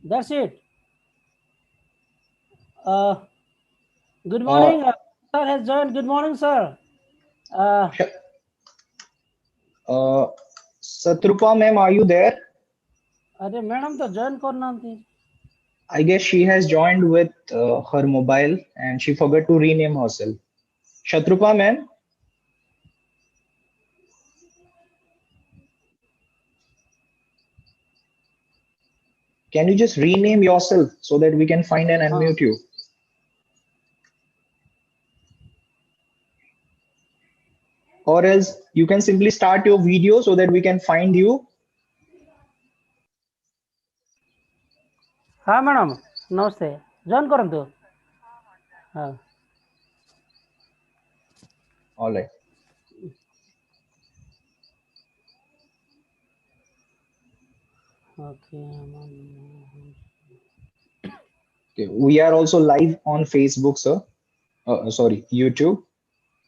That's it. Good Uh, morning. Sir has joined. Good morning, sir. Uh, Sh- uh, Satrupa ma'am, are you there? अरे madam तो join करना थी. I guess she has joined with her mobile and she forgot to rename herself. Shatrupa ma'am, can you just rename yourself so that we can find and हाँ. unmute you? Or else you can simply start your video so that we can find you. हाँ madam नमस्ते join करंतु. हाँ. All right. Okay. Okay. We are also live on Facebook, sir. Sorry, YouTube.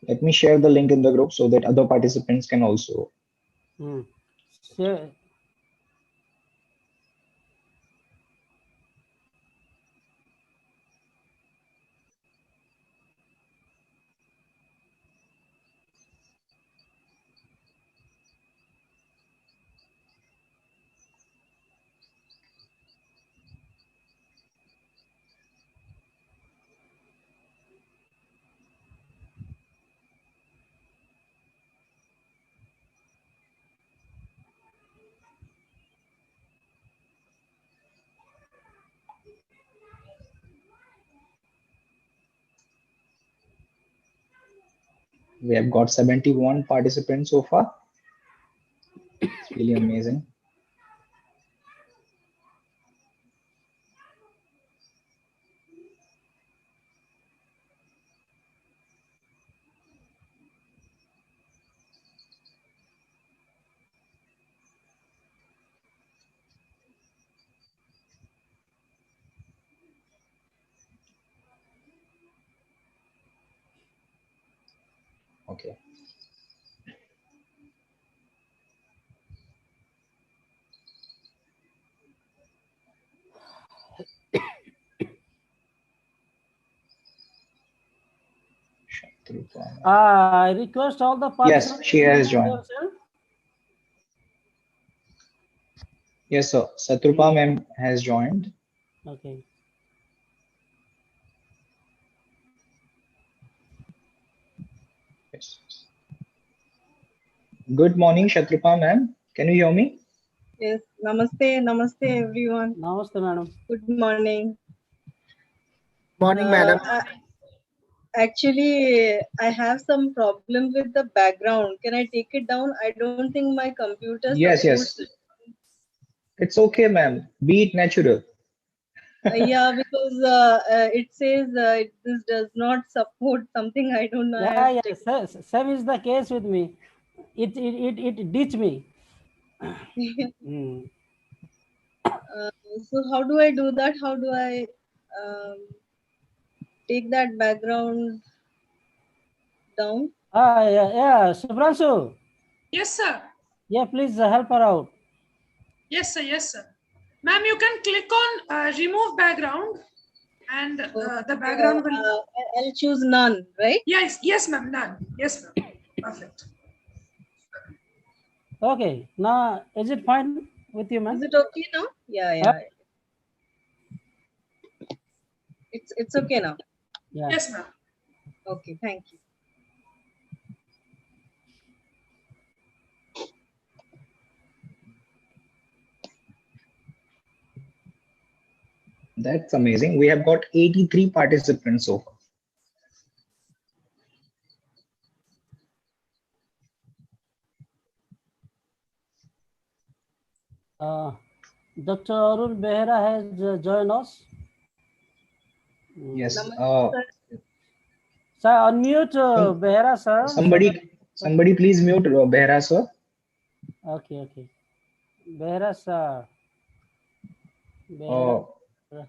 Let me share the link in the group so that other participants can also. Hmm. Share. We have got 71 participants so far. It's really amazing. Okay. Shatrupa. I request all the Yes, participants she to has introduce joined. themselves. Yes, sir. Satrupa ma'am has joined. Okay. Yes. Good morning, Shatrupa ma'am. Can you hear me? Yes, namaste everyone. Namaste, madam. Good morning. Morning, madam. Actually, I have some problem with the background. Can I take it down? I don't think my computer Yes, supports it. yes. It's okay, ma'am. Be it natural. Yeah, because it says this does not support something. I don't know. I have Yeah, checked. same is the case with me. It ditch me. Hmm. So how do I do that? How do I um, take that background down? Yeah, Subhranshu. Yes, sir. Yeah, please help her out. Yes, sir. Yes, sir. Ma'am, you can click on remove background and the background will. I'll choose none, right? Yes, yes, ma'am. None. Yes, ma'am. Perfect. Okay, now is it fine with you, man? Is it okay now? Yeah. It's okay now. Yeah. Yes, ma'am. Okay, thank you. That's amazing. We have got 83 participants so far. Dr. Arul Behra has joined us. Yes. Namaste, sir. Sir, unmute Behra, sir, so that. Somebody please mute Behra, sir. Okay. Behra, sir. Behra, Uh,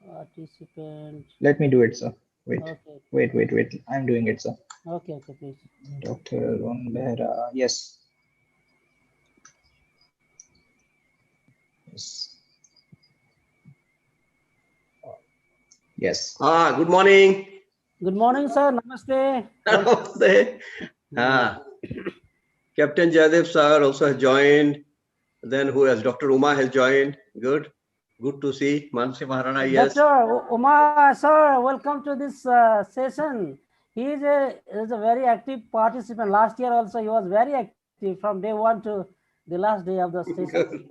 participant. Let me do it, sir. Okay. Wait. I'm doing it, sir. Okay, please. Dr. Arun Behra. Yes. Yes. Good morning. Good morning, sir. Namaste. Namaste. Captain Jadev sir also has joined. Then who else? Dr. Uma has joined. Good. Good to see. Mansi Maharana, yes. Dr. Uma, sir, welcome to this session. He is a very active participant. Last year also he was very active from day one to the last day of the session.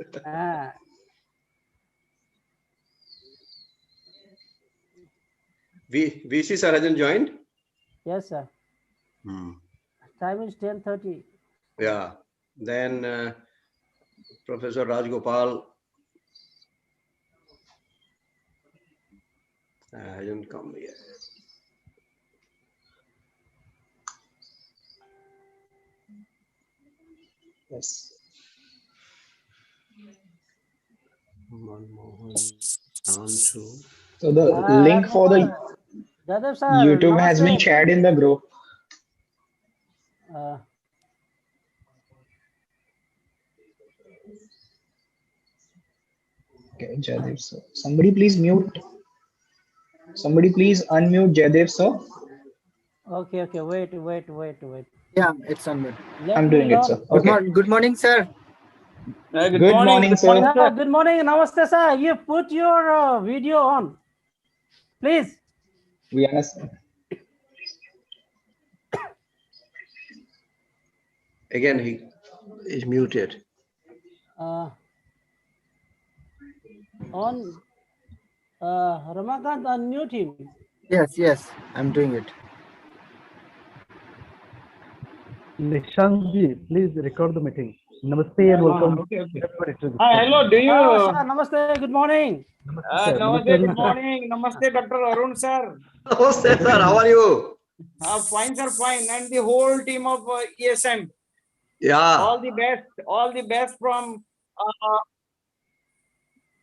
VC sir hasn't joined? Yes, sir. Time is 10:30. Yeah. Then Professor Rajgopal hasn't come yet. Yes. So the link for the Jadev sir, YouTube has been namaste. shared in the group. Okay, Jadev sir. Somebody please mute. Somebody please unmute Jadev sir. Okay, wait. Yeah, it's on mute. I'm doing it, sir. Okay. Good morning, sir. Good morning, sir. Good morning, namaste, sir. You put your video on, please. We understand. Again, he is muted. On Ramakant, unmute him. Yes, I'm doing it. Nishant ji, please record the meeting. Namaste and welcome. Okay. Hi, hello. Do you? Sir, namaste. Good morning. Namaste. Good morning. Namaste, Dr. Arun sir. Namaste, sir. How are you? Fine, sir. Fine. And the whole team of ESM. Yeah. All the best. All the best from.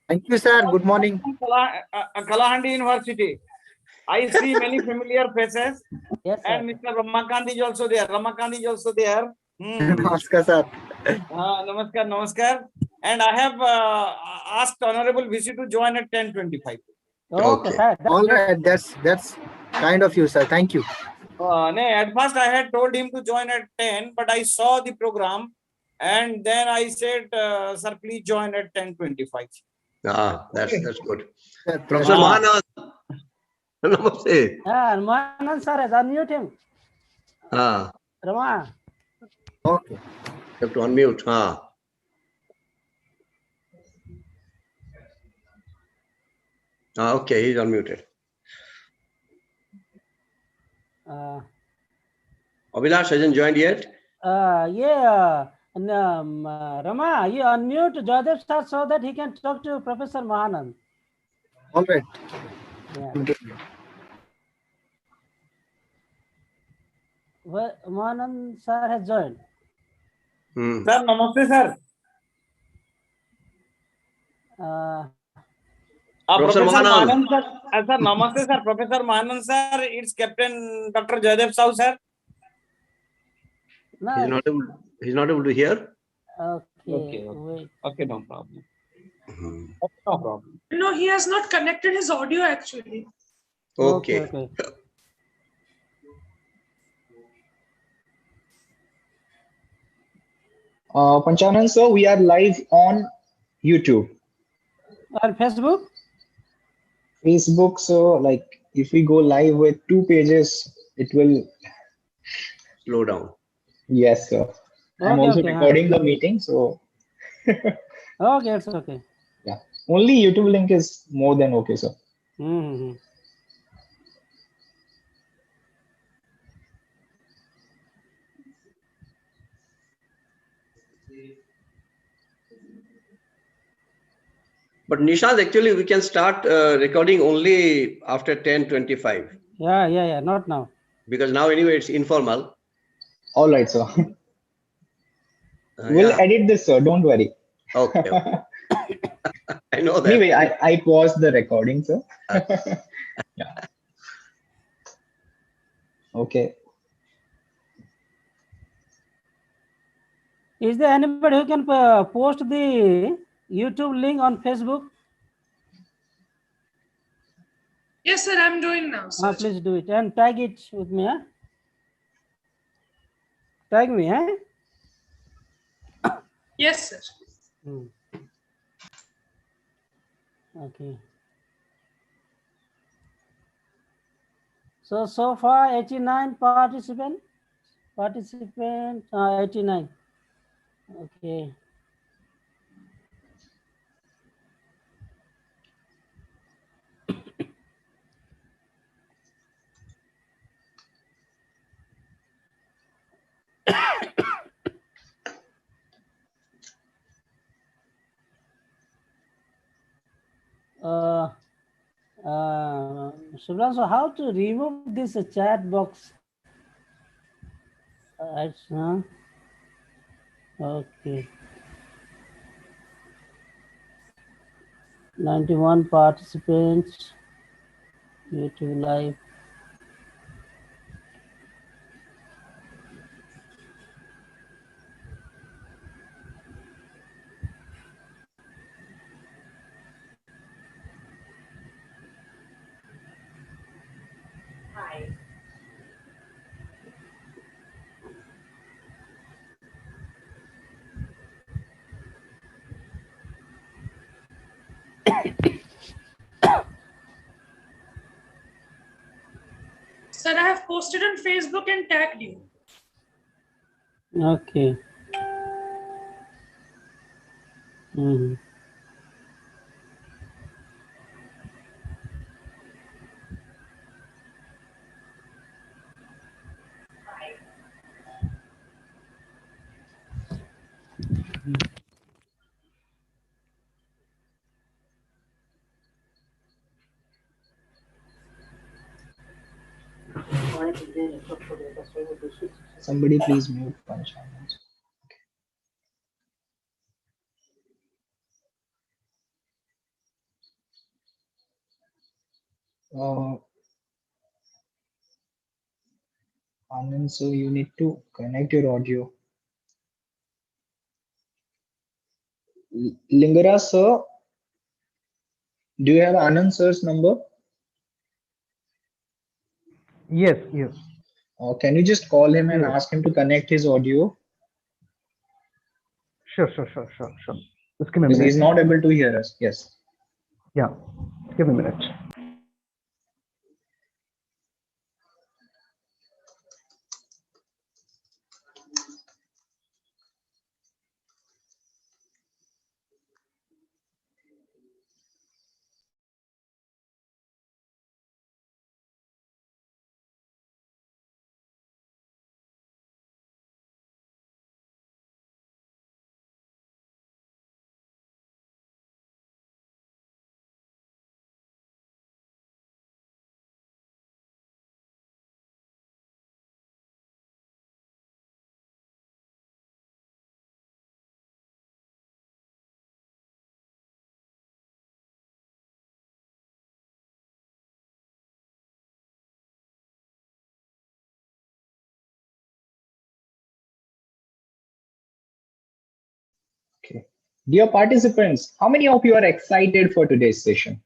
Thank you, sir. Good morning. Kalahandi University. I see many familiar faces. Yes, sir. And Mr. Ramakant is also there. Namaskar, sir. Namaskar. And I have asked Honorable VC to join at 10:25. Okay, sir. All right. That's kind of you, sir. Thank you. At first I had told him to join at 10, but I saw the program and then I said, sir, please join at 10:25. That's good. Professor Mahanand. Namaste. Mahanand sir has unmute him. Rama. Okay. You have to unmute. Okay, he's unmuted. Abhilash hasn't joined yet? Yeah. And, Rama, you unmute Jadev sir so that he can talk to Professor Mahanand. All right. Yeah. Well, Mahanand sir has joined. Sir, namaste, sir. Professor Mahanand. Sir, sir, namaste, sir. Professor Mahanand, sir. It's Captain Dr. Jadev Sahu, sir. No. He's not able to hear. Okay. Wait. Okay, no problem. No problem. No, he has not connected his audio actually. Okay. Panchanan sir, we are live on YouTube. On Facebook? Facebook, so like if we go live with 2 pages, it will slow down. Yes, sir. I'm also recording the meeting, so okay, it's okay. Yeah, only YouTube link is more than okay, sir. But Nishant, actually, we can start recording only after 10:25. Yeah. Not now. Because now, anyway, it's informal. All right, sir. We'll edit this, sir. Don't worry. Okay. I know that. Anyway, I paused the recording, sir. Yeah. Okay. Is there anybody who can post the YouTube link on Facebook? Yes, sir. I'm doing now, sir. Please do it and tag it with me. Huh? Tag me. Huh? Yes, sir. Okay. So far 89 participants. 89. Okay. Subran, so how to remove this chat box? Okay. 91 participants. YouTube live. Sir, I have posted on Facebook and tagged you. Okay. Somebody please mute Panchal. Anand, so you need to connect your audio. Lingara sir, do you have Anand sir's number? Yes, yes. Can you just call him and Yes. ask him to connect his audio? Sure. Just give me a Because minute. he's not able to hear us. Yes. Yeah, give me a minute. Okay. Dear participants, how many of you are excited for today's session?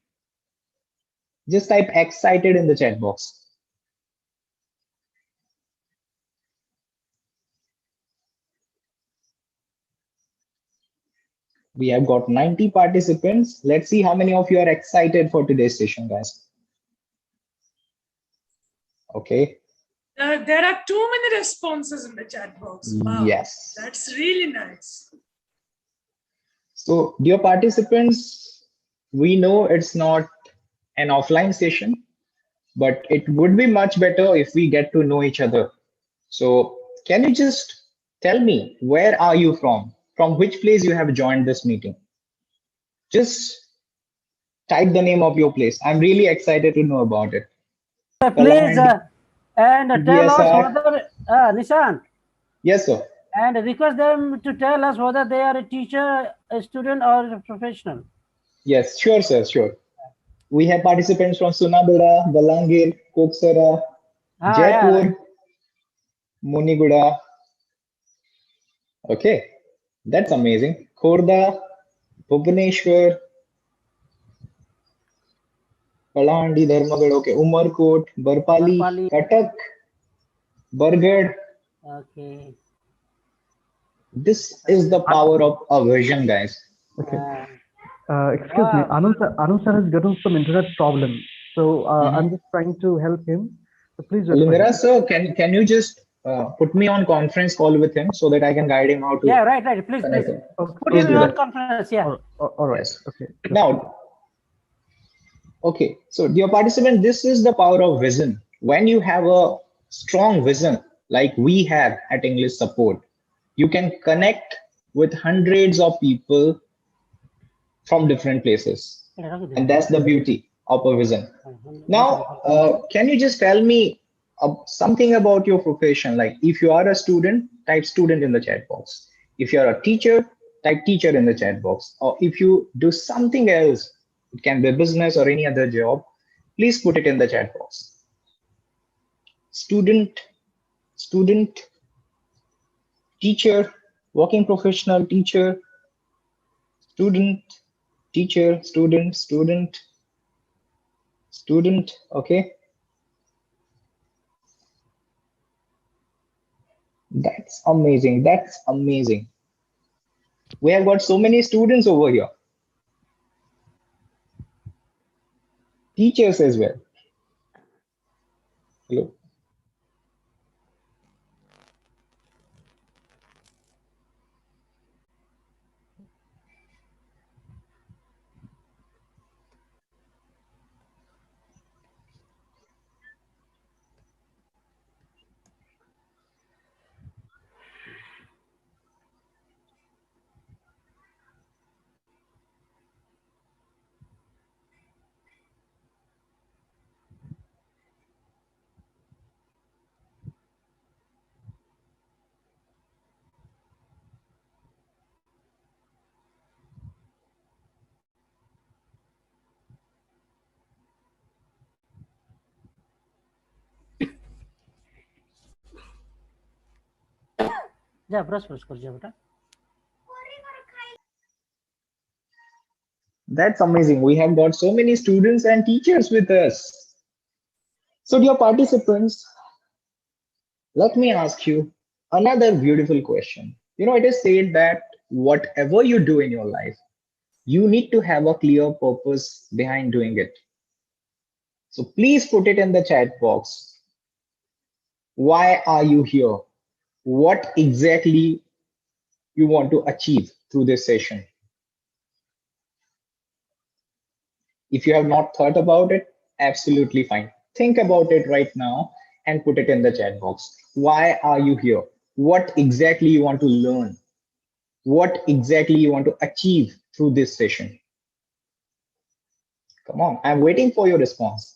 Just type excited in the chat box. We have got 90 participants. Let's see how many of you are excited for today's session, guys. Okay. There are too many responses in the chat box. Wow. Yes. That's really nice. So, dear participants, we know it's not an offline session, but it would be much better if we get to know each other. So, can you just tell me, where are you from? From which place you have joined this meeting? Just type the name of your place. I'm really excited to know about it. Please and tell us BSR. whether Nishant. Yes, sir. And request them to tell us whether they are a teacher, a student, or a professional. Yes, sure, sir, sure. We have participants from Sunabura, Balangir, Koksara, Jaipur, Yeah. Muniguda. Okay, that's amazing. Khorda, Bhubaneswar. Kalahandi, Dharmagad, okay, Umarkot, Barpali, Barpali. Katak, Bargad. Okay. This is the power of a vision, guys. Okay. Uh, Excuse me, wow. Anu sir has gotten some internet problem. So Mhm. I'm just trying to help him. So please wait for Limira, him. sir, can you just put me on conference call with him so that I can guide him how to Yeah, right. Please, connect please. him? Put Please him do on that. conference. Yeah. All right. Yes. Okay. Now, okay. So, dear participant, this is the power of vision. When you have a strong vision, like we have at English Support, you can connect with hundreds of people from different places. And that's the beauty of a vision. Now, can you just tell me something about your profession? Like if you are a student, type student in the chat box. If you are a teacher, type teacher in the chat box. Or if you do something else, it can be business or any other job, please put it in the chat box. Student, teacher, working professional, teacher, student, teacher, student, okay? That's amazing. That's amazing. We have got so many students over here. Teachers as well. Hello. Yeah, brush कर बेटा. That's amazing. We have got so many students and teachers with us. So, dear participants, let me ask you another beautiful question. It is said that whatever you do in your life, you need to have a clear purpose behind doing it. So, please put it in the chat box. Why are you here? What exactly you want to achieve through this session? If you have not thought about it, absolutely fine. Think about it right now and put it in the chat box. Why are you here? What exactly you want to learn? What exactly you want to achieve through this session? Come on, I'm waiting for your response.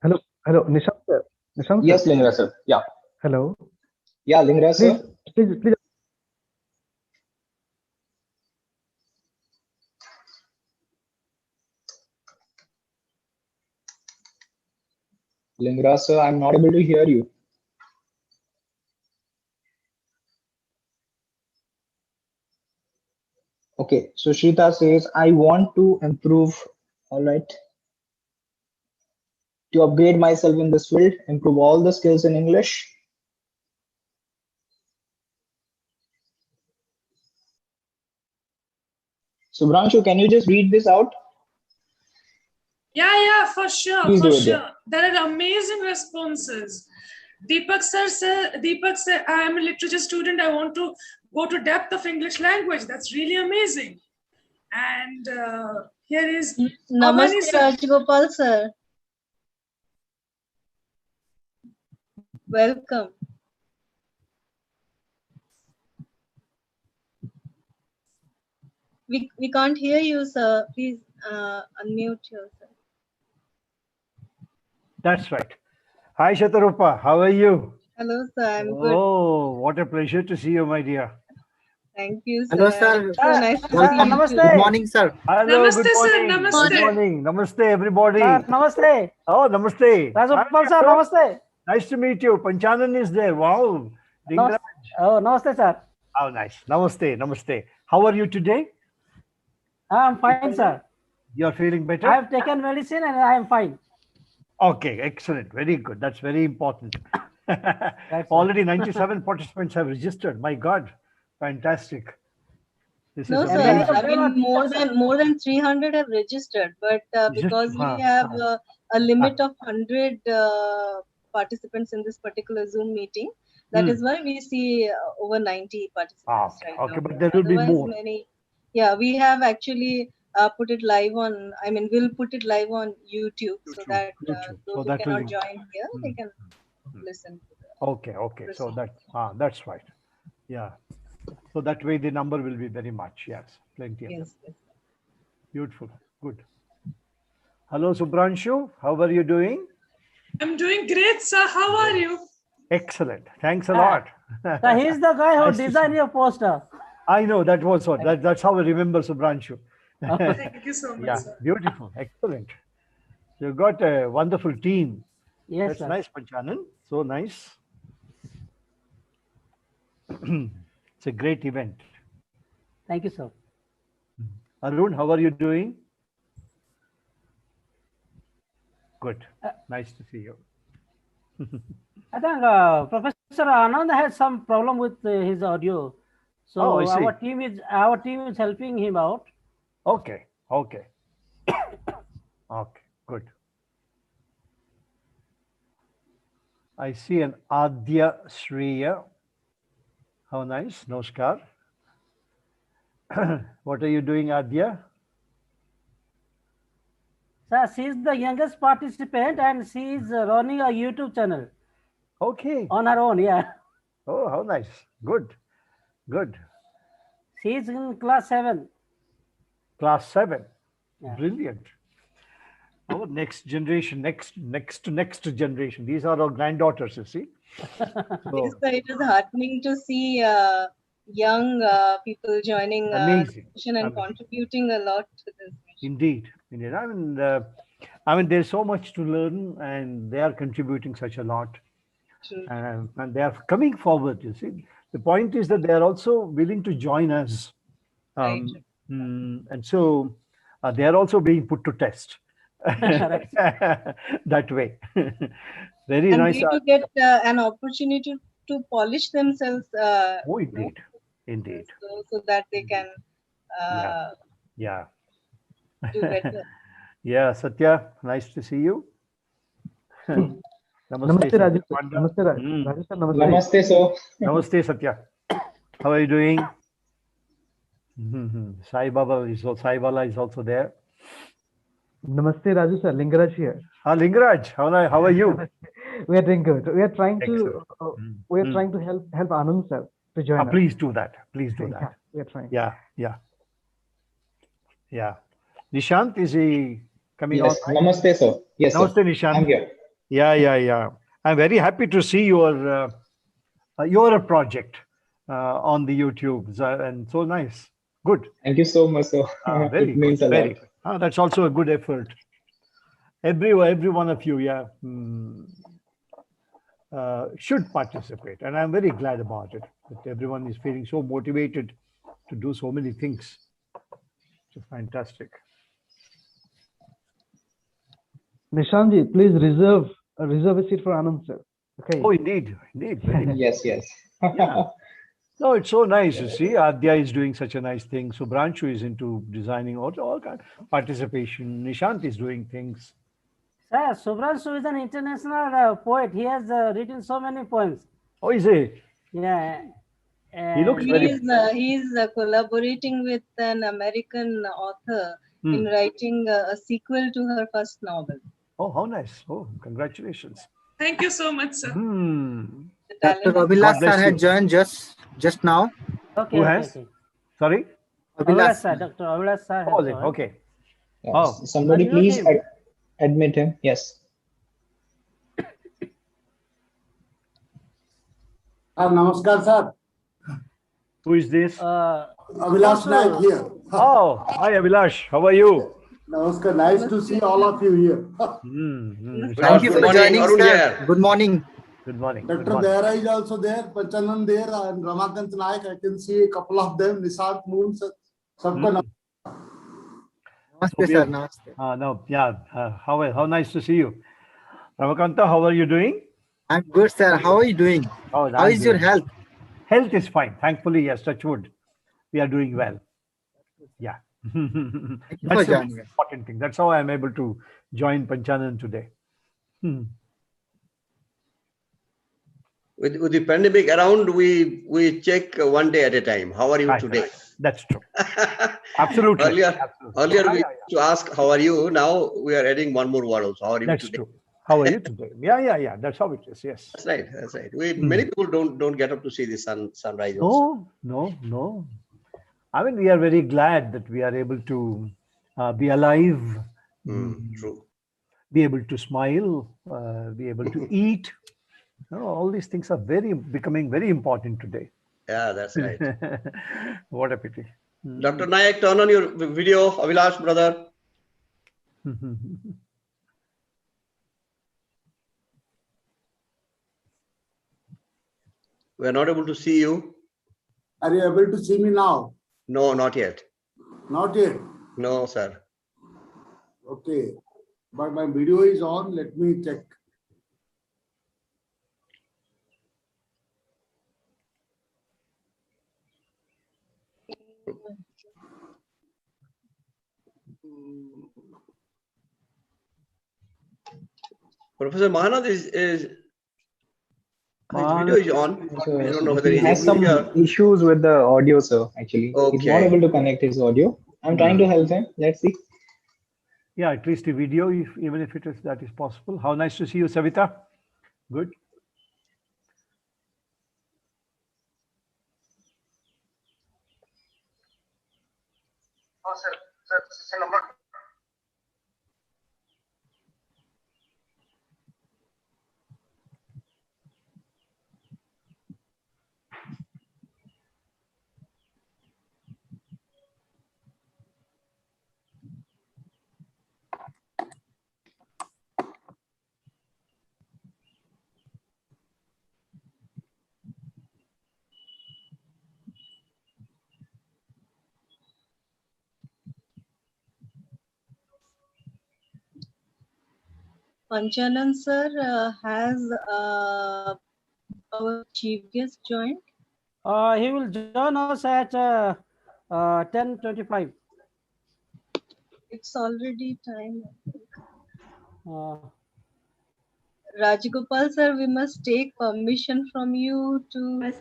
Hello, Nishant sir. Nishant Yes, sir. Lingra sir. Yeah. Hello. Yeah, Lingra sir. Please. Lingra sir, I'm not able to hear you. Okay, so Shrita says, I want to improve. All right. To upgrade myself in this field, improve all the skills in English. Subhranshu, can you just read this out? Yeah, for sure, Please for do it, sure. yeah. There are amazing responses. Deepak said, I am a literature student. I want to go to depth of English language. That's really amazing. And here is Namaste, Avani sir. Rajgopal sir. Welcome. We can't hear you, sir. Please unmute yourself. That's right. Hi, Shatarupa. How are you? Hello, sir. I'm good. Oh, what a pleasure to see you, my dear. Thank you, sir. Hello, sir. So nice to Welcome. see you too. Good morning, sir. Hello, Namaste, good sir. morning. Namaste. Good morning. Namaste, everybody. Sir, namaste. Oh, namaste. Rajgopal Hi, sir, hello. namaste. Nice to meet you. Panchanan is there. Wow. Namaste. Oh, namaste, sir. Oh, nice. Namaste. Namaste. How are you today? I'm fine, sir. You're feeling better? I have taken medicine and I am fine. Okay, excellent. Very good. That's very important. Already 97 participants have registered. My God, fantastic. This No, is sir. amazing. I mean, more than 300 have registered, but because we have a limit of 100 participants in this particular Zoom meeting, that is why we see over 90 participants right now. Okay, but there will be more. Yeah, we have actually put it live on. I mean, we'll put it live on YouTube so that those who cannot join here, they can listen. Okay. So that's right. Yeah. So that way the number will be very much. Yes, plenty of them. Yes. Beautiful. Good. Hello, Subhranshu. How are you doing? I'm doing great, sir. How are you? Excellent. Thanks a lot. So he's the guy who designed your poster. I know that was what. That's how I remember Subhranshu. Thank you so much, Yeah, sir. beautiful. Excellent. You've got a wonderful team. Yes, That's sir. nice, Panchanan. So nice. It's a great event. Thank you, sir. Arun, how are you doing? Good. Nice to see you. I think Professor Anand has some problem with his audio, so I see. our team is helping him out. Okay. Good. I see an Adya Shreya. How nice. Namaskar. What are you doing, Adya? Sir, she is the youngest participant and she is running a YouTube channel. Okay. On her own, yeah. Oh, how nice. Good. She is in class 7. Class 7. Yeah. Brilliant. Our next generation, next generation. These are our granddaughters, you see. Yes, sir, it is heartening to see young people joining Amazing. and contributing a lot to this mission. Indeed. I mean, there's so much to learn, and they are contributing such a lot. True. And they are coming forward. You see, the point is that they are also willing to join us, Right. and so they are also being put to test. That way. Very And nice. they to get an opportunity to polish themselves. Oh, indeed. So that they can Yeah. do better. Yeah, Satya, nice to see you. Namaste, Rajesh. Namaste, Rajesh. Namaste, sir. Namaste, Satya. How are you doing? Sai Baba is also there. Namaste, Raju sir. Lingaraj here. Lingaraj, how are you? We are doing good. We are trying to help Anand sir to join us. Please do that. Please do that. Yeah, we are trying. Yeah. Nishant, is he coming Yes. on? Namaste, sir. Yes, Namaste, sir. Nishant. I'm here. Yeah. I'm very happy to see your project on the YouTube, and so nice. Good. Thank you so much, sir. Very It means good. a lot. That's also a good effort. Every one of you, should participate, and I'm very glad about it. That everyone is feeling so motivated to do so many things. It's fantastic. Nishantji, please reserve a seat for Anand sir. Okay. Oh, indeed. Yes. Yeah. No, it's so nice to see. Adya is doing such a nice thing. Subhranshu is into designing all kind of participation. Nishant is doing things. Sir, Subhranshu is an international poet. He has written so many poems. Oh, is he? Yeah. He looks very. He is collaborating with an American author in writing a sequel to her first novel. Oh, how nice. Oh, congratulations. Thank you so much, sir. Dr. Abhilash sir had joined just now. Okay. Who has? Okay. Sorry? Abhilash sir, Dr. Abhilash sir. Oh, okay. Yes. Oh. Somebody please admit him. Yes. Namaskar, sir. Who is this? Abhilash Naik here. Oh, hi Abhilash. How are you? Namaskar. Nice to see all of you here. Thank you for joining, sir. Good morning. Good morning. Dr. Dehra is also there, Panchanan there, and Ramakant Naik. I can see a couple of them. Nishant Mund, sabka Namaste, sir. Namaste. No, yeah. How nice to see you. Ramakanta, how are you doing? I'm good, sir. How are you doing? Oh, How is your health? Health is fine. Thankfully, yes, touch wood. We are doing well. Yeah. Thank you That's for the joining us. important thing. That's how I'm able to join Panchanan today. With the pandemic around, we check one day at a time. How are you today? That's true. Absolutely. Earlier we used to ask, how are you? Now we are adding one more word also. How are you That's today? true. How are you today? Yeah. That's how it is. Yes. That's right. That's right. Many people don't get up to see the sunrise also. No. I mean, we are very glad that we are able to be alive, True. be able to smile, be able to eat. All these things are becoming very important today. Yeah, that's right. What a pity. Dr. Nayak, turn on your video, Avilash, brother. We are not able to see you. Are you able to see me now? No, not yet. Not yet. No, sir. Okay. But my video is on. Let me check. Professor Mahanad is his video is on. So I don't know whether he he's has able to some hear. issues with the audio, sir. Actually, he's not Okay. able to connect his audio. I'm trying to help him. Let's see. Yeah, at least the video, even if that is possible. How nice to see you, Savita. Good. Oh, sir, number. Panchanan sir, has our chief guest joined? He will join us at 10:25. It's already time. Rajgopal sir, we must take permission from you to,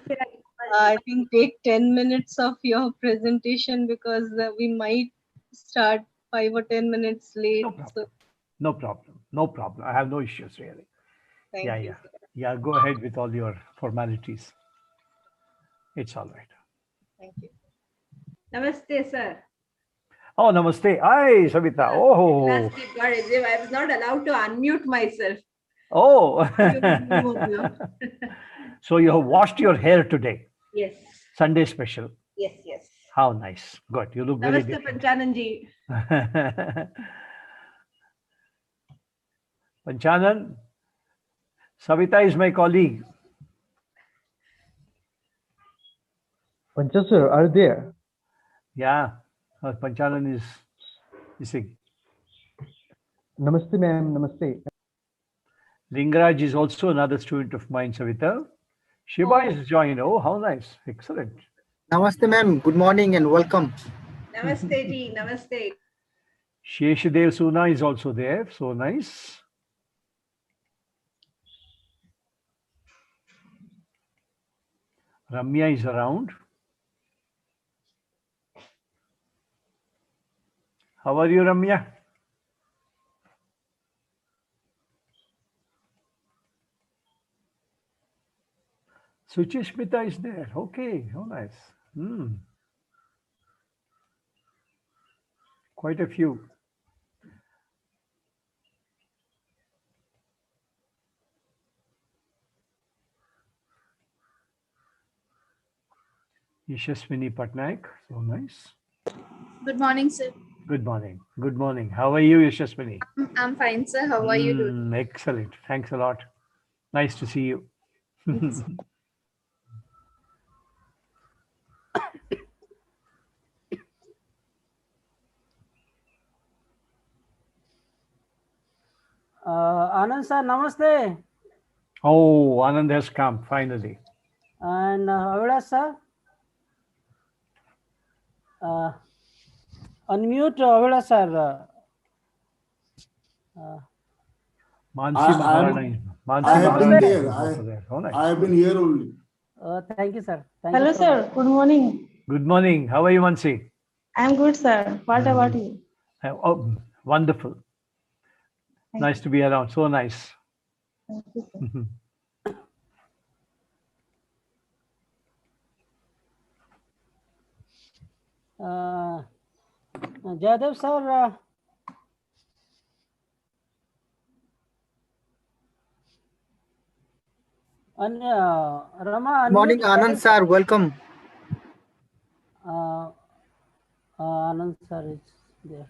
I think, take 10 minutes of your presentation because we might start 5 or 10 minutes late. No problem. I have no issues really. Thank you. Yeah, go ahead with all your formalities. It's all right. Thank you. Namaste, sir. Oh, namaste. Hi, Savita. Oh. Plastic got it. I was not allowed to unmute myself. Oh. So you have washed your hair today? Yes. Sunday special? Yes. How nice. Good. You look very Namaste, different. Panchananji. Panchanan, Savita is my colleague. Pancha sir, are you there? Yeah, Panchanan is missing. Namaste, ma'am. Namaste. Lingaraj is also another student of mine, Savita. Shiva is joined. Oh, how nice. Excellent. Namaste, ma'am. Good morning and welcome. Namaste, ji. Namaste. Sheshadev Suna is also there. So nice. Ramya is around. How are you, Ramya? Suchishmita is there. Okay, how nice. Quite a few. Yashaswini Patnaik. So nice. Good morning, sir. Good morning. Good morning. How are you, Yashaswini? I'm fine, sir. How are you doing? Excellent. Thanks a lot. Nice to see you. Yes. Anand sir, namaste. Oh, Anand has come finally. And Avila sir. Unmute Avila sir. Mansi Maharani. I have been there. I have been here only. Thank you, sir. Thank Hello, you so sir. much. Good morning. Good morning. How are you, Mansi? I'm good, sir. What about you? Oh, wonderful. Nice to be around. So nice. Thank you, sir. Jadav sir. Rama. Morning, Anand sir. Welcome. Anand sir is there.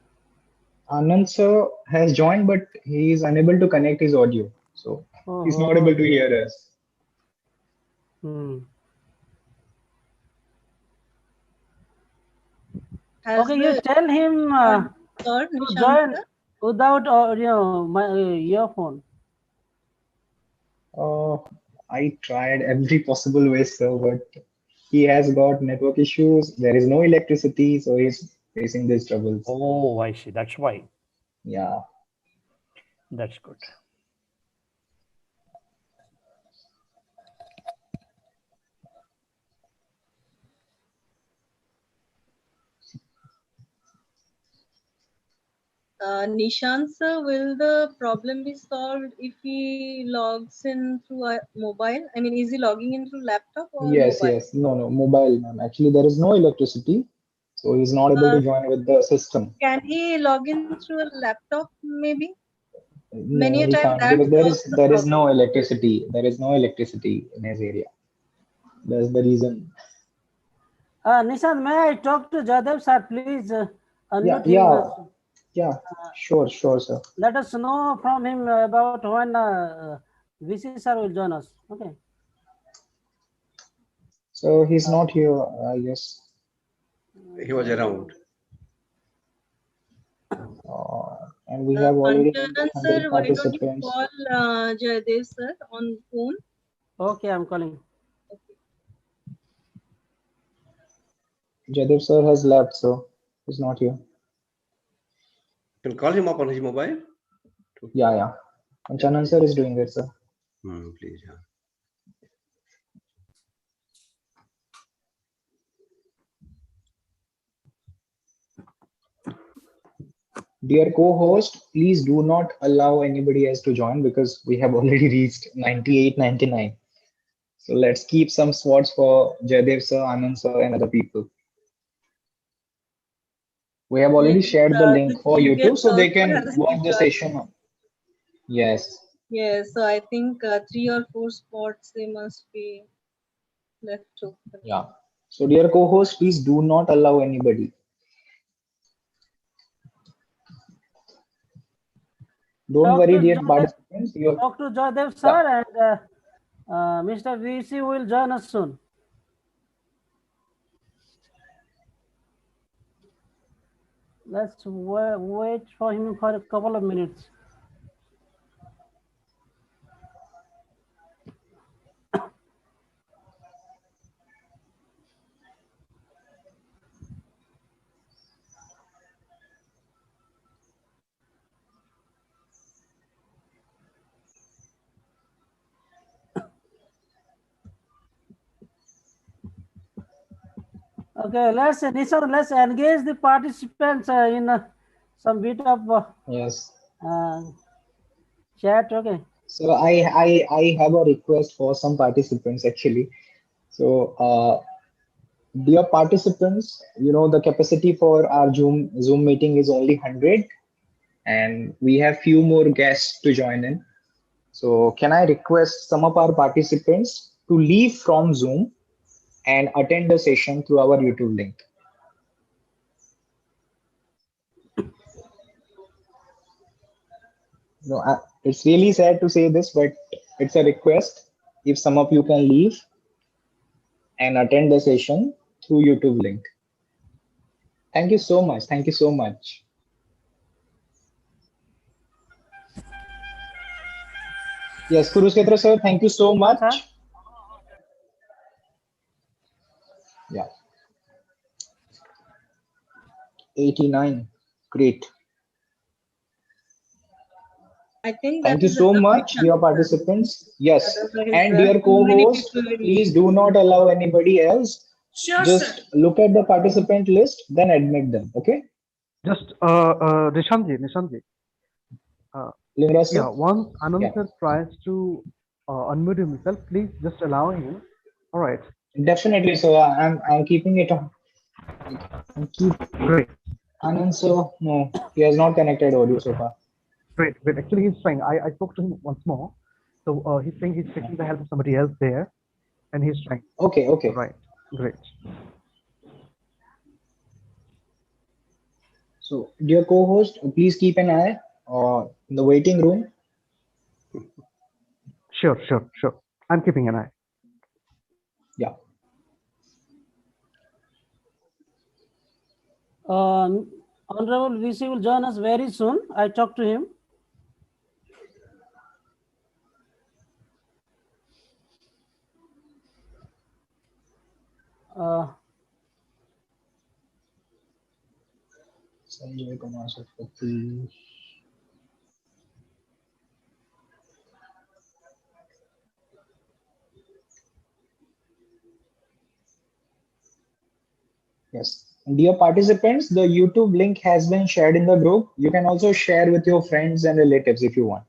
Anand sir has joined, but he is unable to connect his audio. So he's not able to hear us. Okay, you tell him to join without my earphone. I tried every possible way, sir, but he has got network issues. There is no electricity, so he's facing these troubles. Oh, I see. That's why. Yeah. That's good. Nishant sir, will the problem be solved if he logs in through a mobile? I mean, is he logging in through laptop or Yes, mobile? yes. No, mobile, ma'am. Actually, there is no electricity, so he's not able to join with the system. Can he log in through a laptop maybe? No, Many a he time can't that because solves the there is problem. no electricity. There is no electricity in his area. That's the reason. Nishant, may I talk to Jadav sir, please? Yeah, Unmute yeah, him. yeah. Sure, sir. Let us know from him about when VC sir will join us. Okay. So he's not here, I guess. He was around. And we have already Anand 100 sir, why don't you participants. call Jayadev sir on phone? Okay, I'm calling. Jadav sir has left, so he's not here. Can call him up on his mobile? Yeah. And Chanan sir is doing it, sir. Please, yeah. Dear co-host, please do not allow anybody else to join because we have already reached 98, 99. So let's keep some spots for Jaidev sir, Anand sir, and other people. We have already shared the link for YouTube so they can watch the session. Yes. Yes, so I think 3 or 4 spots they must be left open. Yeah. So dear co-host, please do not allow anybody. Don't worry, dear participants. Talk to Jaidev sir and Mr. VC will join us soon. Let's wait for him for a couple of minutes. Okay, let's engage the participants in some bit of yes chat. Okay. So I have a request for some participants actually. So dear participants, the capacity for our Zoom meeting is only 100, and we have few more guests to join in. So can I request some of our participants to leave from Zoom and attend the session through our YouTube link? It's really sad to say this, but it's a request. If some of you can leave and attend the session through YouTube link. Thank you so much. Thank you so much. Yes, Kurukshetra sir, thank you so much. Sir? Yeah. 89. Great. I think Thank that you is so a much, dear submission, sir. participants. Yes. Otherwise, And dear too many co-host, people will please leave. do not allow anybody else. Sure, sir. Just look at the participant list, then admit them. Okay? Just Nishantji. Limra sir? Yeah, once Anand Yeah. sir tries to unmute himself, please just allow him. All right. Definitely, sir. I'm keeping it on. I'm keep Great. Anand sir. No, he has not connected audio so far. Great. Actually, he's trying. I spoke to him once more. So he's saying he's taking the help of somebody else there, and he's trying. Okay, okay. Right. Great. So, dear co-host, please keep an eye in the waiting room. Sure. I'm keeping an eye. Yeah. Honorable VC will join us very soon. I talked to him. Sanjay Kumar Sarpati. Yes. Dear participants, the YouTube link has been shared in the group. You can also share with your friends and relatives if you want.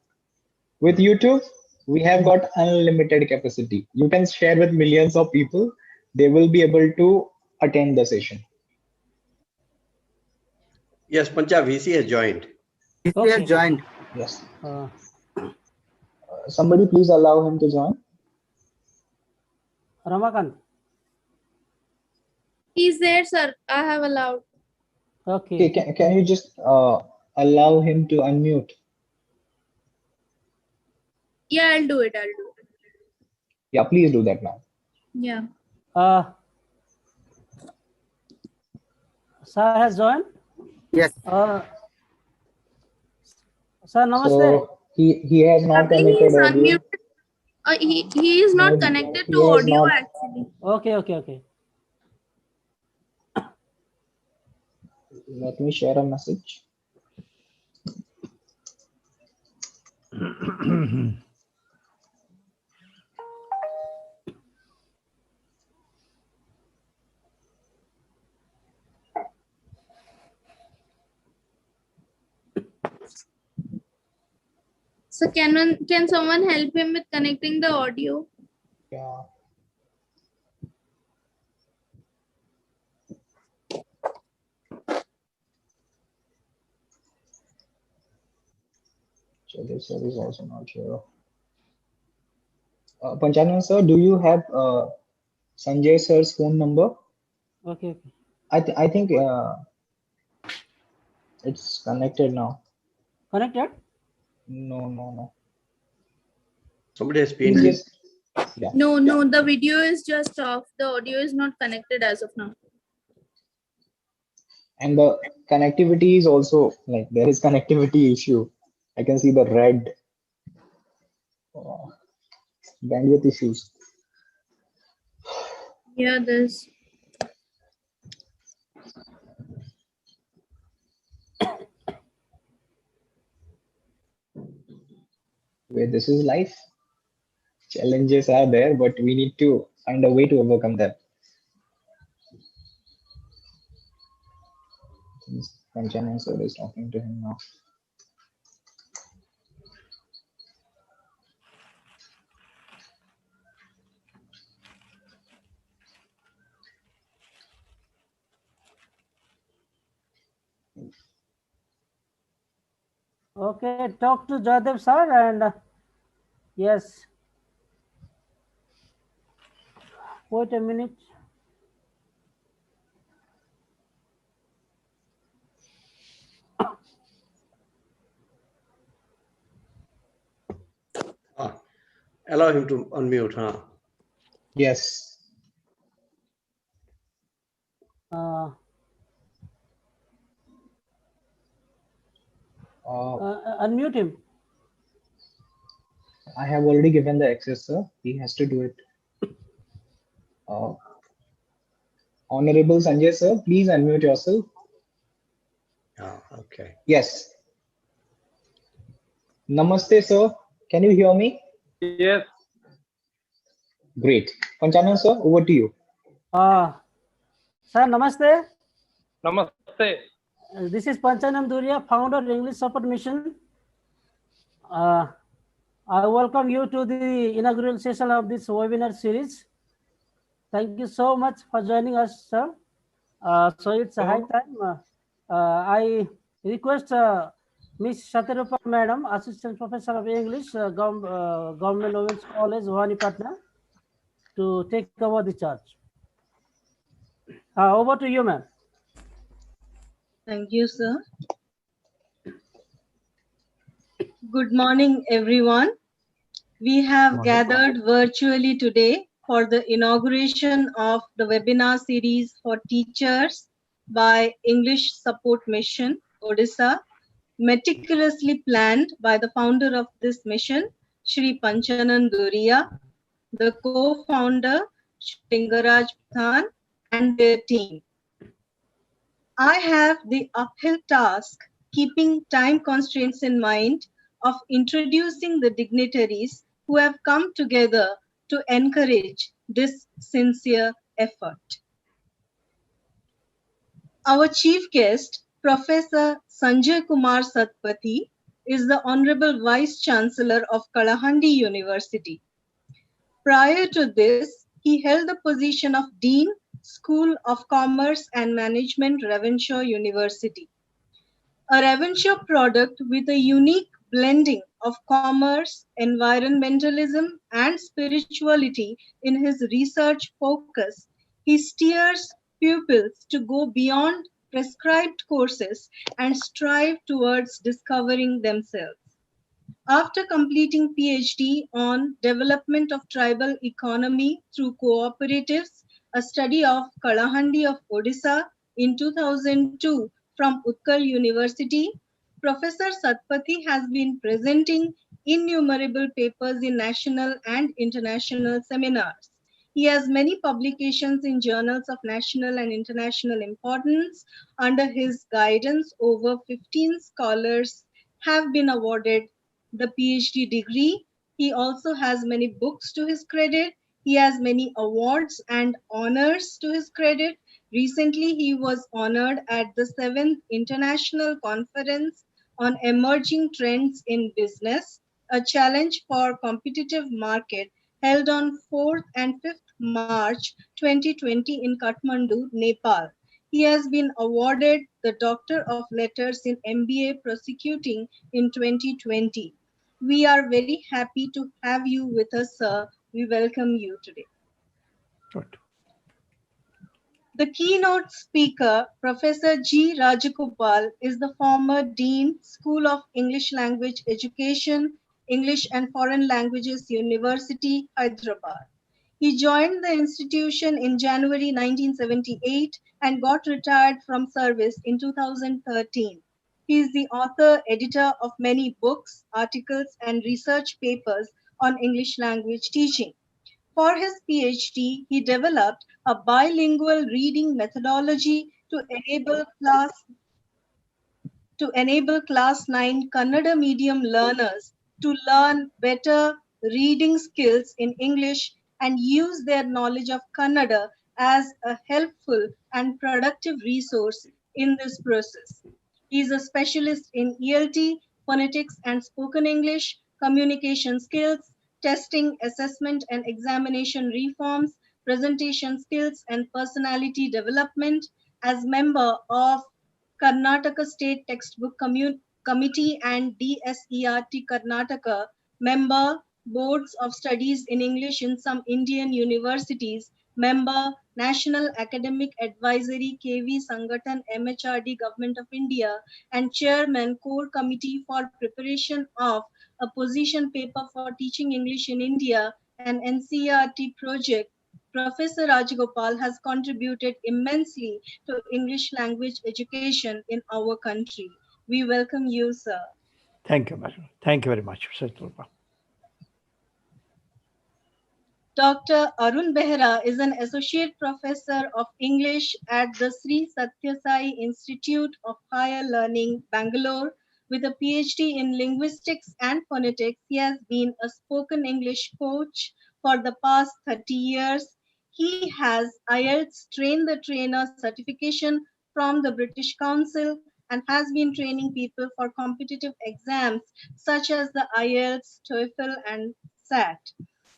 With YouTube, we have got unlimited capacity. You can share with millions of people. They will be able to attend the session. Yes, Pancha VC has joined. VC has joined. Yes. Somebody please allow him to join. Ramakant. He's there, sir. I have allowed. Okay. Can you just allow him to unmute? Yeah, I'll do it. Yeah, please do that now. Yeah. Sir has joined? Yes. Sir, namaste. So he has not Abhi, he connected is audio. unmuted. He is not No, connected he to has audio not. actually. Okay. Let me share a message. So can someone help him with connecting the audio? Yeah. So this sir is also not here. Panchanan sir, do you have Sanjay sir's phone number? Okay. I think it's connected now. Connected? No. Somebody has Please pinned him. just yeah. No, the video is just off. The audio is not connected as of now. And the connectivity is also like there is connectivity issue. I can see the red bandwidth issues. Yeah, there's. Where this is life. Challenges are there, but we need to find a way to overcome them. Panchanan sir is talking to him now. Okay, talk to Jaydev sir and yes. Wait a minute. Allow him to unmute, huh? Yes. Unmute him. I have already given the access, sir. He has to do it. Honorable Sanjay, sir, please unmute yourself. Oh, okay. Yes. Namaste, sir. Can you hear me? Yes. Great. Panchanan, sir, over to you. Sir, namaste. Namaste. This is Panchanam Duria, founder of English Support Mission. I welcome you to the inaugural session of this webinar series. Thank you so much for joining us, sir. So it's a high time. I request Ms. Shatarupa Madam, Assistant Professor of English, Government Women's College, Bhavani Patna, to take over the charge. Over to you, ma'am. Thank you, sir. Good morning, everyone. We have gathered virtually today for the inauguration of the webinar series for teachers by English Support Mission, Odisha, meticulously planned by the founder of this mission, Shri Panchanan Duria, the co-founder, Shri Lingaraj Pradhan, and their team. I have the uphill task, keeping time constraints in mind, of introducing the dignitaries who have come together to encourage this sincere effort. Our chief guest, Professor Sanjay Kumar Satpathy, is the Honorable Vice Chancellor of Kalahandi University. Prior to this, he held the position of Dean, School of Commerce and Management, Ravenshaw University. A Ravenshaw product with a unique blending of commerce, environmentalism, and spirituality in his research focus, he steers pupils to go beyond prescribed courses and strive towards discovering themselves. After completing PhD on development of tribal economy through cooperatives, a study of Kalahandi of Odisha in 2002 from Utkal University, Professor Satpathy has been presenting innumerable papers in national and international seminars. He has many publications in journals of national and international importance. Under his guidance, over 15 scholars have been awarded the PhD degree. He also has many books to his credit. He has many awards and honors to his credit. Recently, he was honored at the 7th International Conference on Emerging Trends in Business, a challenge for competitive market, held on 4th and 5th March 2020 in Kathmandu, Nepal. He has been awarded the Doctor of Letters in MBA Prosecuting in 2020. We are very happy to have you with us, sir. We welcome you today. Good. The keynote speaker, Professor G. Rajagopal, is the former Dean, School of English Language Education, English and Foreign Languages University, Hyderabad. He joined the institution in January 1978 and got retired from service in 2013. He is the author, editor of many books, articles, and research papers on English language teaching. For his PhD, he developed a bilingual reading methodology to enable class 9 Kannada medium learners to learn better reading skills in English and use their knowledge of Kannada as a helpful and productive resource in this process. He is a specialist in ELT, phonetics and spoken English, communication skills, testing, assessment and examination reforms, presentation skills and personality development. As member of Karnataka State Textbook Committee and DSERT Karnataka, member Boards of Studies in English in some Indian universities, member National Academic Advisory KV Sangathan MHRD Government of India, and chairman Core Committee for Preparation of a Position Paper for Teaching English in India, an NCERT project. Professor Rajagopal has contributed immensely to English language education in our country. We welcome you, sir. Thank you, madam. Thank you very much, Mr. Tulpa. Dr. Arun Behra is an associate professor of English at the Sri Sathya Sai Institute of Higher Learning, Bangalore. With a PhD in linguistics and phonetics, he has been a spoken English coach for the past 30 years. He has IELTS Train the Trainer certification from the British Council and has been training people for competitive exams such as the IELTS, TOEFL, and SAT.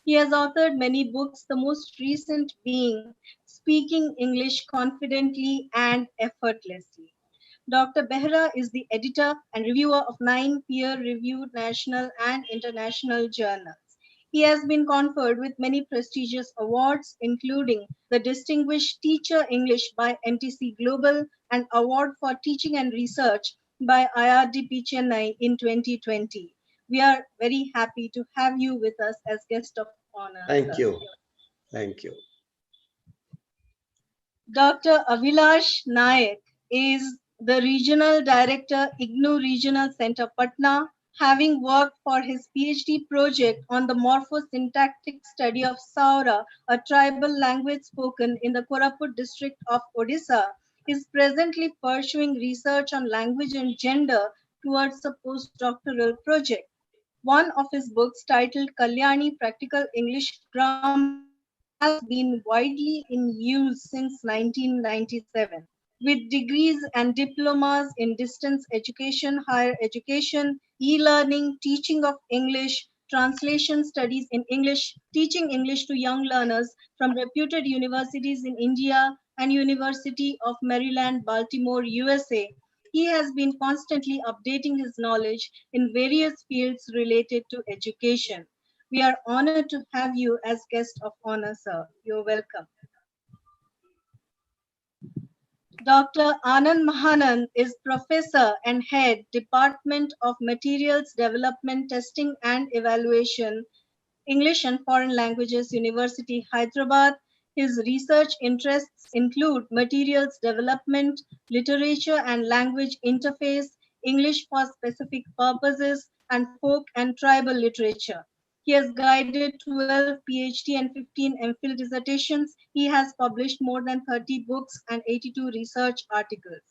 He has authored many books, the most recent being Speaking English Confidently and Effortlessly. Dr. Behra is the editor and reviewer of 9 peer-reviewed national and international journals. He has been conferred with many prestigious awards, including the Distinguished Teacher English by NTC Global and Award for Teaching and Research by IRDP Chennai in 2020. We are very happy to have you with us as guest of honor. Thank Sir. you. Thank you. Dr. Avilash Naik is the Regional Director, IGNOU Regional Center, Patna, having worked for his PhD project on the morphosyntactic study of Saura, a tribal language spoken in the Koraput district of Odisha, is presently pursuing research on language and gender towards a postdoctoral project. One of his books, titled Kalyani Practical English Grammar, has been widely in use since 1997. With degrees and diplomas in distance education, higher education, e-learning, teaching of English, translation studies in English, teaching English to young learners from reputed universities in India and University of Maryland, Baltimore, USA, he has been constantly updating his knowledge in various fields related to education. We are honored to have you as guest of honor, sir. You're welcome. Dr. Anand Mahanand is Professor and Head, Department of Materials Development, Testing and Evaluation, English and Foreign Languages, University, Hyderabad. His research interests include materials development, literature and language interface, English for specific purposes, and folk and tribal literature. He has guided 12 PhD and 15 MPhil dissertations. He has published more than 30 books and 82 research articles.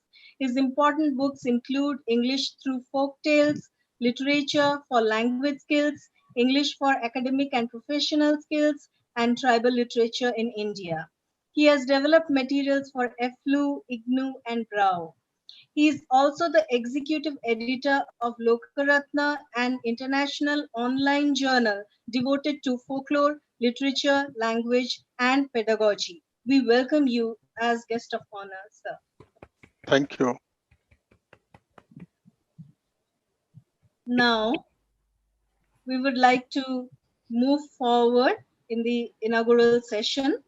His important books include English Through Folk Tales, Literature for Language Skills, English for Academic and Professional Skills, and Tribal Literature in India. He has developed materials for FLU, IGNOU, and BRAO. He is also the executive editor of Lokaratna, an international online journal devoted to folklore, literature, language, and pedagogy. We welcome you as guest of honor, sir. Thank you. Now, we would like to move forward in the inaugural session.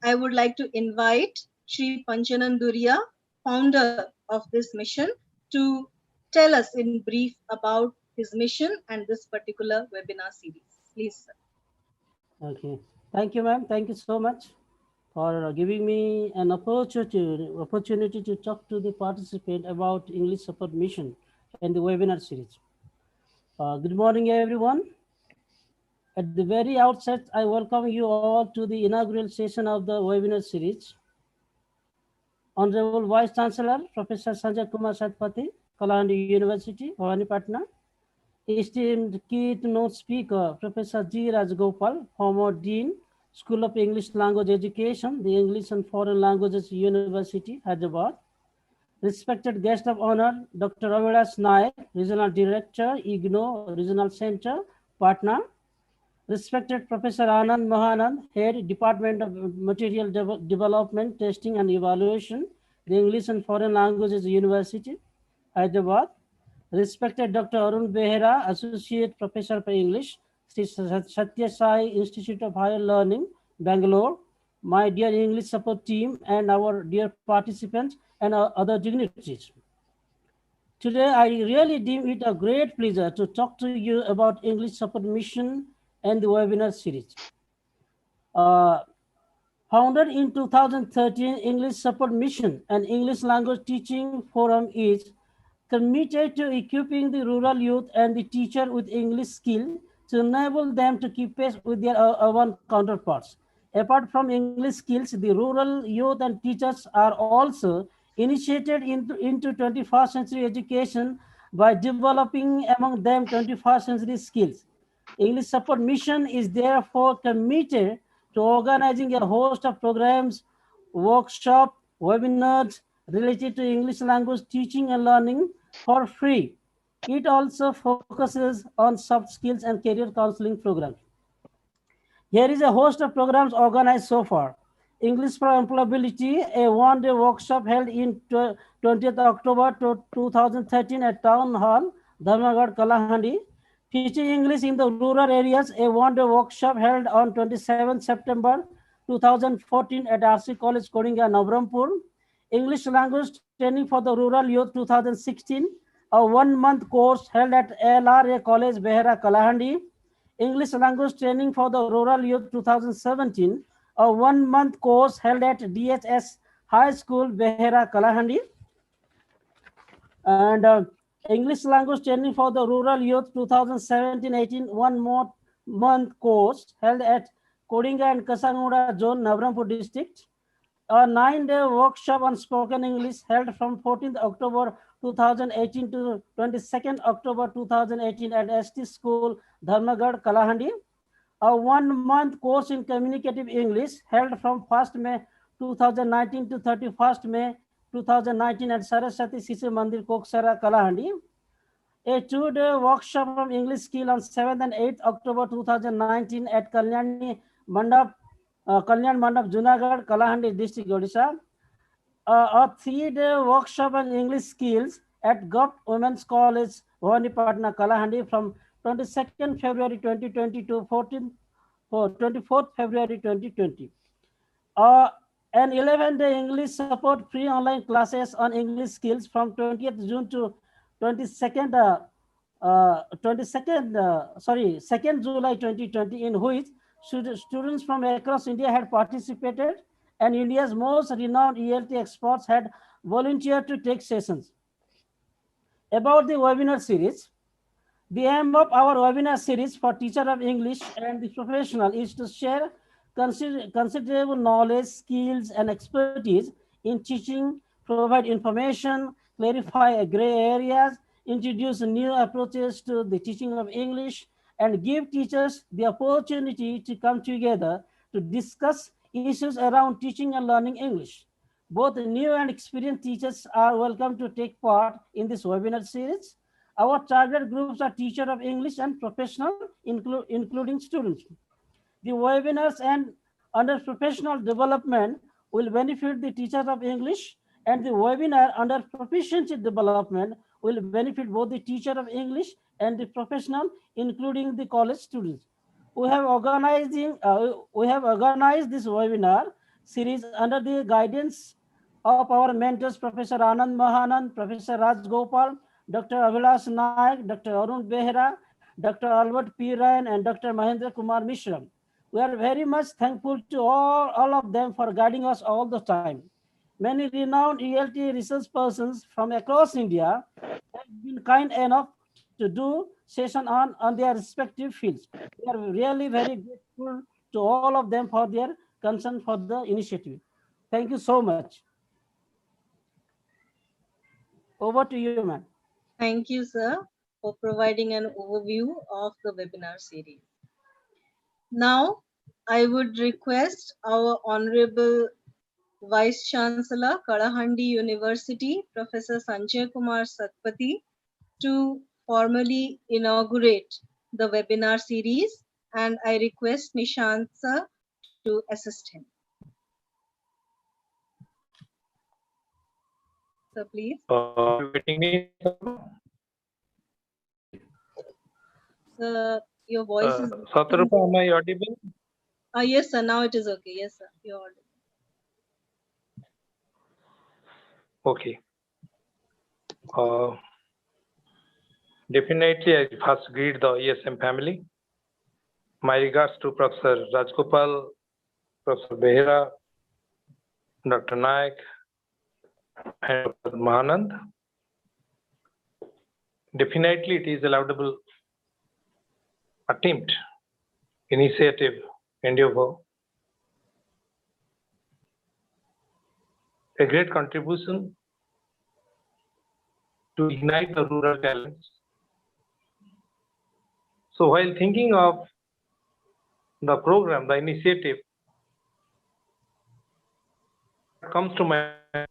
I would like to invite Sri Panchanan Duriya, founder of this mission, to tell us in brief about his mission and this particular webinar series. Please, sir. Okay. Thank you, ma'am. Thank you so much for giving me an opportunity to talk to the participant about English Support Mission and the webinar series. Good morning, everyone. At the very outset, I welcome you all to the inaugural session of the webinar series. Honorable Vice Chancellor, Professor Sanjay Kumar Satpathy, Kalahandi University, Bhavani Patna. Esteemed keynote speaker, Professor G. Rajgopal, former Dean, School of English Language Education, the English and Foreign Languages University, Hyderabad. Respected guest of honor, Dr. Avilash Naik, Regional Director, IGNOU Regional Center, Patna. Respected Professor Anand Mahanand, Head, Department of Material Development, Testing and Evaluation, the English and Foreign Languages University, Hyderabad. Respected Dr. Arun Behra, Associate Professor for English, Sri Sathya Sai Institute of Higher Learning, Bangalore. My dear English support team and our dear participants and our other dignitaries. Today, I really deem it a great pleasure to talk to you about English Support Mission and the webinar series. Founded in 2013, English Support Mission, an English language teaching forum, is committed to equipping the rural youth and the teacher with English skill to enable them to keep pace with their urban counterparts. Apart from English skills, the rural youth and teachers are also initiated into 21st century education by developing among them 21st century skills. English Support Mission is therefore committed to organizing a host of programs, workshops, webinars related to English language teaching and learning for free. It also focuses on soft skills and career counseling programs. Here is a host of programs organized so far. English for Employability, a one-day workshop held in 20th October 2013 at Town Hall, Dharmagad, Kalahandi. Teaching English in the rural areas, a one-day workshop held on 27 September 2014 at RC College, Kodinga, Navrampur. English language training for the rural youth 2016, a one-month course held at LRA College, Behra, Kalahandi. English language training for the rural youth 2017, a one-month course held at DHS High School, Behra, Kalahandi. And English language training for the rural youth 2017-18, one more month course held at Kodinga and Kasanguda Zone, Navrampur District. A 9-day workshop on spoken English held from 14th October 2018 to 22nd October 2018 at ST School, Dharmagad, Kalahandi. A one-month course in communicative English held from 1st May 2019 to 31st May 2019 at Saraswati Sisi Mandir, Koksara, Kalahandi. A 2-day workshop on English skill on 7th and 8th October 2019 at Kalyan Mandap, Junagadh, Kalahandi District, Odisha. A 3-day workshop on English skills at GOP Women's College, Bhavani Patna, Kalahandi from 22nd February 2020 to 24th February 2020. An 11-day English support free online classes on English skills from 20th June to 2nd July 2020, in which students from across India had participated, and India's most renowned ELT experts had volunteered to take sessions. About the webinar series, the aim of our webinar series for teacher of English and the professional is to share considerable knowledge, skills, and expertise in teaching, provide information, clarify gray areas, introduce new approaches to the teaching of English, and give teachers the opportunity to come together to discuss issues around teaching and learning English. Both new and experienced teachers are welcome to take part in this webinar series. Our target groups are teachers of English and professional, including students. The webinars and under professional development will benefit the teachers of English, and the webinar under proficiency development will benefit both the teacher of English and the professional, including the college students. We have organized this webinar series under the guidance of our mentors, Professor Anand Mahanand, Professor Raj Gopal, Dr. Abhilash Naik, Dr. Arun Behra, Dr. Albert P. Ryan, and Dr. Mahendra Kumar Mishra. We are very much thankful to all of them for guiding us all the time. Many renowned ELT research persons from across India have been kind enough to do session on their respective fields. We are really very grateful to all of them for their concern for the initiative. Thank you so much. Over to you, ma'am. Thank you, sir, for providing an overview of the webinar series. Now, I would request our Honorable Vice Chancellor, Kalahandi University, Professor Sanjay Kumar Satpathy, to formally inaugurate the webinar series, and I request Nishant sir to assist him. Sir, please. Waiting me. Sir, your voice is. Satarupa, am I audible? Yes, sir. Now it is okay. Yes, sir. You're audible. Okay. Definitely, I first greet the ESM family. My regards to Professor Rajgopal, Professor Behra, Dr. Naik, and Dr. Mahanand. Definitely, it is a laudable attempt, initiative, endeavor, a great contribution to ignite the rural talents. So while thinking of the program, the initiative, what comes to my mind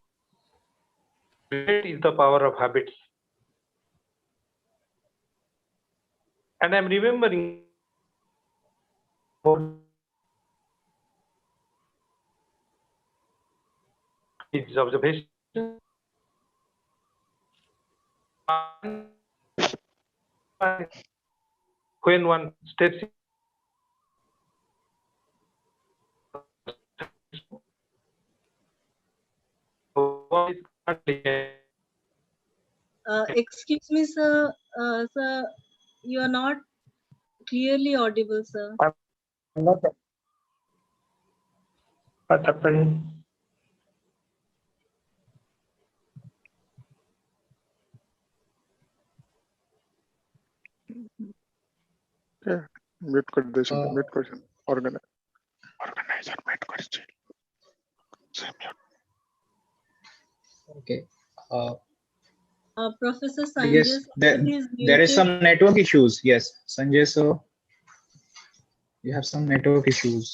is the power of habits. And I'm remembering his observation. When one steps Excuse me, sir. Sir, you are not clearly audible, sir. What happened? Mute করে দিয়েছেন mute করেছেন organiser mute করেছে Okay. Professor I guess Sanjay there is some network issues. Yes, Sanjay, sir, you have some network issues.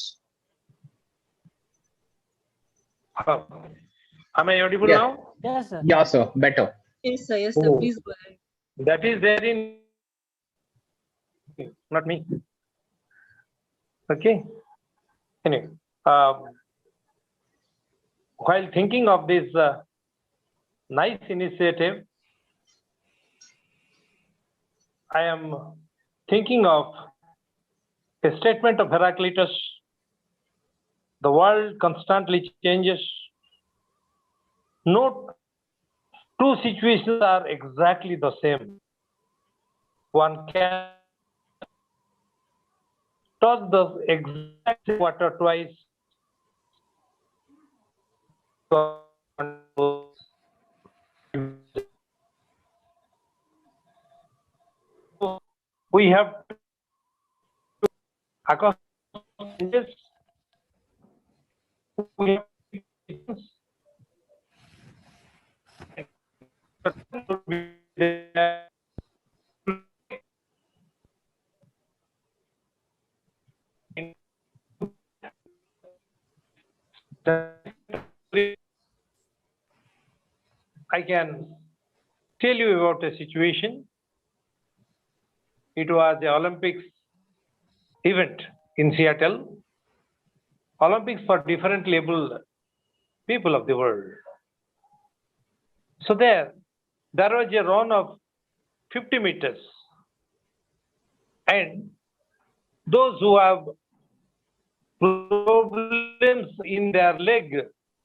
Am I audible Yeah. now? Yes, sir. Yeah, sir. Better. Yes, sir. Yes, sir. Oh. Please go ahead. That is there in, not me. Okay. Anyway, while thinking of this nice initiative, I am thinking of a statement of Heraclitus. The world constantly changes. No two situations are exactly the same. One can touch the exact water twice. We have I can tell you about a situation. It was the Olympics event in Seattle. Olympics for different level people of the world. So there was a run of 50 meters. And those who have problems in their leg,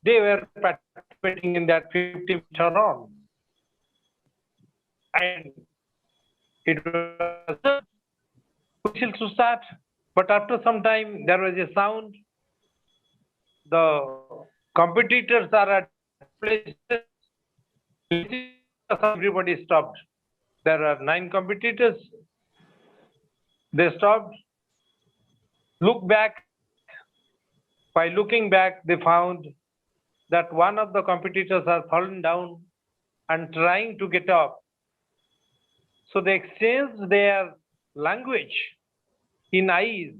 they were participating in that 50-meter run. And it was whistle to start, but after some time there was a sound. The competitors are at places. Everybody stopped. There are 9 competitors. They stopped. Look back. By looking back, they found that one of the competitors has fallen down and trying to get up. So they exchanged their language in eyes.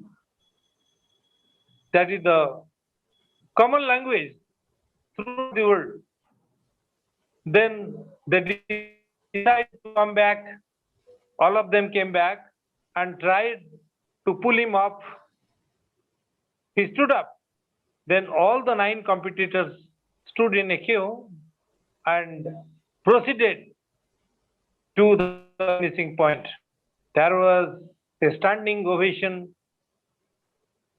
That is the common language through the world. Then they decided to come back. All of them came back and tried to pull him up. He stood up. Then all the 9 competitors stood in a queue and proceeded to the finishing point. There was a standing ovation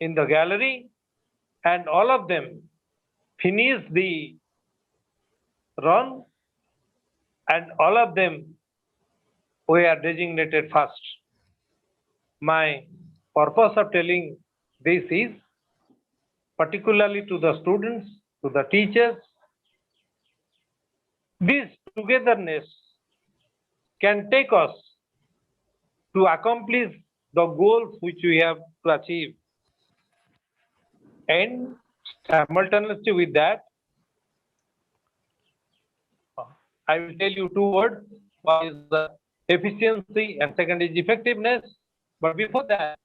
in the gallery, and all of them finished the run, and all of them were designated first. My purpose of telling this is particularly to the students, to the teachers, this togetherness can take us to accomplish the goals which we have to achieve. And simultaneously with that, I will tell you two words. One is efficiency and second is effectiveness. But before that,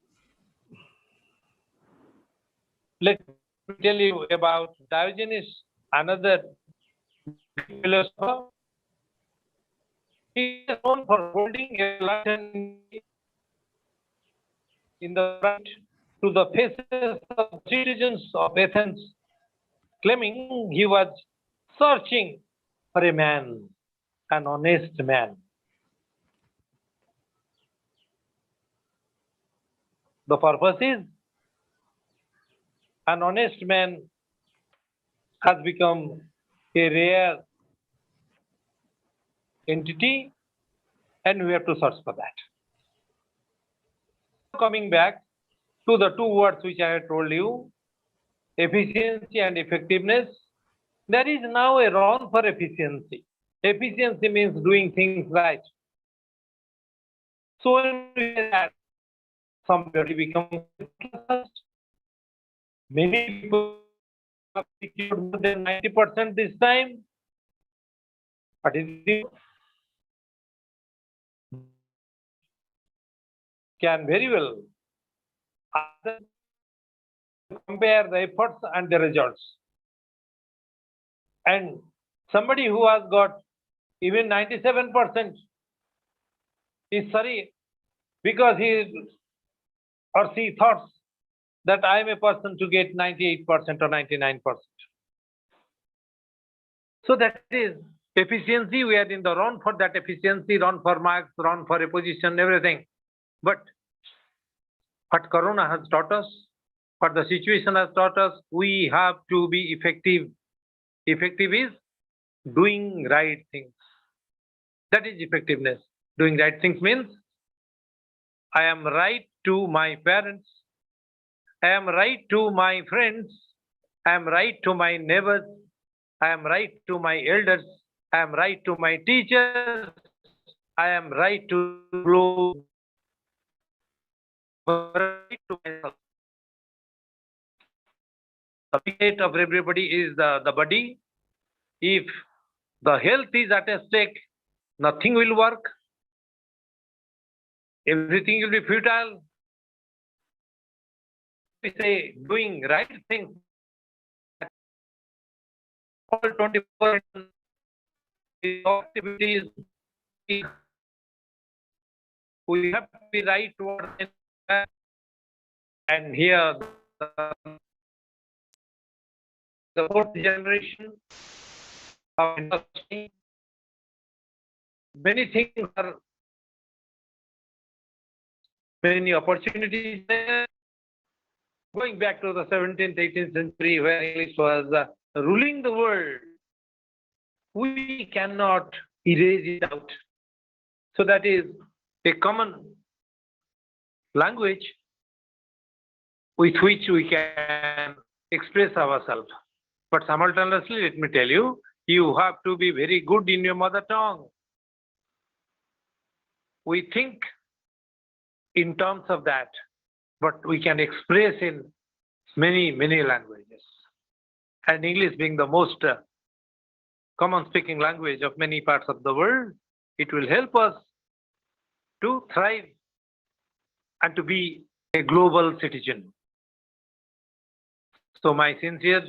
let me tell you about Diogenes, another philosopher. He is known for holding a lantern in the front to the faces of citizens of Athens, claiming he was searching for a man, an honest man. The purpose is an honest man has become a rare entity and we have to search for that. Coming back to the two words which I had told you, efficiency and effectiveness, there is now a run for efficiency. Efficiency means doing things right. So when we say that somebody becomes first, many people have secured more than 90% this time, but it can very well compare the efforts and the results. And somebody who has got even 97% is sorry because he or she thought that I am a person to get 98% or 99%. So that is efficiency. We are in the run for that efficiency, run for marks, run for a position, everything. But what Corona has taught us, what the situation has taught us, we have to be effective. Effective is doing right things. That is effectiveness. Doing right things means I am right to my parents, I am right to my friends, I am right to my neighbors, I am right to my elders, I am right to my teachers, I am right to grow, right to myself. The fate of everybody is the body. If the health is at stake, nothing will work. Everything will be futile. We say doing right things. All 24 activities. We have to be right towards it. And here the fourth generation of industry, many things are, many opportunities there. Going back to the 17th, 18th century where English was ruling the world, we cannot erase it out. So that is a common language with which we can express ourselves. But simultaneously, let me tell you, you have to be very good in your mother tongue. We think in terms of that, but we can express in many, many languages. And English being the most common speaking language of many parts of the world, it will help us to thrive and to be a global citizen. So my sincere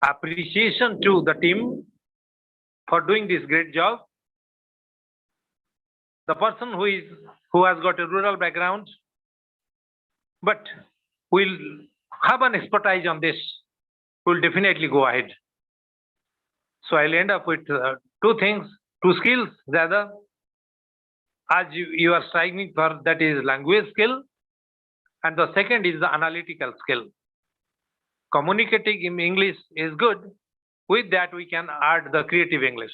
appreciation to the team for doing this great job. The person who has got a rural background, but will have an expertise on this, will definitely go ahead. So I'll end up with two things, two skills rather. As you are striving for, that is language skill, and the second is the analytical skill. Communicating in English is good. With that, we can add the creative English.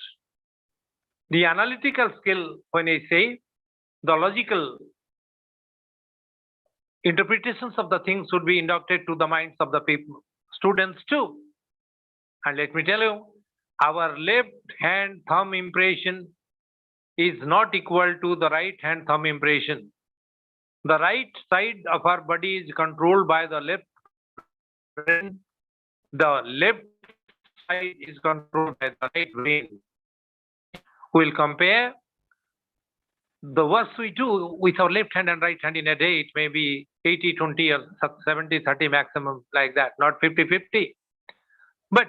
The analytical skill, when I say, the logical interpretations of the things should be inducted to the minds of the people, students too. And let me tell you, our left hand thumb impression is not equal to the right hand thumb impression. The right side of our body is controlled by the left brain. The left side is controlled by the right brain. We'll compare the work we do with our left hand and right hand in a day. It may be 80-20 or 70-30 maximum, like that, not 50-50. But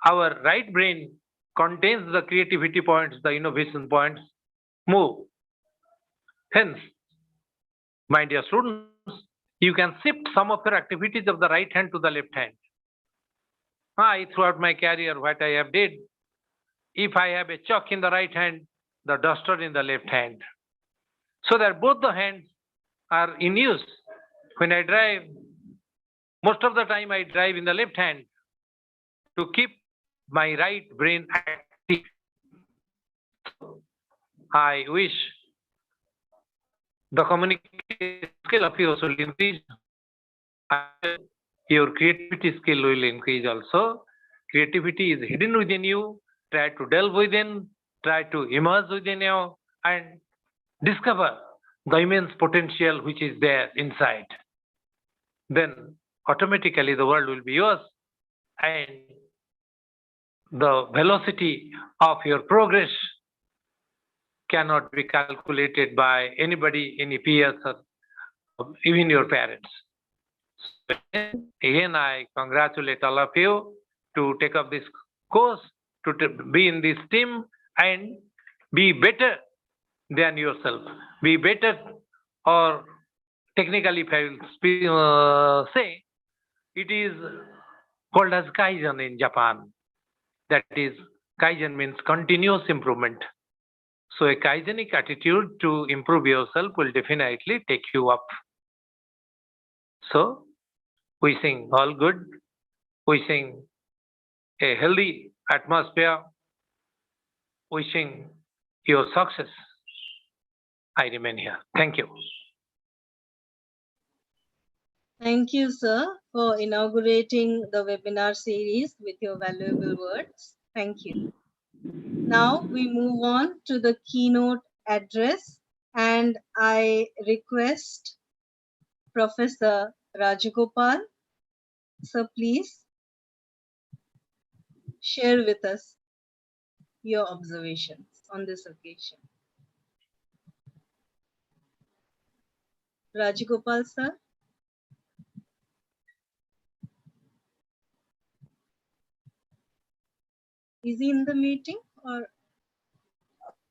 our right brain contains the creativity points, the innovation points, move. Hence, my dear students, you can shift some of your activities of the right hand to the left hand. Throughout my career, what I have did, if I have a chalk in the right hand, the duster in the left hand, so that both the hands are in use. When I drive, most of the time I drive in the left hand to keep my right brain active. I wish the communication skill of yours will increase. Your creativity skill will increase also. Creativity is hidden within you. Try to delve within, try to immerse within you, and discover the immense potential which is there inside. Then automatically the world will be yours, and the velocity of your progress cannot be calculated by anybody, any peers, or even your parents. So again, I congratulate all of you to take up this course, to be in this team and be better than yourself. Be better, or technically if I will say, it is called as Kaizen in Japan. That is, Kaizen means continuous improvement. So a Kaizenic attitude to improve yourself will definitely take you up. So, wishing all good, wishing a healthy atmosphere, wishing your success. I remain here. Thank you. Thank you, sir, for inaugurating the webinar series with your valuable words. Thank you. Now we move on to the keynote address, and I request Professor Rajagopal. Sir, please share with us your observations on this occasion. Rajagopal, sir. Is he in the meeting, or?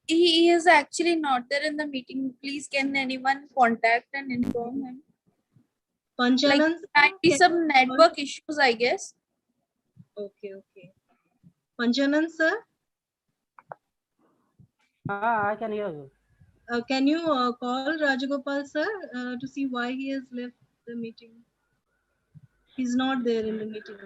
He is actually not there in the meeting. Please, can anyone contact and inform him? Panchanan, might be some network issues, I guess. Okay. Panchanan, sir? I can hear you. Can you call Rajagopal, sir, to see why he has left the meeting? He's not there in the meeting.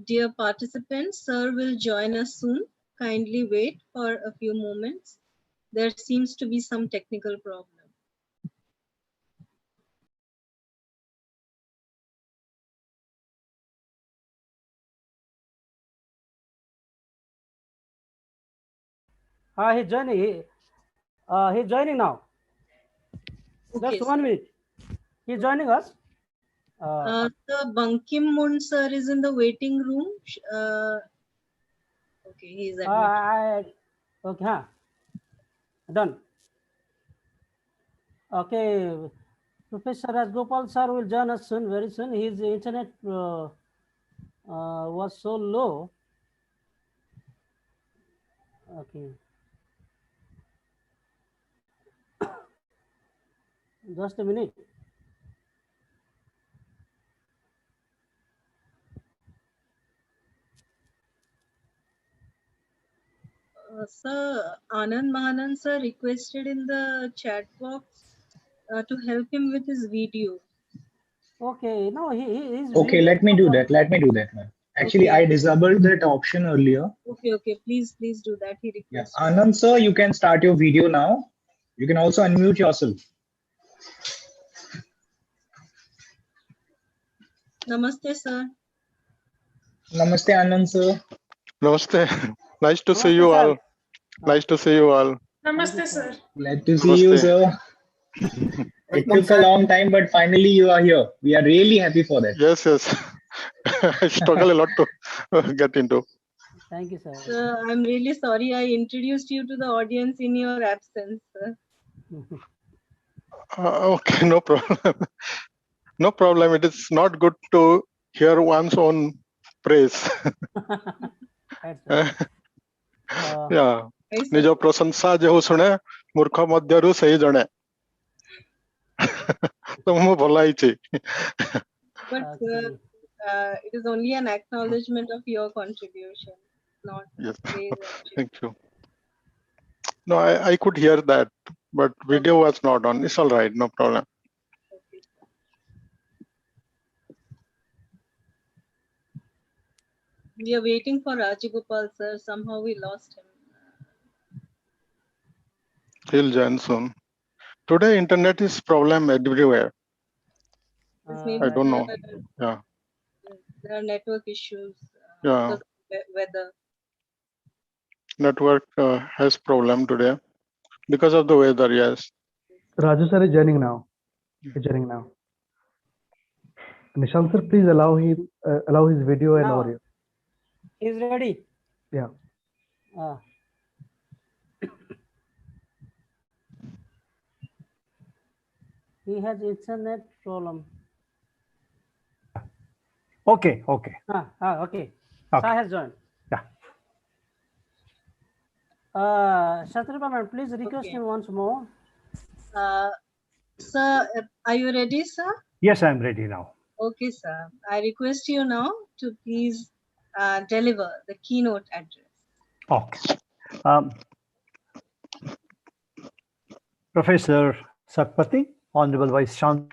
Dear participants, sir will join us soon. Kindly wait for a few moments. There seems to be some technical problem. He's joining. He's joining now. Okay, Just 1 minute. He's joining us. The Bankim Mund sir is in the waiting room. Okay, he's admitted. Okay, huh? Done. Okay, Professor Rajgopal sir will join us soon, very soon. His internet was so low. Okay. Just a minute. Sir, Anand Mahanan sir requested in the chat box to help him with his video. Okay, no, he's Okay, let me do that. Let me do that, man. Actually, Okay. I disabled that option earlier. Okay, please do that. He Yeah, requested. Anand sir, you can start your video now. You can also unmute yourself. Namaste, sir. Namaste, Anand sir. Namaste. Nice to see Namaste, you sir. all. Nice to see you all. Namaste, sir. Glad to see you, Namaste. sir. It took a long time, but finally you are here. We are really happy for that. Yes. I struggle a lot to get into. Thank you, sir. Sir, I'm really sorry I introduced you to the audience in your absence, sir. Okay, no problem. No problem. It is not good to hear one's own praise. Yeah. ନିଜ ପ୍ରଶଂସା ଯେଉଁ ଶୁଣେ ମୂର୍ଖ ମଧ୍ୟରୁ ସେହି ଜଣେ ତ ମୁଁ ଭଲ ହେଇଛି. But it is only an acknowledgement of your contribution, not Yes. praise actually. Thank you. No, I could hear that, but video was not on. It's all right, no problem. We are waiting for Rajagopal, sir. Somehow we lost him. He'll join soon. Today, internet is problem everywhere. Maybe I don't know. Yeah. there are network issues Yeah. because of weather. Network has problem today because of the weather. Yes. Raju sir is joining now. He's joining now. Nishant sir, please allow his video and Now. audio. He's ready. Yeah. He has internet problem. Okay. Okay. Sai has joined. Yeah. Shatripaman, please request him once more. Sir, are you ready, sir? Yes, I'm ready now. Okay, sir. I request you now to please deliver the keynote address. Okay. Professor Satpathy, Honorable Vice Chancellor,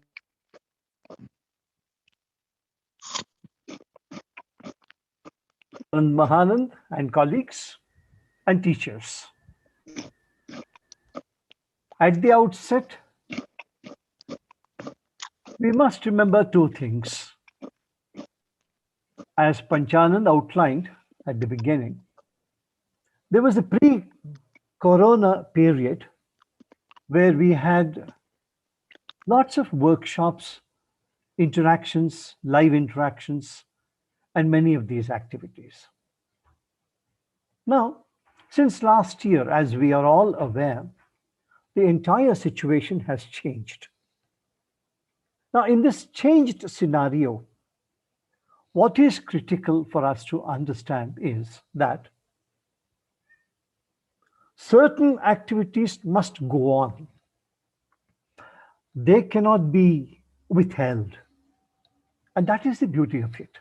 Mahanand and colleagues and teachers. At the outset, we must remember two things. As Panchanand outlined at the beginning, there was a pre-corona period where we had lots of workshops, interactions, live interactions, and many of these activities. Now, since last year, as we are all aware, the entire situation has changed. Now, in this changed scenario, what is critical for us to understand is that certain activities must go on. They cannot be withheld. And that is the beauty of it.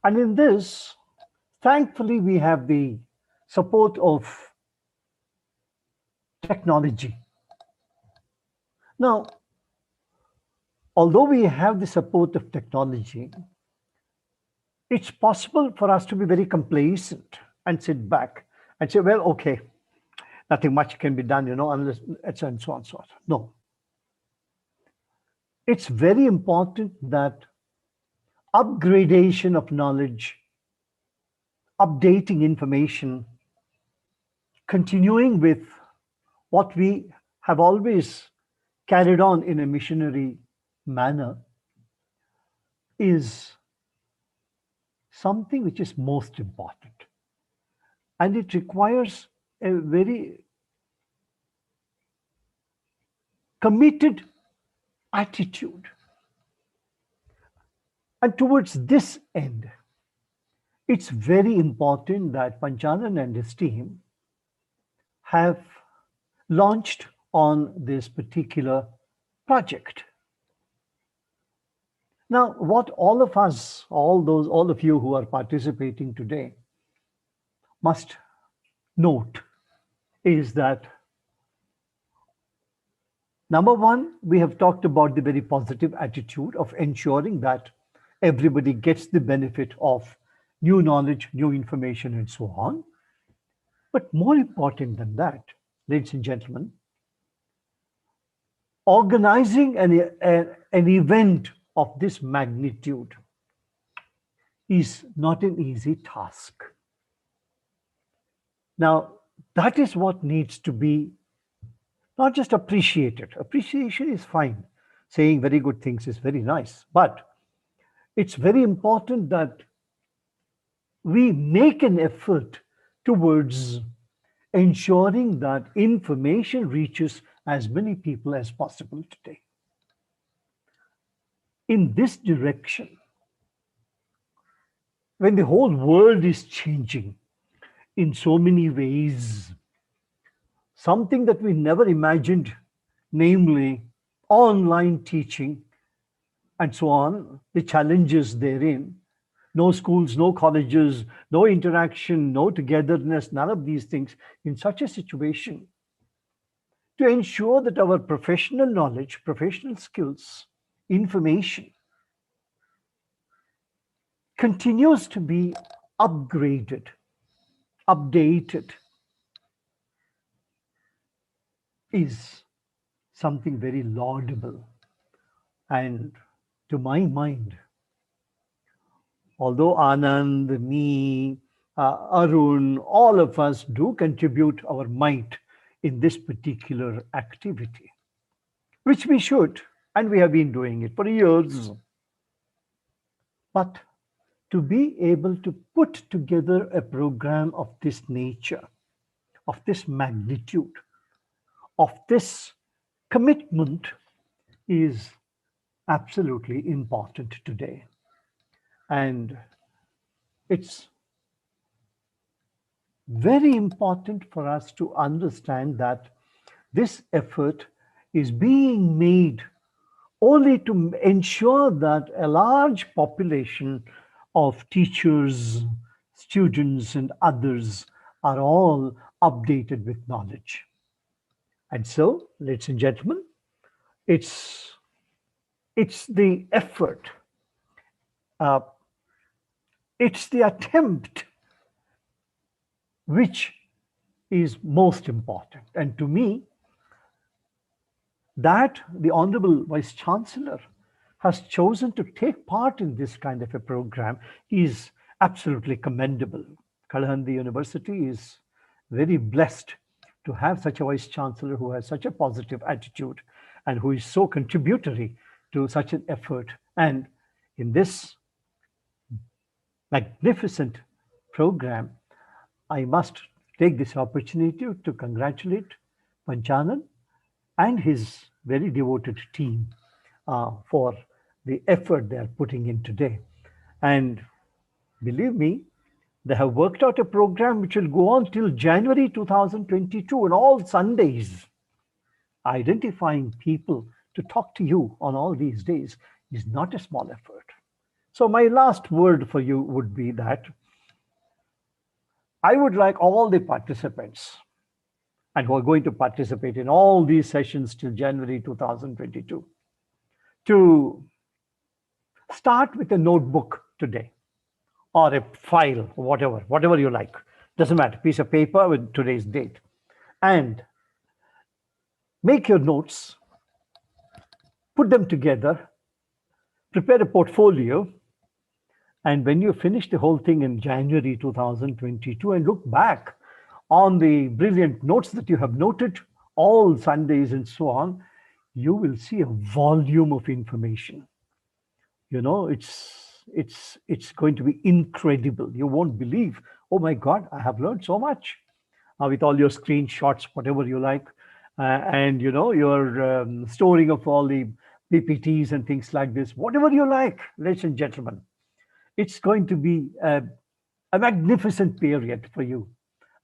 And in this, thankfully, we have the support of technology. Now, although we have the support of technology, it's possible for us to be very complacent and sit back and say, well, okay, nothing much can be done, unless, and so on and so on. No. It's very important that upgradation of knowledge, updating information, continuing with what we have always carried on in a missionary manner is something which is most important. And it requires a very committed attitude. And towards this end, it's very important that Panchanan and his team have launched on this particular project. Now, what all of us, all of you who are participating today must note is that number one, we have talked about the very positive attitude of ensuring that everybody gets the benefit of new knowledge, new information, and so on. But more important than that, ladies and gentlemen, organizing an event of this magnitude is not an easy task. Now, that is what needs to be not just appreciated. Appreciation is fine. Saying very good things is very nice. But it's very important that we make an effort towards ensuring that information reaches as many people as possible today. In this direction, when the whole world is changing in so many ways, something that we never imagined, namely online teaching and so on, the challenges therein, no schools, no colleges, no interaction, no togetherness, none of these things, in such a situation, to ensure that our professional knowledge, professional skills, information continues to be upgraded, updated, is something very laudable. And to my mind, although Anand, me, Arun, all of us do contribute our might in this particular activity, which we should, and we have been doing it for years. But to be able to put together a program of this nature, of this magnitude, of this commitment is absolutely important today. And it's very important for us to understand that this effort is being made only to ensure that a large population of teachers, students, and others are all updated with knowledge. And so, ladies and gentlemen, it's the effort, it's the attempt which is most important. And to me, that the Honorable Vice Chancellor has chosen to take part in this kind of a program is absolutely commendable. Kalahandi University is very blessed to have such a Vice Chancellor who has such a positive attitude and who is so contributory to such an effort. And in this magnificent program, I must take this opportunity to congratulate Panchanan and his very devoted team for the effort they are putting in today. And believe me, they have worked out a program which will go on till January 2022 on all Sundays. Identifying people to talk to you on all these days is not a small effort. So my last word for you would be that I would like all the participants and who are going to participate in all these sessions till January 2022 to start with a notebook today or a file, whatever you like. Doesn't matter, piece of paper with today's date. And make your notes, put them together, prepare a portfolio, and when you finish the whole thing in January 2022 and look back on the brilliant notes that you have noted all Sundays and so on, you will see a volume of information. you know, it's going to be incredible. You won't believe. Oh my God, I have learned so much with all your screenshots, whatever you like, and you know your storing of all the PPTs and things like this, whatever you like, ladies and gentlemen. It's going to be a magnificent period for you,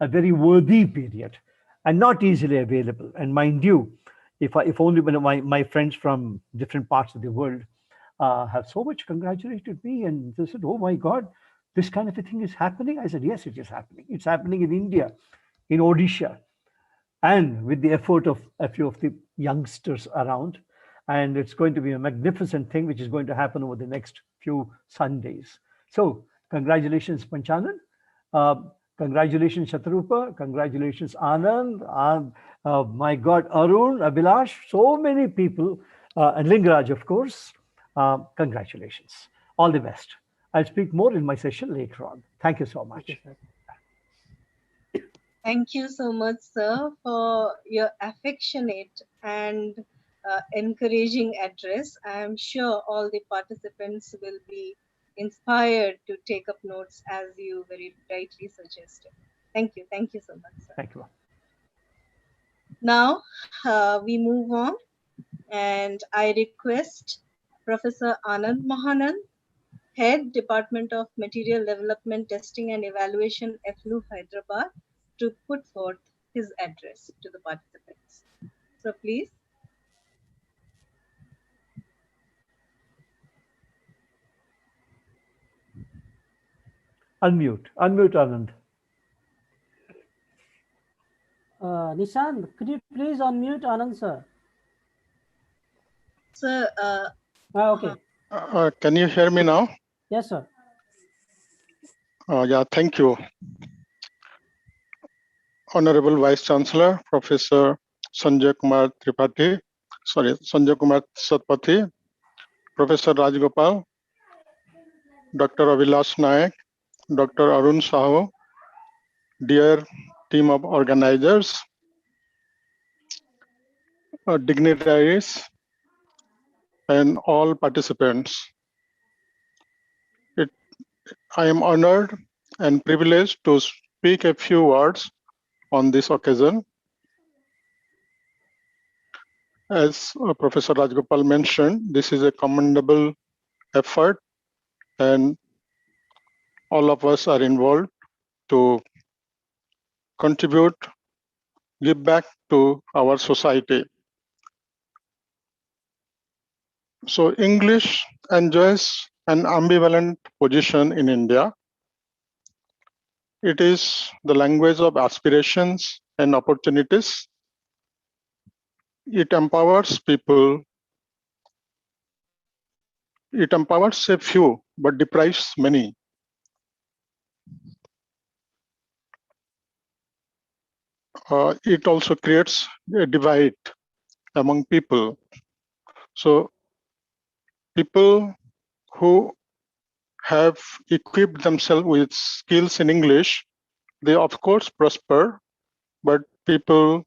a very worthy period, and not easily available. And mind you, if only when my friends from different parts of the world have so much congratulated me, and they said, "Oh my God, this kind of a thing is happening." I said, "Yes, it is happening. It's happening in India, in Odisha, and with the effort of a few of the youngsters around. And it's going to be a magnificent thing, which is going to happen over the next few Sundays. So, congratulations, Panchanan. Congratulations, Shatrupa. Congratulations, Anand. My God, Arun, Abhilash, so many people, and Lingaraj, of course. Congratulations. All the best. I'll speak more in my session later on. Thank you so much. Thank you so much, sir, for your affectionate and encouraging address. I am sure all the participants will be inspired to take up notes as you very rightly suggested. Thank you. Thank you so much, sir. Thank you. Now we move on, and I request Professor Anand Mahanand, Head Department of Material Development Testing and Evaluation, FLU Hyderabad, to put forth his address to the participants. So please. Unmute Anand. Nishant, could you please unmute Anand, sir? Sir, okay. Can you hear me now? Yes, sir. Yeah, thank you. Honorable Vice Chancellor, Professor Sanjay Kumar Satpathy, Professor Rajgopal, Dr. Abhilash Nayak, Dr. Arun Sahu, dear team of organizers, dignitaries, and all participants. I am honored and privileged to speak a few words on this occasion. As Professor Rajgopal mentioned, this is a commendable effort, and all of us are involved to contribute, give back to our society. So English enjoys an ambivalent position in India. It is the language of aspirations and opportunities. It empowers people. It empowers a few, but deprives many. It also creates a divide among people. So people who have equipped themselves with skills in English, they of course prosper, but people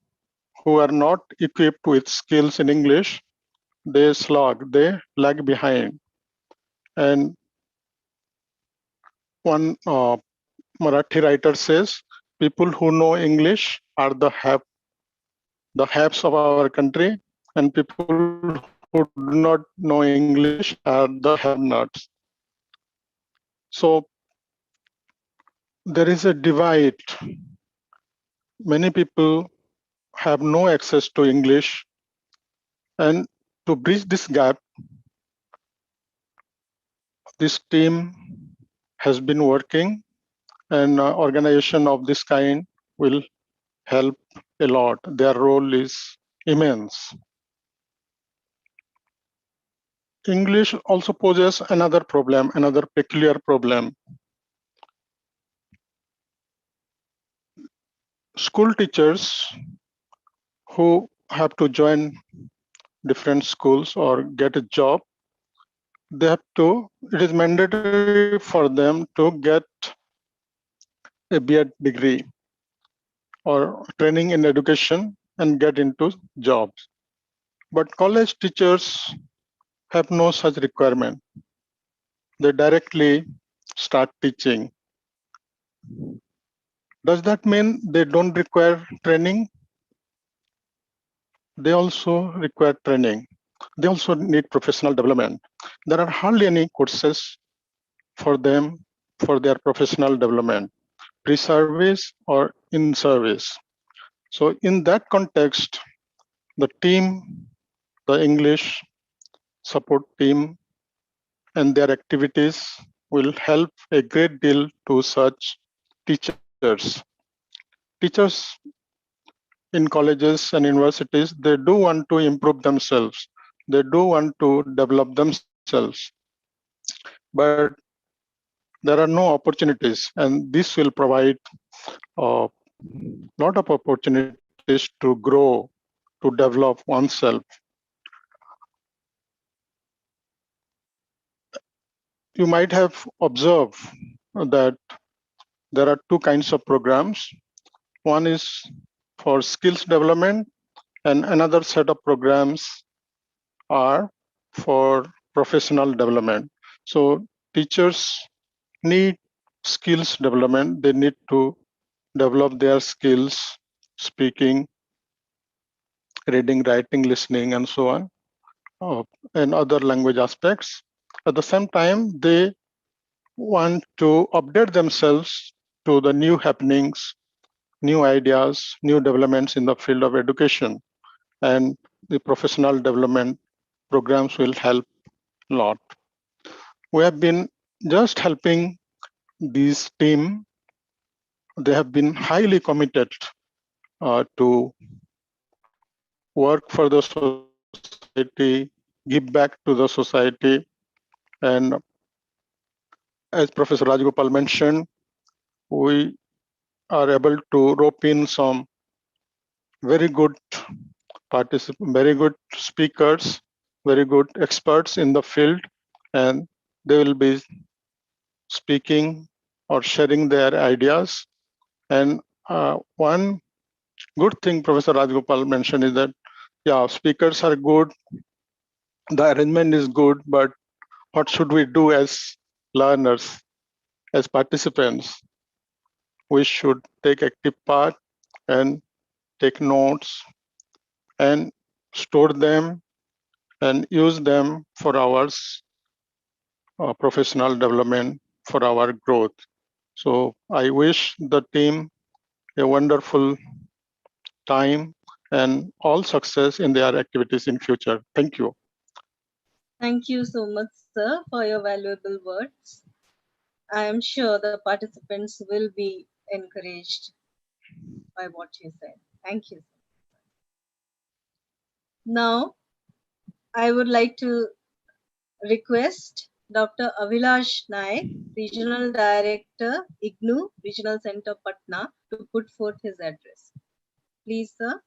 who are not equipped with skills in English, they slog, they lag behind. And one Marathi writer says, people who know English are the haves of our country, and people who do not know English are the have-nots. So there is a divide. Many people have no access to English, and to bridge this gap, this team has been working, and organization of this kind will help a lot. Their role is immense. English also poses another problem, another peculiar problem. School teachers who have to join different schools or get a job, it is mandatory for them to get a B.Ed degree or training in education and get into jobs. But college teachers have no such requirement. they directly start teaching. Does that mean they don't require training? They also require training. They also need professional development. There are hardly any courses for them for their professional development, pre-service or in service. So in that context, the team, the English support team and their activities will help a great deal to such teachers. Teachers in colleges and universities, they do want to improve themselves. They do want to develop themselves. But there are no opportunities, and this will provide a lot of opportunities to grow, to develop oneself. You might have observed that there are two kinds of programs. One is for skills development, and another set of programs are for professional development. So teachers need skills development. They need to develop their skills, speaking, reading, writing, listening, and so on, and other language aspects. At the same time, they want to update themselves to the new happenings, new ideas, new developments in the field of education, and the professional development programs will help a lot. We have been just helping this team. They have been highly committed to work for the society, give back to the society. And as Professor Rajgopal mentioned, we are able to rope in some very good very good speakers, very good experts in the field, and they will be speaking or sharing their ideas. And one good thing Professor Rajgopal mentioned is that, yeah, speakers are good, the arrangement is good, but what should we do as learners, as participants? We should take active part and take notes and store them and use them for our professional development, for our growth. So I wish the team a wonderful time and all success in their activities in future. Thank you. Thank you so much, sir, for your valuable words. I am sure the participants will be encouraged by what you said. Thank you. Now, I would like to request Dr. Avilash Naik, Regional Director, IGNU, Regional Center, Patna, to put forth his address. Please, sir.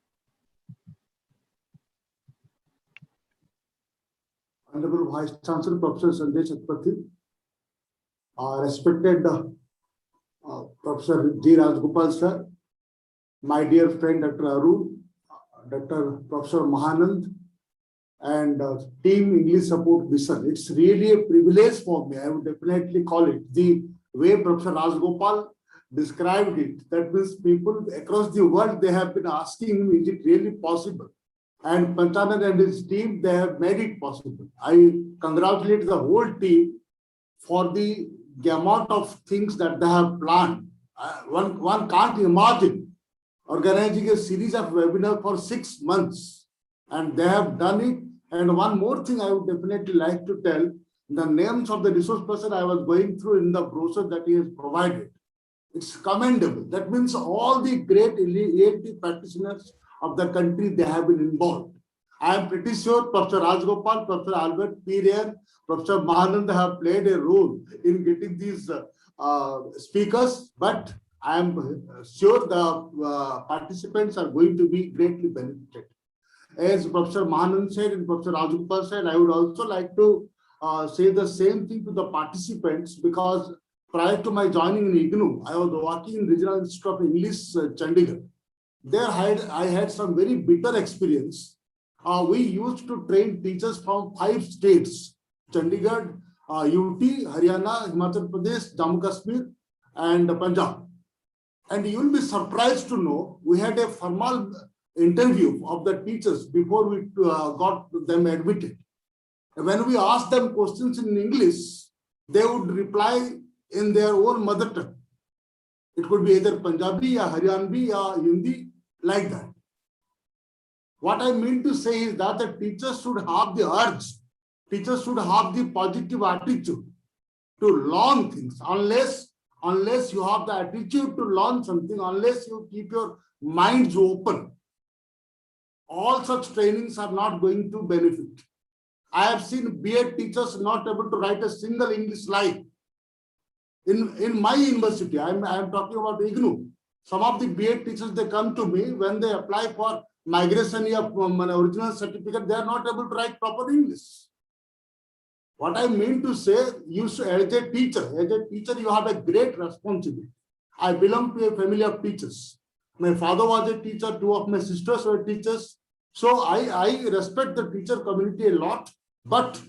Honorable Vice Chancellor, Professor Sanjay Chatpathy, respected Professor G. Rajgopal sir, my dear friend Dr. Arun, Dr. Professor Mahanand, and team English support mission. It's really a privilege for me. I would definitely call it the way Professor Rajgopal described it. That means people across the world, they have been asking, is it really possible? And Panchanan and his team, they have made it possible. I congratulate the whole team for the amount of things that they have planned. One can't imagine organizing a series of webinars for 6 months, and they have done it. And one more thing I would definitely like to tell, the names of the resource person I was going through in the brochure that he has provided. It's commendable. That means all the great ELT practitioners of the country, they have been involved. I am pretty sure Professor Rajgopal, Professor Albert P. Rare, Professor Mahanand have played a role in getting these speakers, but I am sure the participants are going to be greatly benefited. As Professor Mahanand said and Professor Rajgopal said, I would also like to say the same thing to the participants, because prior to my joining in IGNU, I was working in Regional Institute of English, Chandigarh. There I had some very bitter experience. We used to train teachers from 5 states: Chandigarh, UT, Haryana, Himachal Pradesh, Jammu Kashmir, and Punjab. And you will be surprised to know we had a formal interview of the teachers before we got them admitted. When we asked them questions in English, they would reply in their own mother tongue. It could be either Punjabi or Haryanvi or Hindi, like that. What I mean to say is that the teachers should have the urge, teachers should have the positive attitude to learn things. Unless you have the attitude to learn something, unless you keep your minds open, all such trainings are not going to benefit. I have seen BEd teachers not able to write a single English line. In my university, I am talking about IGNU. Some of the BEd teachers, they come to me when they apply for migration or original certificate, they are not able to write proper English. What I mean to say, you should, as a teacher, you have a great responsibility. I belong to a family of teachers. My father was a teacher, two of my sisters were teachers. So I respect the teacher community a lot, but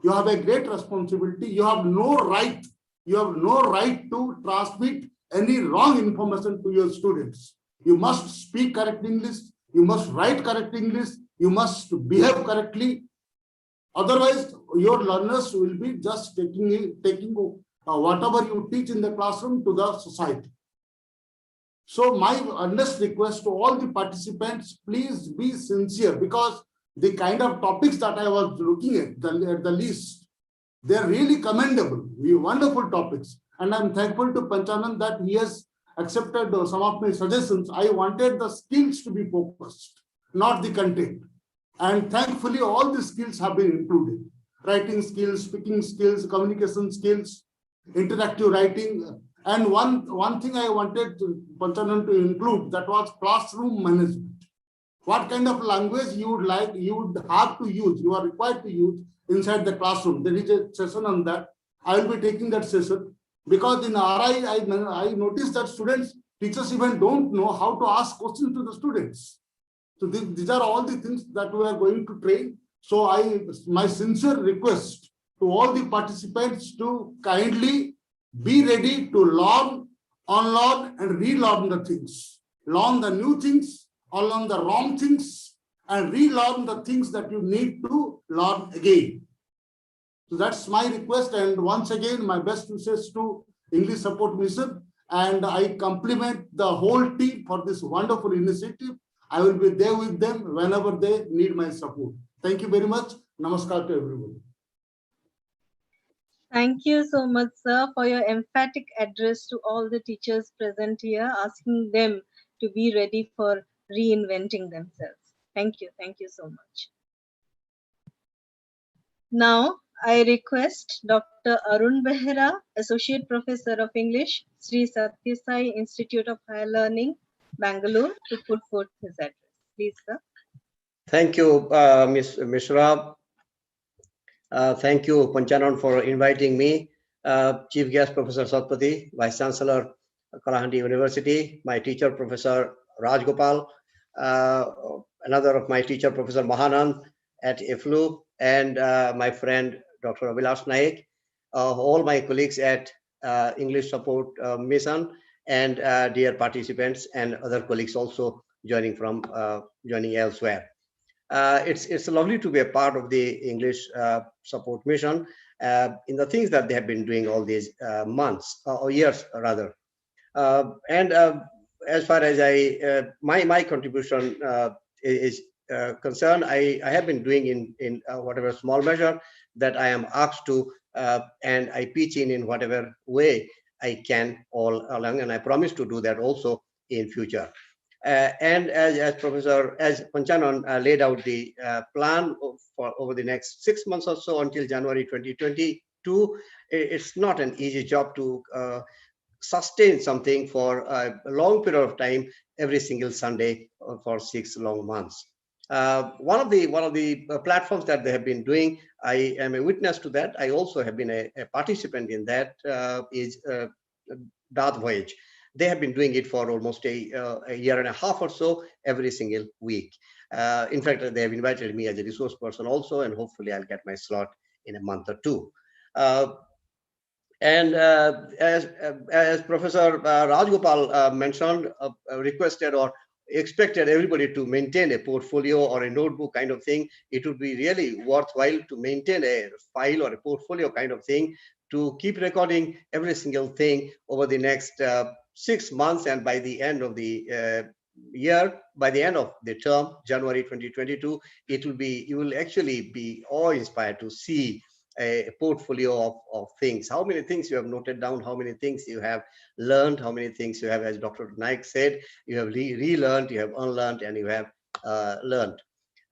you have a great responsibility. You have no right to transmit any wrong information to your students. You must speak correct English, you must write correct English, you must behave correctly. Otherwise, your learners will be just taking whatever you teach in the classroom to the society. So my earnest request to all the participants, please be sincere, because the kind of topics that I was looking at the list, they are really commendable, wonderful topics. And I'm thankful to Panchanand that he has accepted some of my suggestions. I wanted the skills to be focused, not the content. And thankfully, all the skills have been included. Writing skills, speaking skills, communication skills, interactive writing. And one thing I wanted Panchanand to include, that was classroom management. What kind of language you would have to use, you are required to use inside the classroom. There is a session on that. I will be taking that session, because in RI, I noticed that teachers even don't know how to ask questions to the students. So these are all the things that we are going to train. So my sincere request to all the participants to kindly be ready to learn, unlearn, and relearn the things. Learn the new things, unlearn the wrong things, and relearn the things that you need to learn again. So that's my request. And once again, my best wishes to English Support Mission. And I compliment the whole team for this wonderful initiative. I will be there with them whenever they need my support. Thank you very much. Namaskar to everyone. Thank you so much, sir, for your emphatic address to all the teachers present here, asking them to be ready for reinventing themselves. Thank you so much. Now, I request Dr. Arun Behera, Associate Professor of English, Sri Sathya Sai Institute of Higher Learning, Bangalore, to put forth his address. Please, sir. Thank you, Ms. Mishra. Thank you, Panchanand, for inviting me. Chief Guest Professor Satpathy, Vice Chancellor, Kalahandi University, my teacher, Professor Rajgopal, another of my teacher, Professor Mahanand at IFLU, and my friend, Dr. Abhilash Naik, all my colleagues at English Support Mission, and dear participants and other colleagues also joining elsewhere. It's lovely to be a part of the English Support Mission in the things that they have been doing all these months or years rather. And as far as my contribution is concerned, I have been doing in whatever small measure that I am asked to, and I pitch in whatever way I can all along, and I promise to do that also in future. And as Panchanand laid out the plan for over the next 6 months or so until January 2022, it's not an easy job to sustain something for a long period of time every single Sunday for 6 long months. One of the platforms that they have been doing, I am a witness to that. I also have been a participant in that, is Darth Voyage. They have been doing it for almost a year and a half or so every single week. In fact, they have invited me as a resource person also, and hopefully I'll get my slot in a month or two. And as Professor Rajgopal mentioned, requested or expected everybody to maintain a portfolio or a notebook kind of thing. It would be really worthwhile to maintain a file or a portfolio kind of thing to keep recording every single thing over the next 6 months, and by the end of the year, by the end of the term, January 2022, it will be, you will actually be awe-inspired to see a portfolio of things, how many things you have noted down, how many things you have learned, how many things you have, as Dr. Naik said, you have relearned, you have unlearned, and you have learned.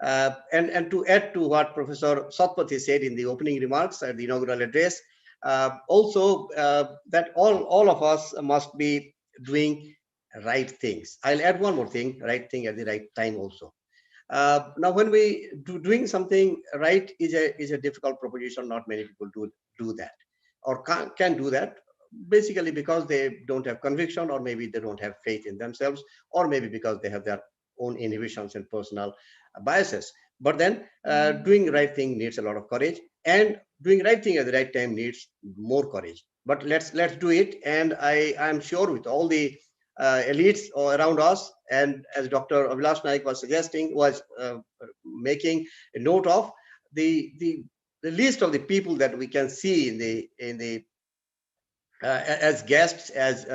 And to add to what Professor Satpathy said in the opening remarks at the inaugural address, also that all of us must be doing right things. I'll add one more thing, right thing at the right time also. Now, when we doing something right is a difficult proposition. Not many people do that, or can do that, basically because they don't have conviction, or maybe they don't have faith in themselves, or maybe because they have their own inhibitions and personal biases. But then doing right thing needs a lot of courage, and doing right thing at the right time needs more courage. But let's do it, and I'm sure with all the elites around us, and as Dr. Abhilash Naik was suggesting, was making a note of, the list of the people that we can see in the as guests, as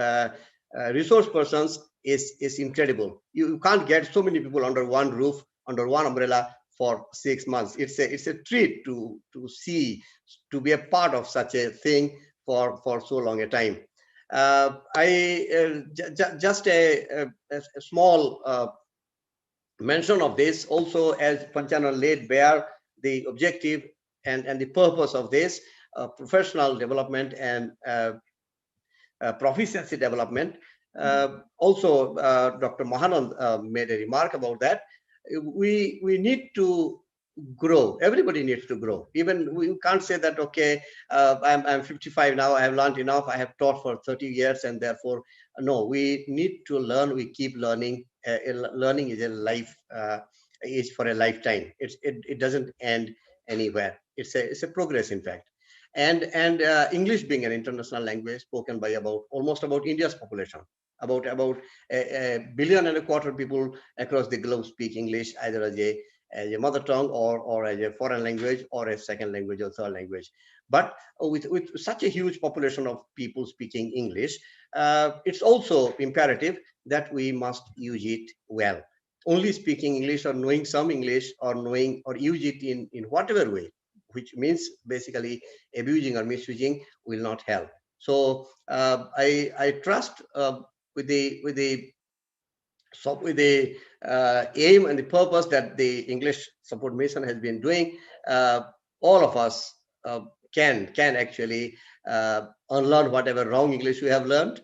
resource persons is incredible. You can't get so many people under one roof, under one umbrella for 6 months. It's a treat to see, to be a part of such a thing for so long a time. Just a small mention of this also, as Panchana laid bare the objective and the purpose of this professional development and proficiency development. Also, Dr. Mahanand made a remark about that. We need to grow. Everybody needs to grow. Even we can't say that, okay, I'm 55 now, I have learned enough, I have taught for 30 years, and therefore, no, we need to learn. We keep learning. Learning is a life, is for a lifetime. It doesn't end anywhere. It's a progress, in fact. And English being an international language spoken by almost about India's population, about a 1.25 billion people across the globe speak English either as a mother tongue or as a foreign language or a second language or third language. But with such a huge population of people speaking English, it's also imperative that we must use it well. Only speaking English or knowing some English or knowing or use it in whatever way, which means basically abusing or misusing, will not help. So I trust with the aim and the purpose that the English Support Mission has been doing, all of us can actually unlearn whatever wrong English we have learned,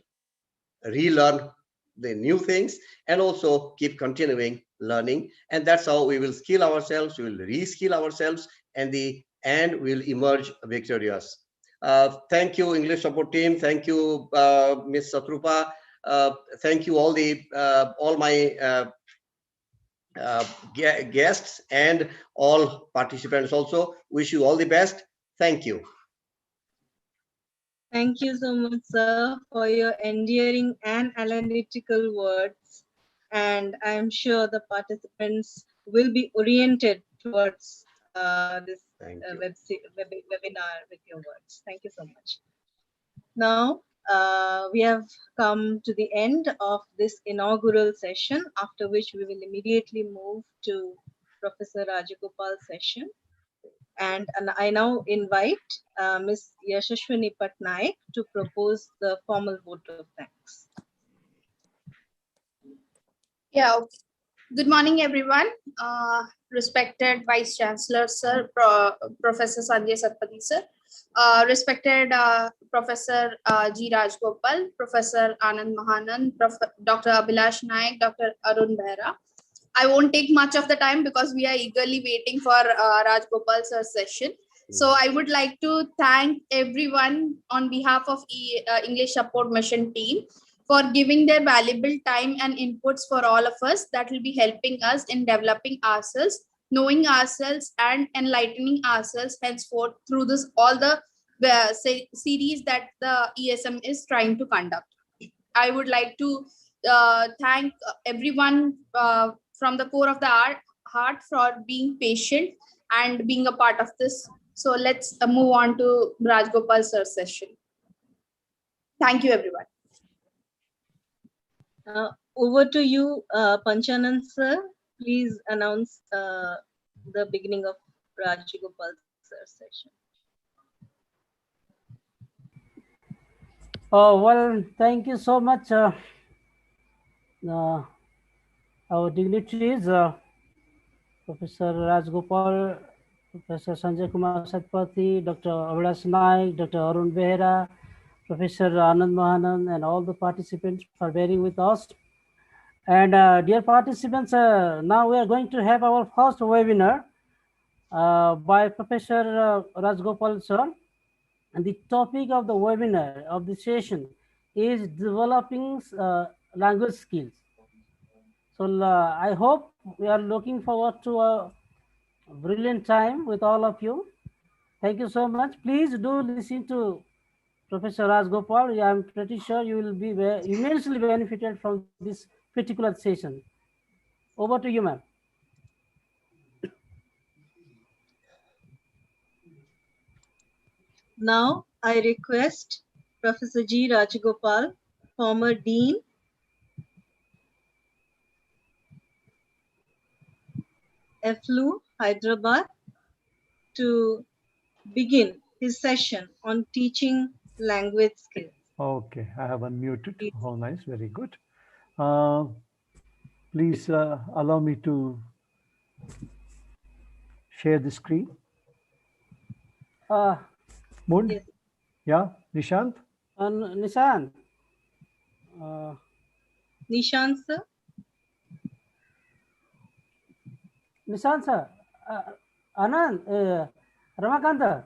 relearn the new things, and also keep continuing learning. And that's how we will skill ourselves, we will reskill ourselves, and we'll emerge victorious. Thank you, English support team. Thank you, Ms. Satrupa. Thank you all my guests and all participants also. Wish you all the best. Thank you. Thank you so much, sir, for your endearing and analytical words. And I'm sure the participants will be oriented towards this webinar with your words. Thank you so much. Now, we have come to the end of this inaugural session, after which we will immediately move to Professor Rajagopal's session. And I now invite Ms. Yashashwini Patnaik to propose the formal vote of thanks. Yeah. Okay. Good morning, everyone. Respected Vice Chancellor, Sir, Professor Sanjay Satpathy, Sir. Respected Professor G. Rajgopal, Professor Anand Mahanand, Dr. Abhilash Naik, Dr. Arun Behra. I won't take much of the time because we are eagerly waiting for Rajgopal Sir's session. So I would like to thank everyone on behalf of English Support Mission team for giving their valuable time and inputs for all of us that will be helping us in developing ourselves, knowing ourselves, and enlightening ourselves henceforth through all the series that the ESM is trying to conduct. I would like to thank everyone from the core of the heart for being patient and being a part of this. So let's move on to Rajgopal sir's session. Thank you, everyone. Over to you, Panchanand sir. Please announce the beginning of Rajgopal sir's session. Oh, well, thank you so much, our dignitaries, Professor Rajgopal, Professor Sanjay Kumar Satpathy, Dr. Abhilash Naik, Dr. Arun Behera, Professor Anand Mahanan, and all the participants for bearing with us. And dear participants, now we are going to have our first webinar by Professor Rajgopal sir. And the topic of the webinar of the session is developing language skills. So I hope we are looking forward to a brilliant time with all of you. Thank you so much. Please do listen to Professor Rajgopal. I'm pretty sure you will be immensely benefited from this particular session. Over to you, ma'am. Now I request Professor G. Rajgopal, former Dean, FLU, Hyderabad, to begin his session on teaching language skills. Okay, I have unmuted. Oh, nice, very good. Please allow me to share the screen. Mund? Yes. Yeah, Nishant? Nishant. Nishant sir. Nishant sir. Anand. Ramakanta.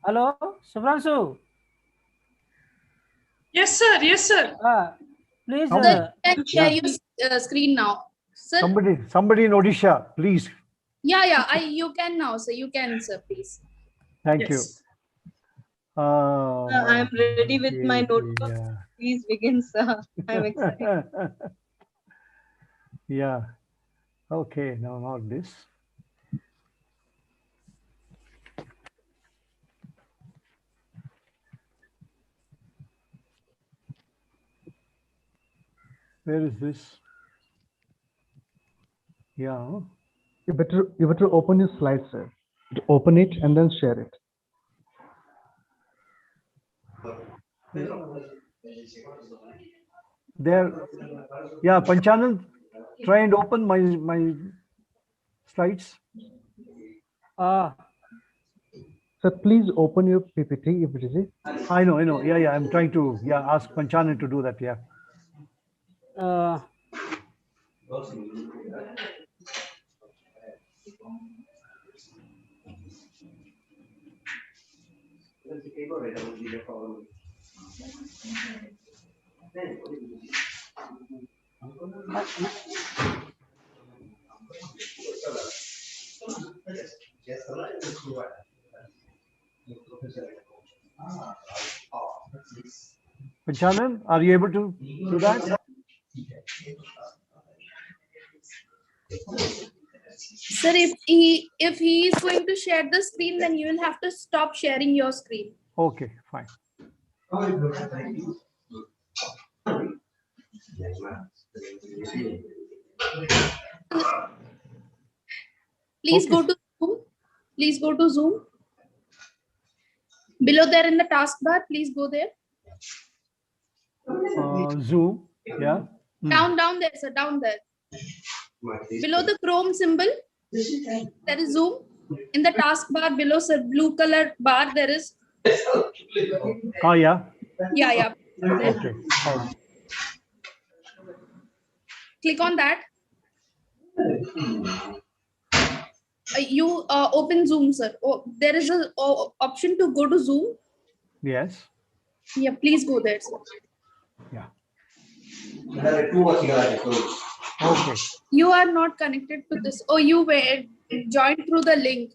Hello, Subhranshu. Yes, sir. Yes, sir. Please. Sir, you can share your screen now. Sir? Somebody in Odisha, please. Yeah, you can now, sir. You can, sir, please. Thank you. I am ready with my notebook. Yeah. Please begin, sir. I'm excited. Yeah. Okay, no, not this. Where is this? Yeah. You better open your slide, sir. Open it and then share it. There. Yeah, Panchanand, try and open my slides. Sir, please open your PPT if it is it. I know. Yeah. I'm trying to ask Panchanand to do that. Yeah. Panchanand, are you able to do that? Sir, if he is going to share the screen, then you will have to stop sharing your screen. Okay, fine. Please go to Zoom. Please go to Zoom. Below there in the taskbar, please go there. Zoom, yeah. Down there, sir, down there. Below the Chrome symbol, there is Zoom. In the taskbar below, sir, blue color bar, there is. Oh, yeah. Yeah. Okay. Click on that. You open Zoom, sir. Oh, there is an option to go to Zoom. Yes. Yeah, please go there, sir. Yeah. Okay. You are not connected to this. Oh, you were joined through the link.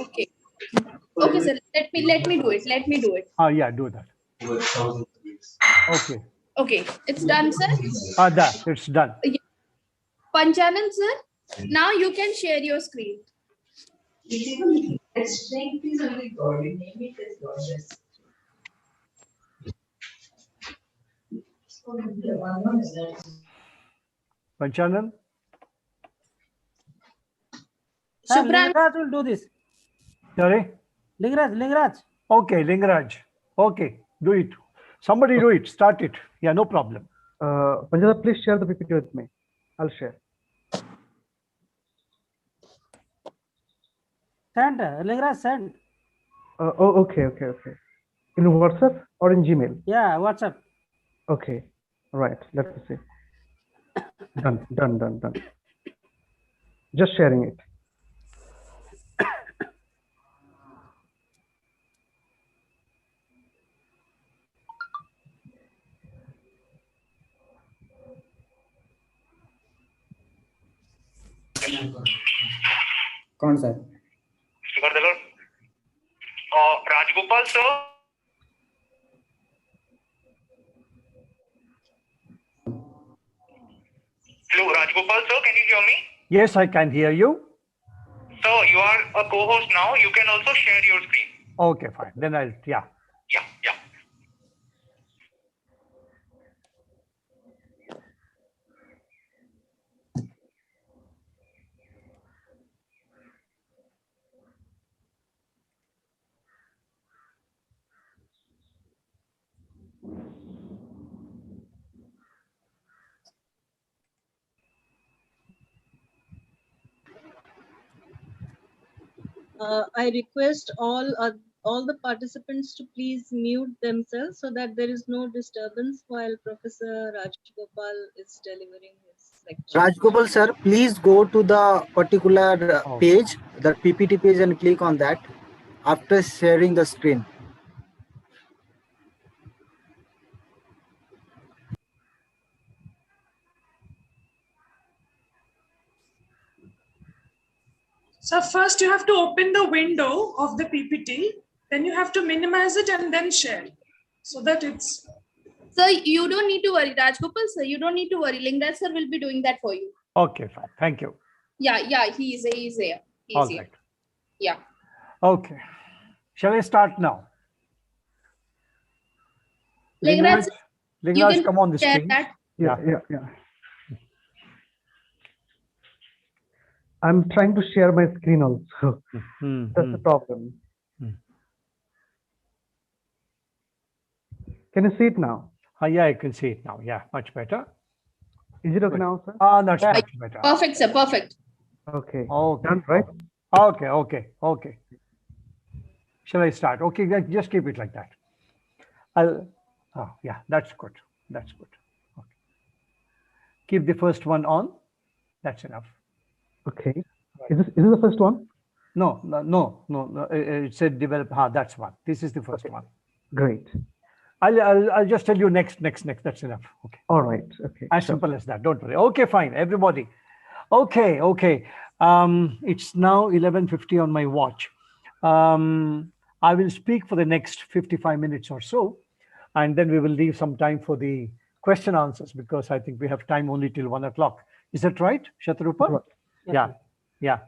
Okay. Okay, sir. Let me do it. Let me do it. Yeah, do that. Okay. Okay, it's done, sir. That it's done. Panchanan, sir. Now you can share your screen. Panchanan? Lingraj will do this. Sorry? Lingraj. Okay, Lingraj. Okay, do it. Somebody do it. Start it. Yeah, no problem. Panjana, please share the PPT with me. I'll share. Send, Lingraj, send. Oh, okay. In WhatsApp or in Gmail? Yeah, WhatsApp. Okay. All right. Let me see. Done. Just sharing it. कौन सा Rajgopal sir. Hello, Rajgopal sir, can you hear me? Yes, I can hear you. So you are a co-host now. You can also share your screen. Okay, fine. Then I'll, yeah. Yeah. I request all the participants to please mute themselves so that there is no disturbance while Professor Rajgopal is delivering his lecture. Rajgopal sir, please go to the particular page, the PPT page, and click on that after sharing the screen. So first you have to open the window of the PPT, then you have to minimize it and then share so that it's... Sir, you don't need to worry. Rajgopal sir, you don't need to worry. Lingraj sir will be doing that for you. Okay, fine. Thank you. Yeah, he's here. All right. Yeah. Okay. Shall I start now? Lingraj, Lingraj, come on the share screen. that. Yeah. I'm trying to share my screen also. That's the problem. Can you see it now? Yeah, I can see it now. Yeah, much better. Is it okay now, sir? That's much better. Perfect, sir. Perfect. Okay. Okay. Done, right? Okay. Shall I start? Okay, just keep it like that. Yeah, that's good. Okay. Keep the first one on. That's enough. Okay. Is this the first one? No. It said develop. That's one. This is the first one. Great. I'll just tell you next. That's enough. Okay. All right. Okay. As simple as that. Don't worry. Okay, fine. Everybody. Okay. It's now 11:50 on my watch. I will speak for the next 55 minutes or so, and then we will leave some time for the question answers because I think we have time only till 1 o'clock. Is that right, Shatarupa? Right. Yeah.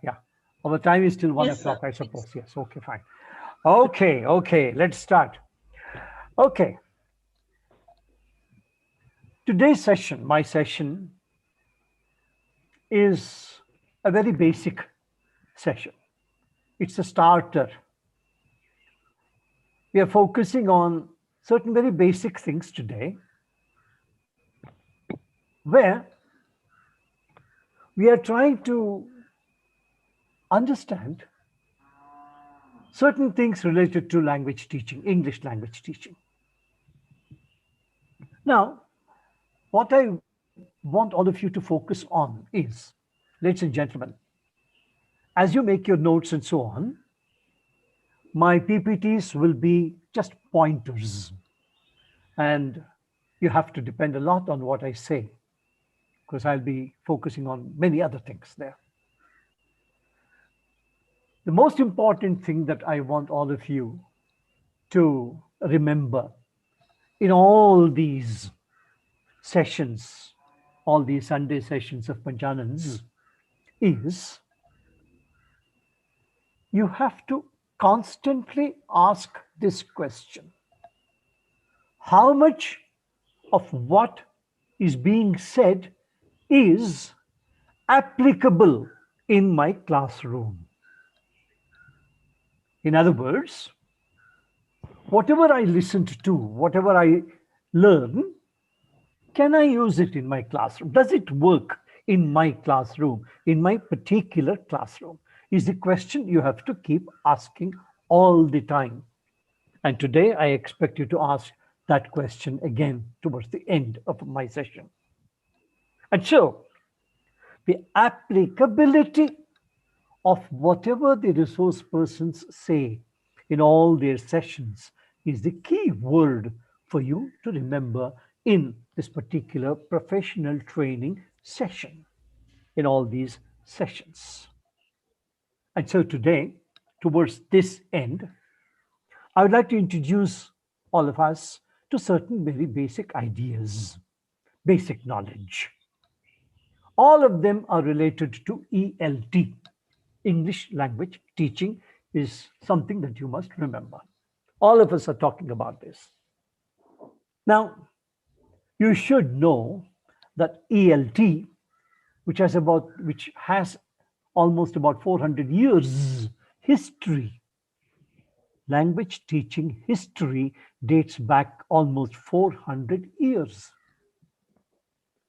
Our time is till 1 o'clock, I suppose. Yes. Okay, fine. Okay. Let's start. Okay. Today's session, my session, is a very basic session. It's a starter. We are focusing on certain very basic things today, where we are trying to understand certain things related to language teaching, English language teaching. Now, what I want all of you to focus on is, ladies and gentlemen, as you make your notes and so on, my PPTs will be just pointers. And you have to depend a lot on what I say, because I'll be focusing on many other things there. The most important thing that I want all of you to remember in all these sessions, all these Sunday sessions of Panchanans, is you have to constantly ask this question: how much of what is being said is applicable in my classroom? In other words, whatever I listened to, whatever I learn, can I use it in my classroom? Does it work in my classroom, in my particular classroom? Is the question you have to keep asking all the time. And today I expect you to ask that question again towards the end of my session. And so the applicability of whatever the resource persons say in all their sessions is the key word for you to remember in this particular professional training session, in all these sessions. And so today, towards this end, I would like to introduce all of us to certain very basic ideas, basic knowledge. All of them are related to ELT. English language teaching is something that you must remember. All of us are talking about this. Now, you should know that ELT, which has almost about 400 years history, language teaching history dates back almost 400 years.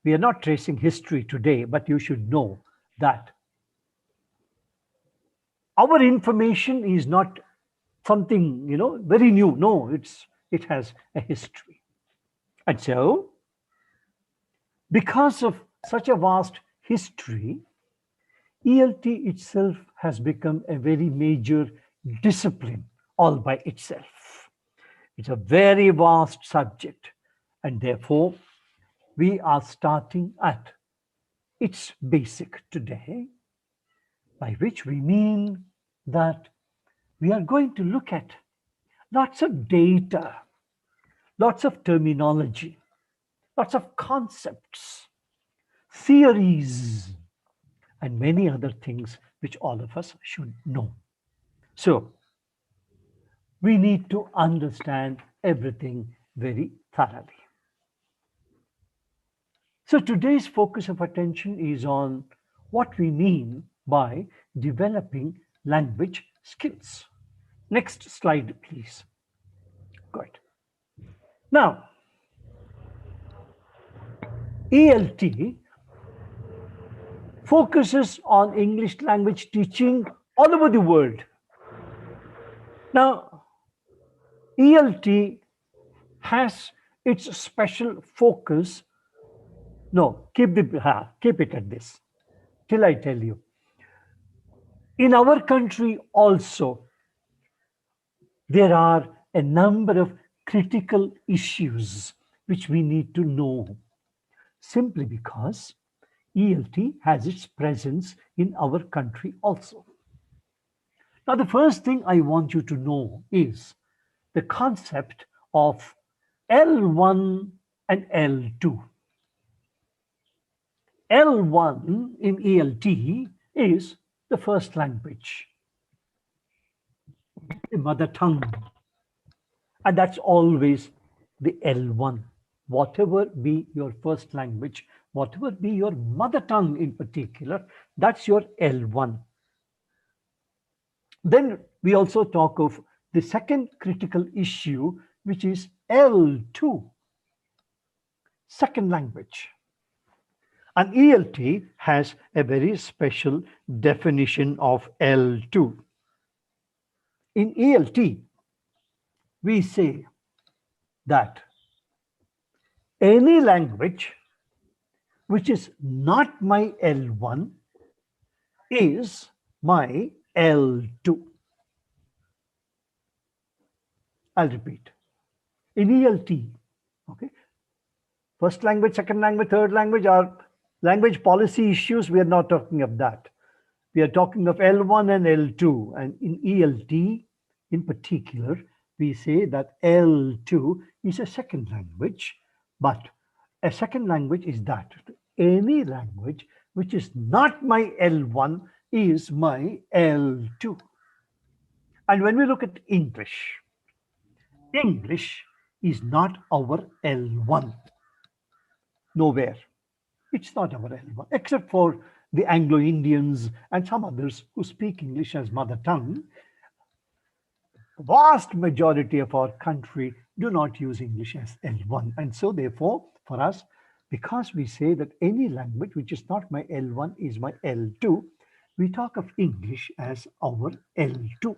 We are not tracing history today, but you should know that our information is not something, very new. No, it has a history. And so, because of such a vast history, ELT itself has become a very major discipline all by itself. It's a very vast subject, and therefore we are starting at its basic today, by which we mean that we are going to look at lots of data, lots of terminology, lots of concepts, theories, and many other things which all of us should know. So we need to understand everything very thoroughly. So today's focus of attention is on what we mean by developing language skills. Next slide, please. Good. Now, ELT focuses on English language teaching all over the world. Now, ELT has its special focus. No, keep it at this till I tell you. In our country also, there are a number of critical issues which we need to know, simply because ELT has its presence in our country also. Now, the first thing I want you to know is the concept of L1 and L2. L1 in ELT is the first language, the mother tongue. And that's always the L1. Whatever be your first language, whatever be your mother tongue in particular, that's your L1. Then we also talk of the second critical issue, which is L2, second language. And ELT has a very special definition of L2. In ELT, we say that any language which is not my L1 is my L2. I'll repeat. In ELT, okay, first language, second language, third language are language policy issues. We are not talking of that. We are talking of L1 and L2, and in ELT in particular, we say that L2 is a second language, but a second language is that any language which is not my L1 is my L2. And when we look at English, English is not our L1. Nowhere. It's not our L1, except for the Anglo-Indians and some others who speak English as mother tongue. Vast majority of our country do not use English as L1. And so therefore, for us, because we say that any language which is not my L1 is my L2, we talk of English as our L2.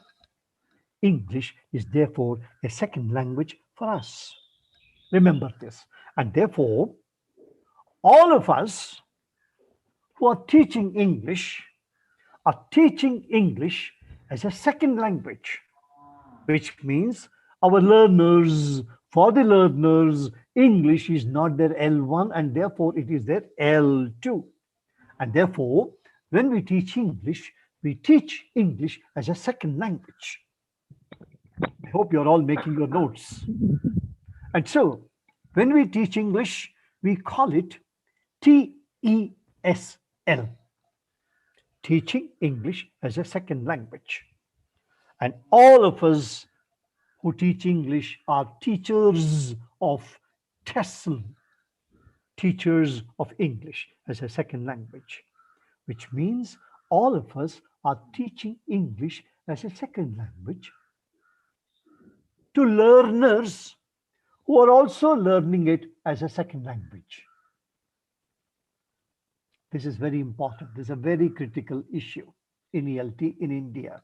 English is therefore a second language for us. Remember this. And therefore, all of us who are teaching English are teaching English as a second language, which means our learners, for the learners, English is not their L1 and therefore it is their L2. And therefore, when we teach English as a second language. I hope you're all making your notes. And so, when we teach English, we call it TESL, teaching English as a second language. And all of us who teach English are teachers of TESL, teachers of English as a second language, which means all of us are teaching English as a second language to learners who are also learning it as a second language. This is very important. This is a very critical issue in ELT in India.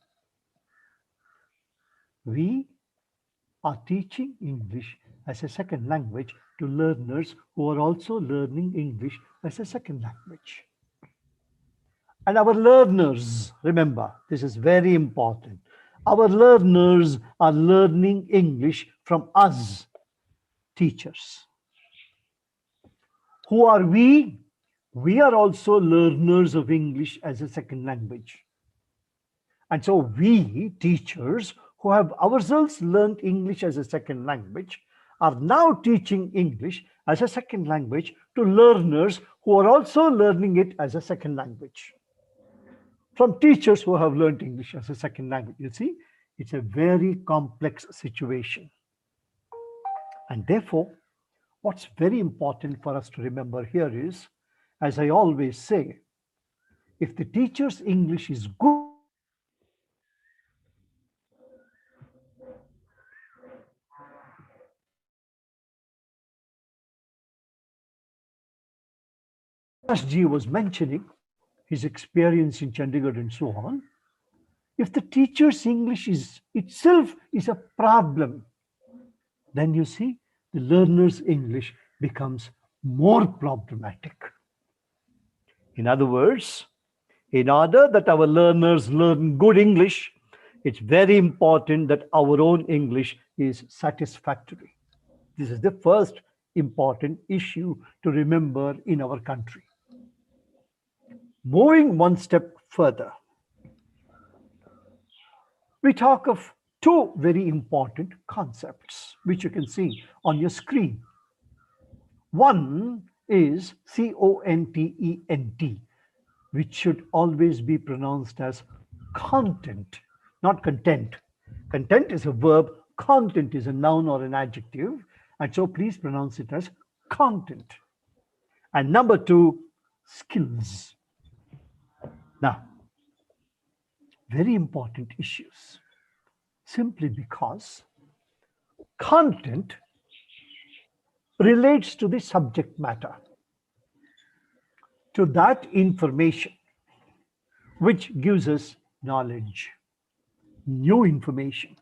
We are teaching English as a second language to learners who are also learning English as a second language. And our learners, remember, this is very important. Our learners are learning English from us, teachers. Who are we? We are also learners of English as a second language. And so we, teachers, who have ourselves learned English as a second language, are now teaching English as a second language to learners who are also learning it as a second language. From teachers who have learned English as a second language. You see, it's a very complex situation. And therefore, what's very important for us to remember here is, as I always say, if the teacher's English is good, G was mentioning his experience in Chandigarh and so on, if the teacher's English itself is a problem, then you see the learner's English becomes more problematic. In other words, in order that our learners learn good English, it's very important that our own English is satisfactory. This is the first important issue to remember in our country. Moving one step further, we talk of two very important concepts, which you can see on your screen. One is content, which should always be pronounced as content, not content. Content is a verb, content is a noun or an adjective, and so please pronounce it as content. And number two, skills. Now, very important issues, simply because content relates to the subject matter, to that information which gives us knowledge, new information.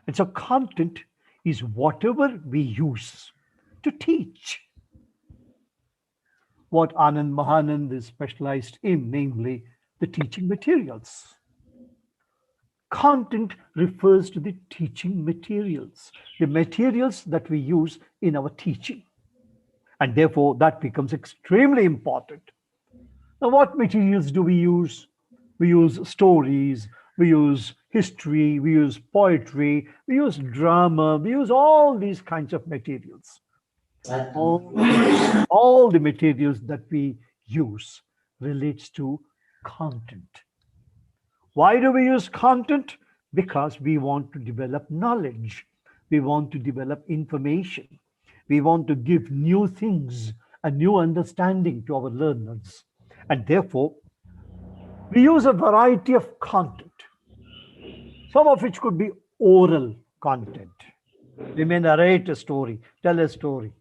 And so content is whatever we use to teach. What Anand Mahanand is specialized in, namely the teaching materials. Content refers to the teaching materials, the materials that we use in our teaching. And therefore, that becomes extremely important. Now, what materials do we use? We use stories, we use history, we use poetry, we use drama, we use all these kinds of materials. All the materials that we use relates to content. Why do we use content? Because we want to develop knowledge. We want to develop information. We want to give new things, a new understanding to our learners. And therefore, we use a variety of content, some of which could be oral content. We may narrate a story, tell a story.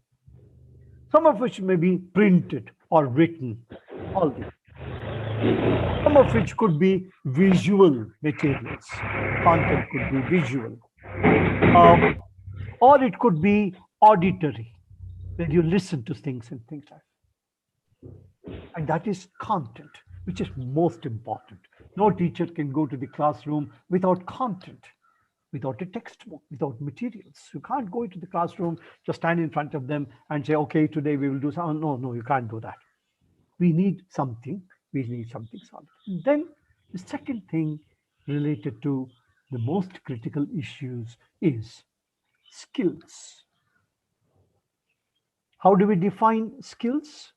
Some of which may be printed or written, all these. Some of which could be visual materials. Content could be visual. Or it could be auditory, where you listen to things and things like that. And that is content, which is most important. No teacher can go to the classroom without content, without a textbook, without materials. You can't go into the classroom, just stand in front of them and say, okay, today we will do something. No, you can't do that. We need something solid. Then the second thing related to the most critical issues is skills. How do we define skills?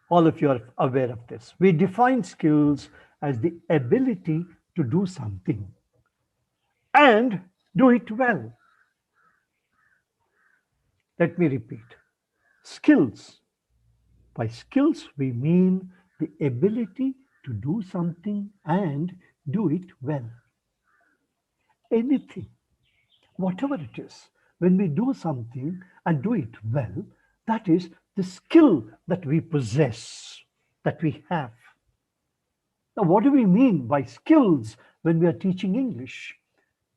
All of you are aware of this. We define skills as the ability to do something and do it well. Let me repeat. Skills. By skills, we mean the ability to do something and do it well. Anything, whatever it is, when we do something and do it well, that is the skill that we possess, that we have. Now, what do we mean by skills when we are teaching English?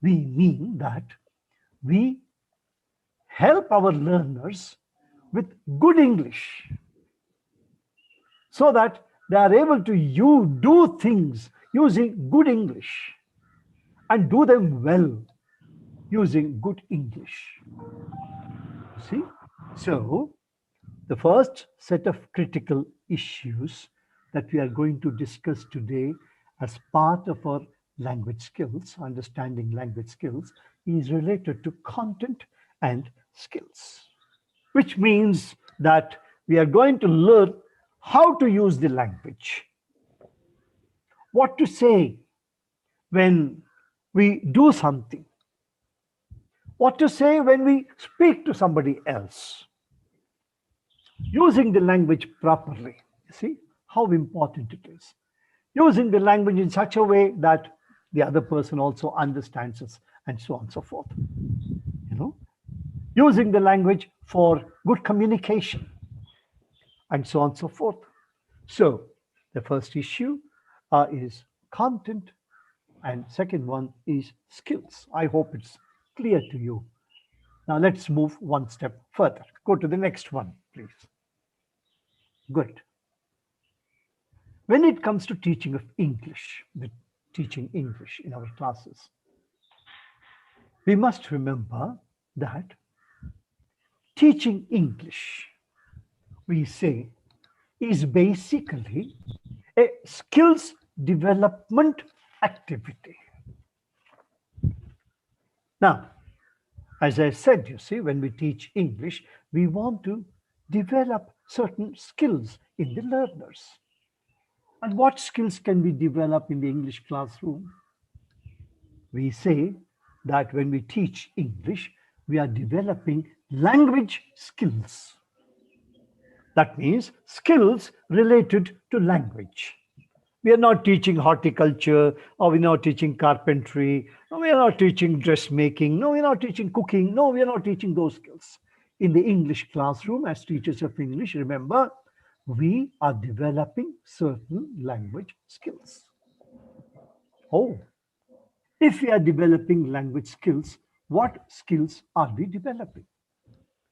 We mean that we help our learners with good English so that they are able to do things using good English and do them well using good English. See? So, the first set of critical issues that we are going to discuss today as part of our language skills, understanding language skills, is related to content and skills, which means that we are going to learn how to use the language, what to say when we do something, what to say when we speak to somebody else, using the language properly. You see how important it is. Using the language in such a way that the other person also understands us, and so on and so forth. Using the language for good communication, and so on and so forth. So the first issue is content, and second one is skills. I hope it's clear to you. Now let's move one step further. Go to the next one, please. Good. When it comes to teaching of English, teaching English in our classes, we must remember that teaching English, we say, is basically a skills development activity. Now, as I said, you see, when we teach English, we want to develop certain skills in the learners. And what skills can we develop in the English classroom? We say that when we teach English, we are developing language skills. That means skills related to language. We are not teaching horticulture, or we're not teaching carpentry, no, we are not teaching dressmaking, no, we're not teaching cooking, no, we are not teaching those skills. In the English classroom, as teachers of English, remember, we are developing certain language skills. Oh, if we are developing language skills, what skills are we developing?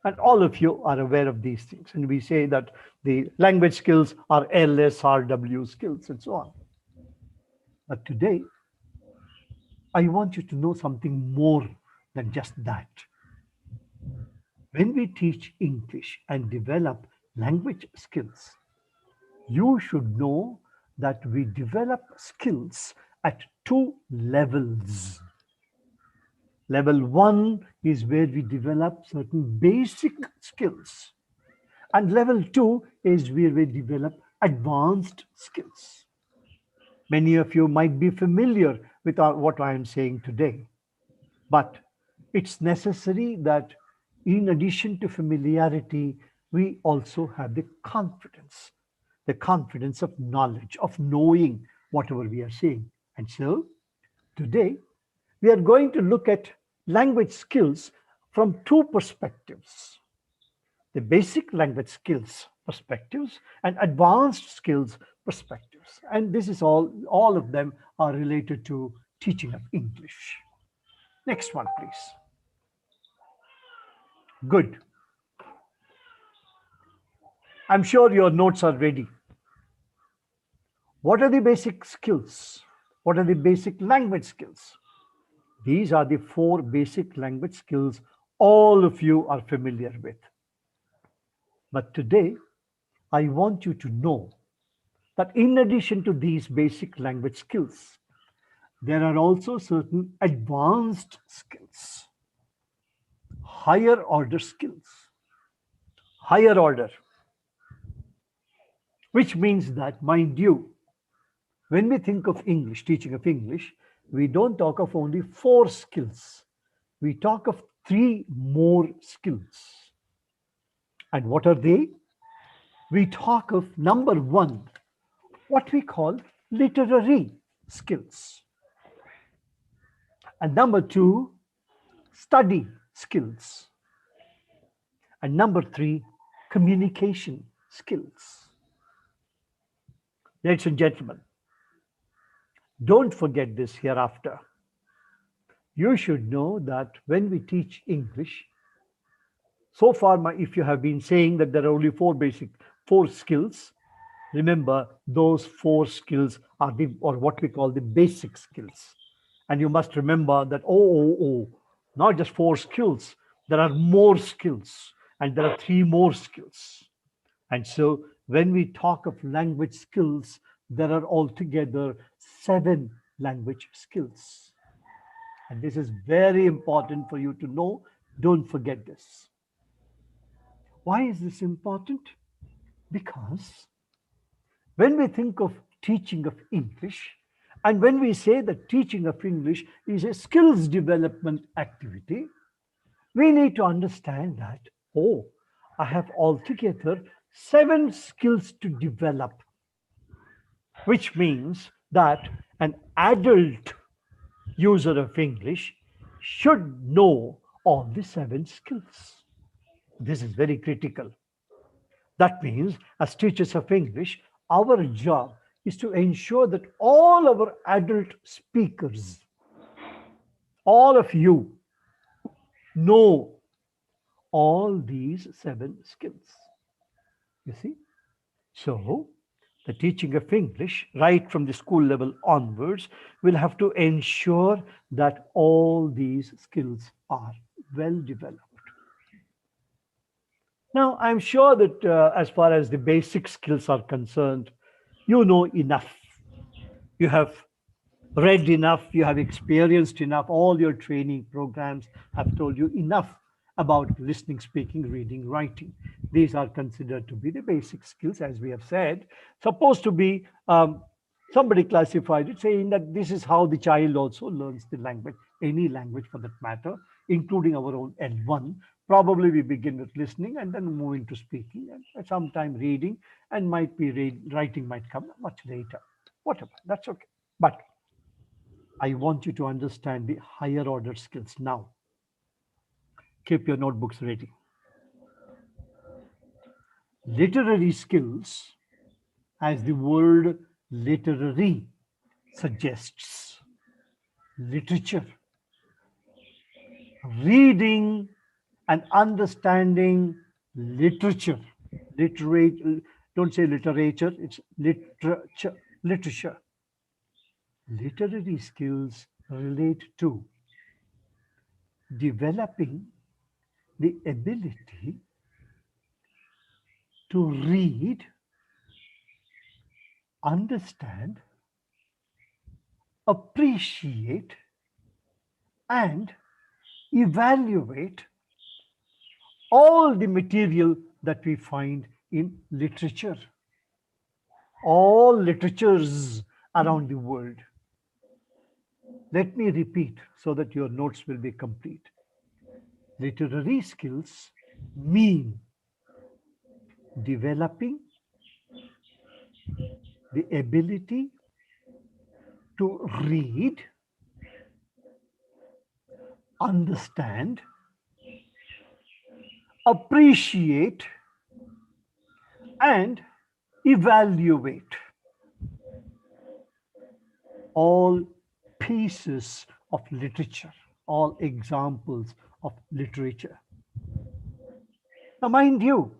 And all of you are aware of these things. And we say that the language skills are LSRW skills and so on. But today, I want you to know something more than just that. When we teach English and develop language skills, you should know that we develop skills at two levels. Level 1 is where we develop certain basic skills. And level 2 is where we develop advanced skills. Many of you might be familiar with what I am saying today, but it's necessary that in addition to familiarity, we also have the confidence of knowledge, of knowing whatever we are saying. And so today, we are going to look at language skills from two perspectives: the basic language skills perspectives and advanced skills perspectives. And this is all of them are related to teaching of English. Next one, please. Good. I'm sure your notes are ready. What are the basic skills? What are the basic language skills? These are the 4 basic language skills all of you are familiar with. But today, I want you to know that in addition to these basic language skills, there are also certain advanced skills, higher order skills, higher order, which means that, mind you, when we think of English, teaching of English, we don't talk of only 4 skills. We talk of 3 more skills. And what are they? We talk of number 1, what we call literary skills. And number 2, study skills. And number 3, communication skills. Ladies and gentlemen, don't forget this hereafter. You should know that when we teach English, so far, if you have been saying that there are only 4 skills, remember those 4 skills are what we call the basic skills. And you must remember that, not just 4 skills, there are more skills, and there are 3 more skills. And so when we talk of language skills, there are altogether 7 language skills. And this is very important for you to know. Don't forget this. Why is this important? Because when we think of teaching of English, and when we say that teaching of English is a skills development activity, we need to understand that, I have altogether 7 skills to develop, which means that an adult user of English should know all the 7 skills. This is very critical. That means, as teachers of English, our job is to ensure that all our adult speakers, all of you, know all these 7 skills. You see? So, the teaching of English, right from the school level onwards, will have to ensure that all these skills are well developed. Now, I'm sure that as far as the basic skills are concerned, you know enough. You have read enough, you have experienced enough, all your training programs have told you enough about listening, speaking, reading, writing. These are considered to be the basic skills, as we have said, supposed to be, somebody classified it saying that this is how the child also learns the language, any language for that matter, including our own L1. Probably we begin with listening and then move into speaking, and sometime reading, and might be writing might come much later. Whatever, that's okay. But I want you to understand the higher order skills now. Keep your notebooks ready. Literary skills, as the word literary suggests, literature, reading and understanding literature. Don't say literature, it's literature. Literature. Literary skills relate to developing the ability to read, understand, appreciate, and evaluate all the material that we find in literature, all literatures around the world. Let me repeat so that your notes will be complete. Literary skills mean developing the ability to read, understand, appreciate, and evaluate all pieces of literature, all examples of literature. Now, mind you,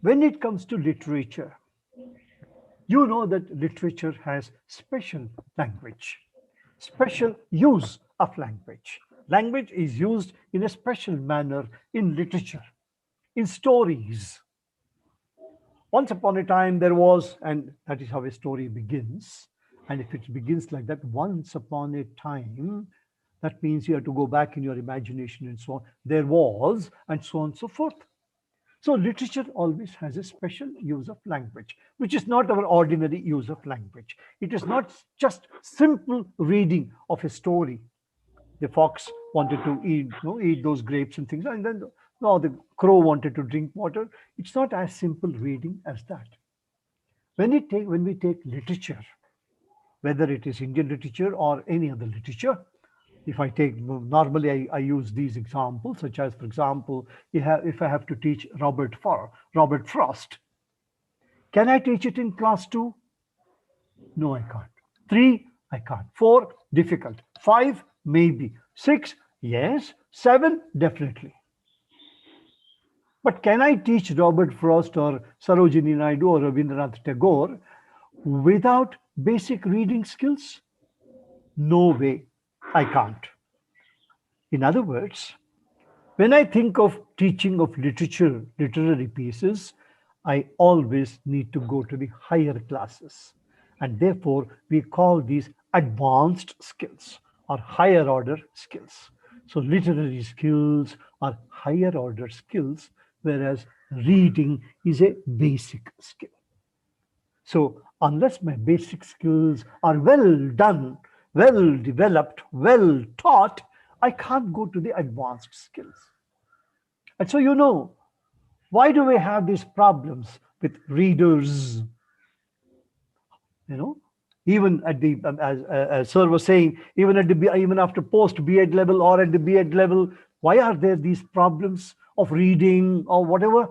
when it comes to literature, you know that literature has special language, special use of language. Language is used in a special manner in literature, in stories. Once upon a time there was, and that is how a story begins. And if it begins like that, once upon a time, that means you have to go back in your imagination and so on. There was, and so on and so forth. So literature always has a special use of language, which is not our ordinary use of language. It is not just simple reading of a story. The fox wanted to eat those grapes and things, and then no, the crow wanted to drink water. It's not as simple reading as that. When we take literature, whether it is Indian literature or any other literature, if I take, normally I use these examples, such as, for example, if I have to teach Robert Frost, can I teach it in class 2? No, I can't. 3, I can't. 4, difficult. 5, maybe. 6, yes. 7, definitely. But can I teach Robert Frost or Sarojini Naidu or Rabindranath Tagore without basic reading skills? No way, I can't. In other words, when I think of teaching of literature, literary pieces, I always need to go to the higher classes. And therefore, we call these advanced skills or higher order skills. So literary skills are higher order skills, whereas reading is a basic skill. So unless my basic skills are well done, well developed, well taught, I can't go to the advanced skills. And so, why do we have these problems with readers? Even at the, as Sir was saying, even after post B.Ed level or at the B.Ed level, why are there these problems of reading or whatever?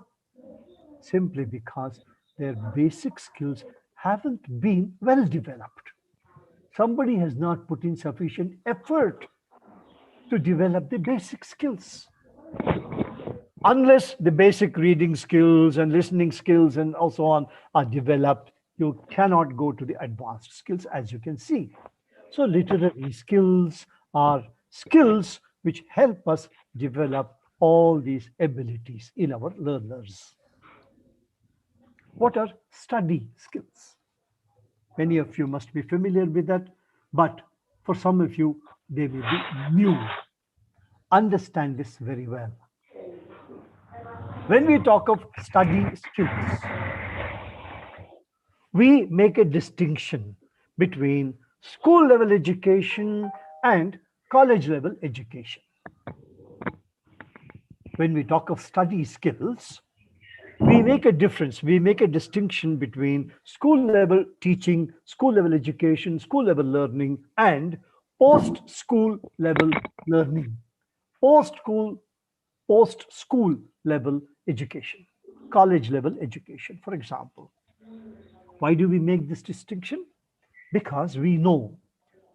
Simply because their basic skills haven't been well developed. Somebody has not put in sufficient effort to develop the basic skills. Unless the basic reading skills and listening skills and also on are developed, you cannot go to the advanced skills, as you can see. So literary skills are skills which help us develop all these abilities in our learners. What are study skills? Many of you must be familiar with that, but for some of you, they may be new. Understand this very well. When we talk of study skills, we make a distinction between school level education and college level education. When we talk of study skills, we make a difference. We make a distinction between school level teaching, school level education, school level learning, and post-school level learning, post-school level education, college level education, for example. Why do we make this distinction? Because we know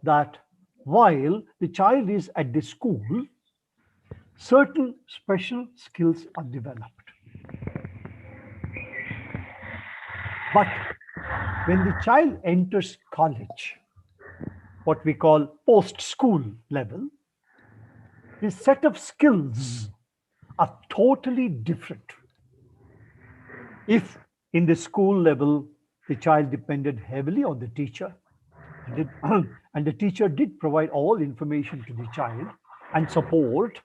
that while the child is at the school, certain special skills are developed. But when the child enters college, what we call post-school level, the set of skills are totally different. If in the school level, the child depended heavily on the teacher. And the teacher did provide all information to the child and support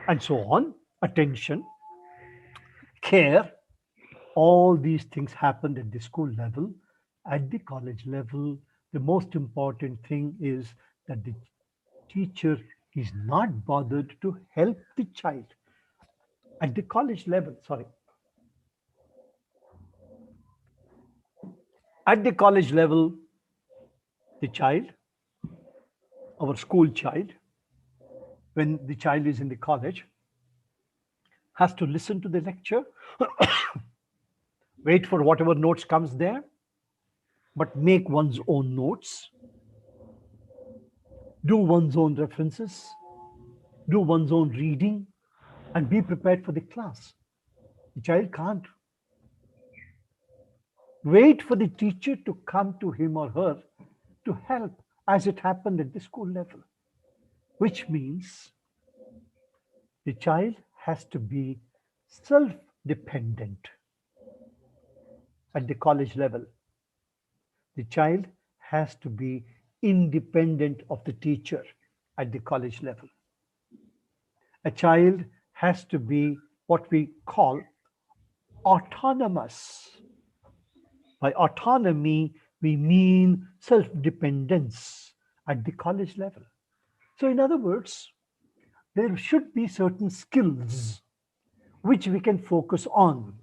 and so on, attention, care. All these things happened at the school level. At the college level, the most important thing is that the teacher is not bothered to help the child. At the college level, sorry. At the college level, the child, our school child, when the child is in the college, has to listen to the lecture, wait for whatever notes comes there, but make one's own notes, do one's own references, do one's own reading, and be prepared for the class. The child can't wait for the teacher to come to him or her to help, as it happened at the school level, which means the child has to be self-dependent. At the college level, the child has to be independent of the teacher. At the college level, a child has to be what we call autonomous. By autonomy, we mean self-dependence at the college level. So in other words, there should be certain skills which we can focus on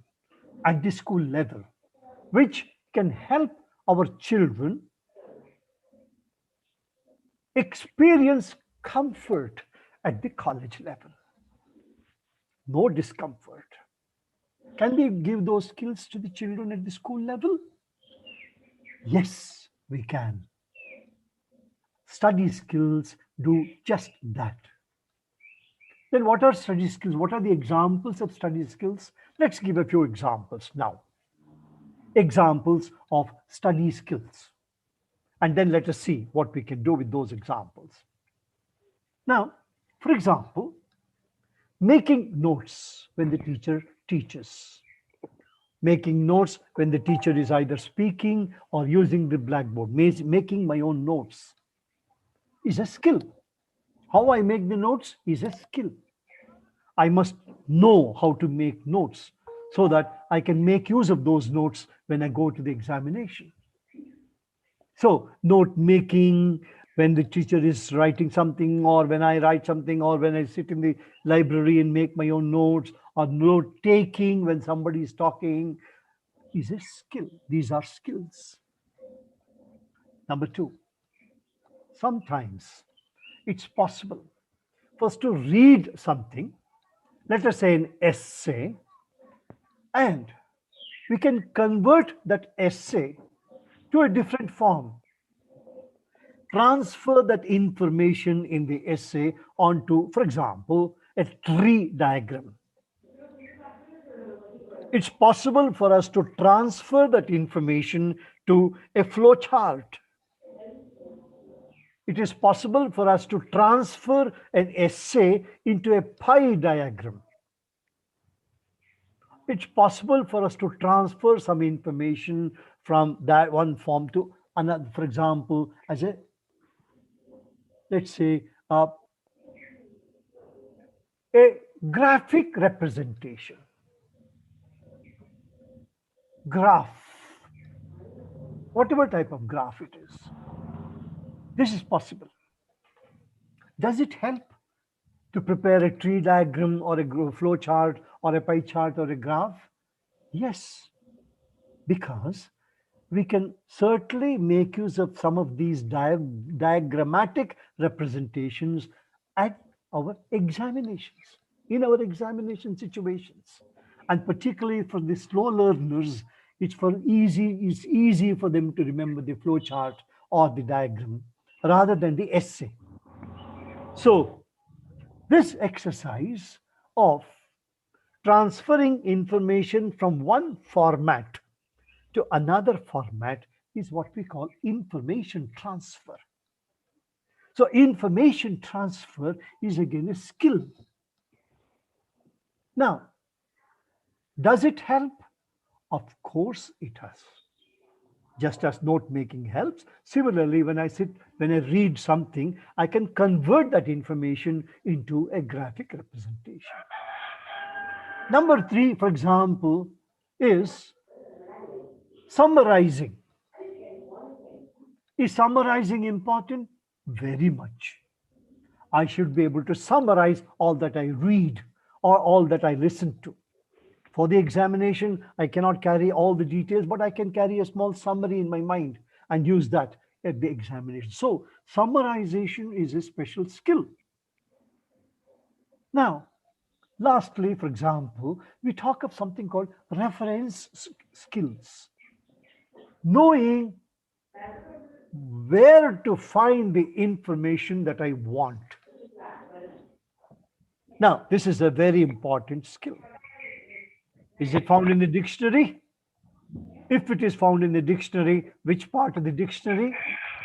at the school level, which can help our children experience comfort at the college level. No discomfort. Can we give those skills to the children at the school level? Yes, we can. Study skills do just that. Then what are study skills? What are the examples of study skills? Let's give a few examples now. Examples of study skills. And then let us see what we can do with those examples. Now, for example, making notes when the teacher teaches. Making notes when the teacher is either speaking or using the blackboard. Making my own notes is a skill. How I make the notes is a skill. I must know how to make notes so that I can make use of those notes when I go to the examination. So note making when the teacher is writing something, or when I write something, or when I sit in the library and make my own notes, or note taking when somebody is talking, is a skill. These are skills. Number two, sometimes it's possible for us to read something, let us say an essay, and we can convert that essay to a different form. Transfer that information in the essay onto, for example, a tree diagram. It's possible for us to transfer that information to a flow chart. It is possible for us to transfer an essay into a pie diagram. It's possible for us to transfer some information from that one form to another, for example, as a, let's say, a graphic representation. Graph, whatever type of graph it is. This is possible. Does it help to prepare a tree diagram or a flow chart or a pie chart or a graph? Yes, because we can certainly make use of some of these diagrammatic representations at our examinations, in our examination situations. And particularly for the slow learners, it's easy for them to remember the flow chart or the diagram rather than the essay. So this exercise of transferring information from one format to another format is what we call information transfer. So information transfer is again a skill. Now, does it help? Of course it does. just as note making helps. Similarly, when I read something, I can convert that information into a graphic representation. Number 3, for example, is summarizing. Is summarizing important? Very much. I should be able to summarize all that I read or all that I listen to. For the examination, I cannot carry all the details, but I can carry a small summary in my mind and use that at the examination. So summarization is a special skill. Now, lastly, for example, we talk of something called reference skills. Knowing where to find the information that I want. Now, this is a very important skill. Is it found in the dictionary? If it is found in the dictionary, which part of the dictionary?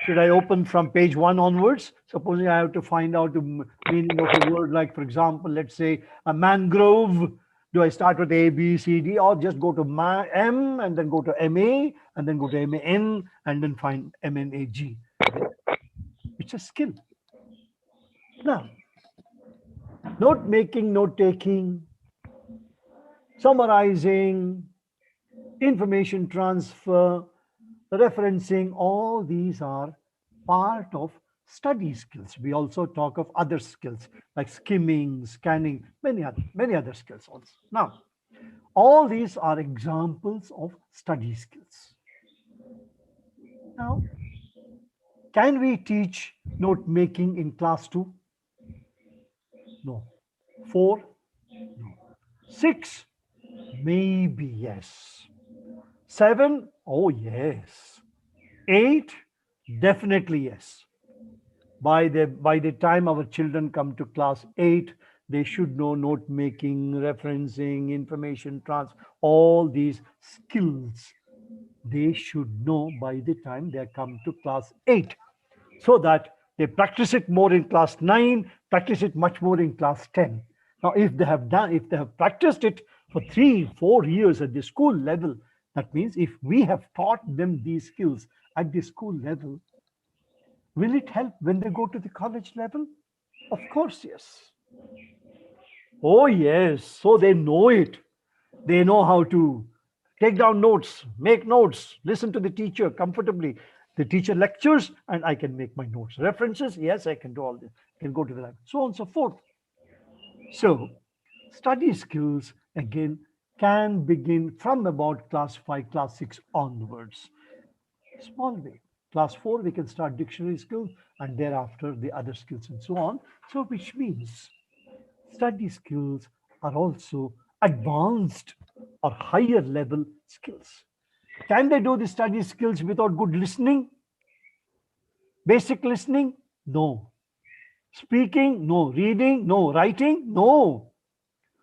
Should I open from page 1 onwards? Supposing I have to find out the meaning of a word, like, for example, let's say a mangrove. Do I start with A, B, C, D, or just go to M and then go to MA and then go to MAN and then find MNAG? It's a skill. Now, note making, note taking, summarizing, information transfer, referencing, all these are part of study skills. We also talk of other skills like skimming, scanning, many other skills also. Now, all these are examples of study skills. Now, can we teach note making in class 2? No. 4? No. 6? Maybe yes. 7? Oh yes. 8? Definitely yes. By the time our children come to class 8, they should know note making, referencing, information transfer, all these skills they should know by the time they come to class 8, so that they practice it more in class 9, practice it much more in class 10. Now, if they have practiced it for 3-4 years at the school level, that means if we have taught them these skills at the school level, will it help when they go to the college level? Of course, yes. Oh, yes. So they know it. They know how to take down notes, make notes, listen to the teacher comfortably. The teacher lectures and I can make my notes. References, yes, I can do all this. I can go to the library, so on and so forth. So study skills, again, can begin from about class 5, class 6 onwards. Small way. Class 4, we can start dictionary skills and thereafter the other skills and so on. So which means study skills are also advanced or higher level skills. Can they do the study skills without good listening? Basic listening? No. Speaking? No. Reading? No. Writing? No.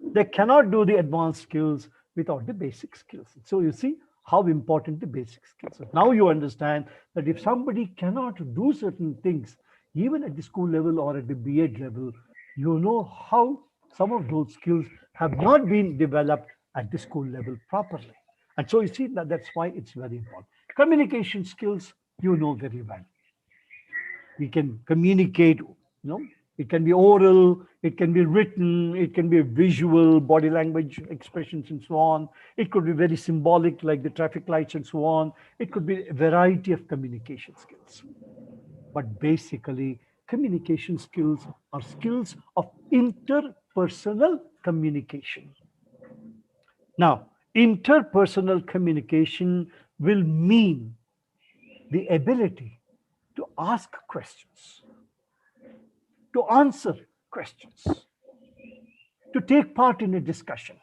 They cannot do the advanced skills without the basic skills. So you see how important the basic skills are. Now you understand that if somebody cannot do certain things, even at the school level or at the B.Ed level, you know how some of those skills have not been developed at the school level properly. And so you see that's why it's very important. Communication skills, you know very well. We can communicate, it can be oral, it can be written, it can be visual, body language expressions and so on. It could be very symbolic like the traffic lights and so on. It could be a variety of communication skills. But basically, communication skills are skills of interpersonal communication. Now, interpersonal communication will mean the ability to ask questions, to answer questions, to take part in a discussion,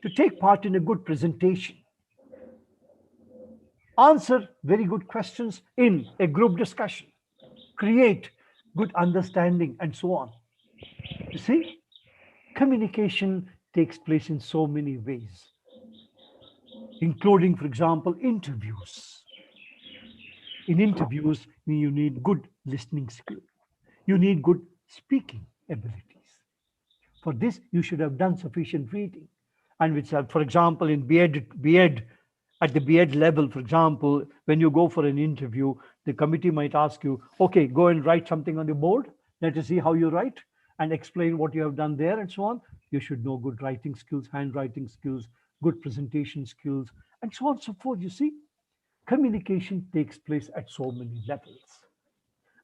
to take part in a good presentation, answer very good questions in a group discussion, create good understanding, and so on. You see, communication takes place in so many ways, including, for example, interviews. In interviews, you need good listening skills. You need good speaking abilities. For this, you should have done sufficient reading. And which, for example, in B.Ed At the B.Ed level, for example, when you go for an interview, the committee might ask you, okay, go and write something on the board. Let us see how you write and explain what you have done there and so on. You should know good writing skills, handwriting skills, good presentation skills, and so on and so forth. You see, communication takes place at so many levels.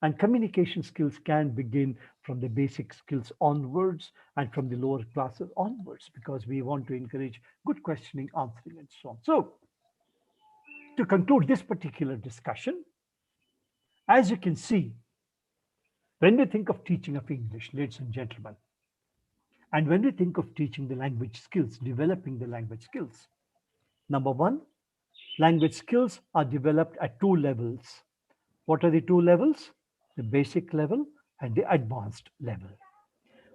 And communication skills can begin from the basic skills onwards and from the lower classes onwards, because we want to encourage good questioning, answering, and so on. So, to conclude this particular discussion, as you can see, when we think of teaching of English, ladies and gentlemen, and when we think of teaching the language skills, developing the language skills, number one, language skills are developed at two levels. What are the two levels? The basic level and the advanced level.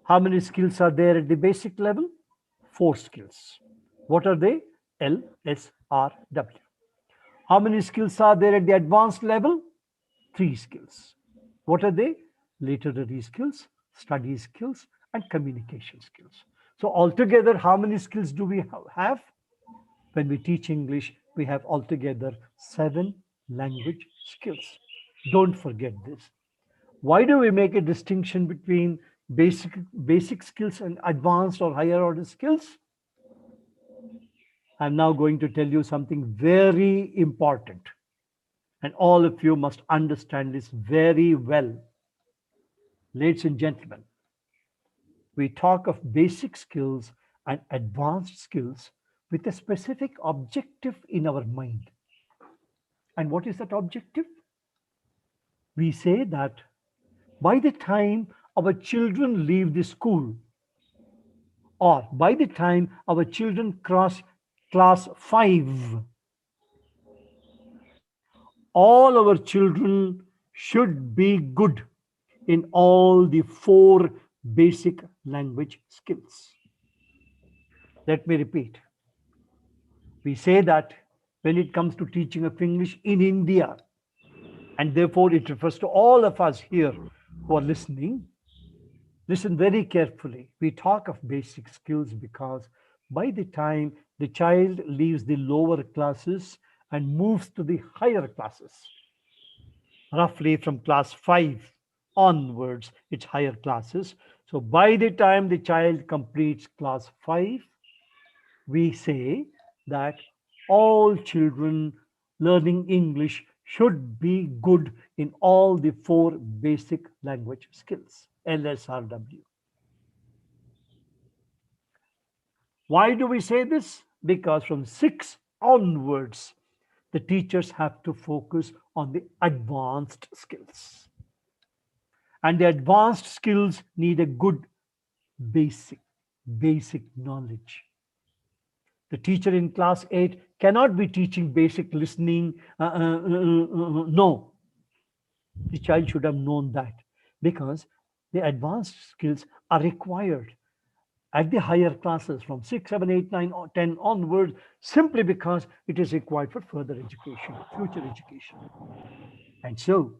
How many skills are there at the basic level? 4 skills. What are they? L, S, R, W. How many skills are there at the advanced level? 3 skills. What are they? Literary skills, study skills, and communication skills. So altogether, how many skills do we have? When we teach English, we have altogether 7 language skills. Don't forget this. Why do we make a distinction between basic skills and advanced or higher order skills? I'm now going to tell you something very important, and all of you must understand this very well. Ladies and gentlemen, we talk of basic skills and advanced skills with a specific objective in our mind. And what is that objective? We say that by the time our children leave the school, or by the time our children cross class 5, all our children should be good in all the 4 basic language skills. Let me repeat. We say that when it comes to teaching of English in India, and therefore it refers to all of us here who are listening, listen very carefully. We talk of basic skills because by the time the child leaves the lower classes and moves to the higher classes, roughly from class 5 onwards, it's higher classes. So by the time the child completes class 5, we say that all children learning English should be good in all the 4 basic language skills, LSRW. Why do we say this? Because from 6 onwards, the teachers have to focus on the advanced skills. And the advanced skills need a good basic knowledge. The teacher in class 8 cannot be teaching basic listening. No. The child should have known that, because the advanced skills are required at the higher classes from 6, 7, 8, 9, or 10 onwards, simply because it is required for further education, future education. And so,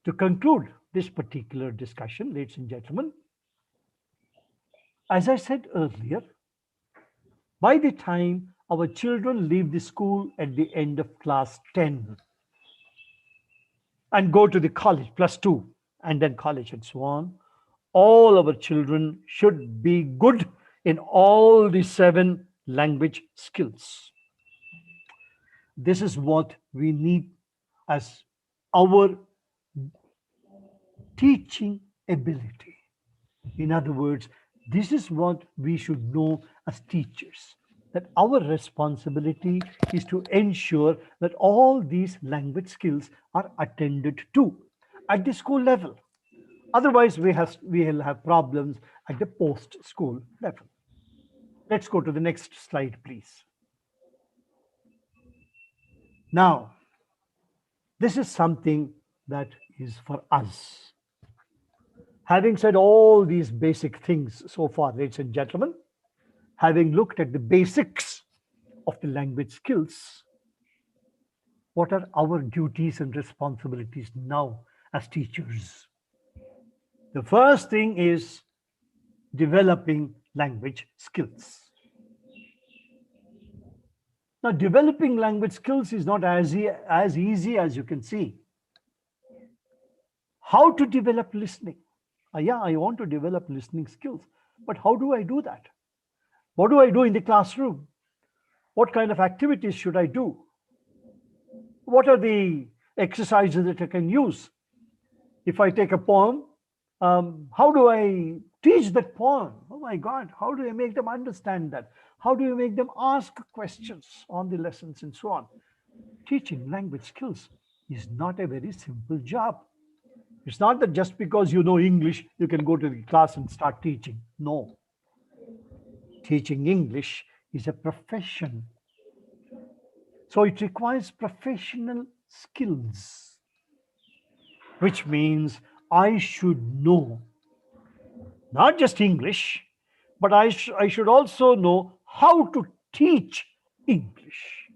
to conclude this particular discussion, ladies and gentlemen, as I said earlier, by the time our children leave the school at the end of class 10 and go to the college, +2, and then college and so on, all our children should be good in all the 7 language skills. This is what we need as our teaching ability. In other words, this is what we should know as teachers, that our responsibility is to ensure that all these language skills are attended to at the school level. Otherwise, we will have problems at the post-school level. Let's go to the next slide, please. Now, this is something that is for us. Having said all these basic things so far, ladies and gentlemen, having looked at the basics of the language skills, what are our duties and responsibilities now as teachers? The first thing is developing language skills. Now, developing language skills is not as easy as you can see. How to develop listening? Yeah, I want to develop listening skills, but how do I do that? What do I do in the classroom? What kind of activities should I do? What are the exercises that I can use? If I take a poem, how do I teach that poem? Oh my God, how do I make them understand that? How do you make them ask questions on the lessons and so on? Teaching language skills is not a very simple job. It's not that just because you know English, you can go to the class and start teaching. No. Teaching English is a profession. So it requires professional skills, which means I should know not just English, but I should also know how to teach English.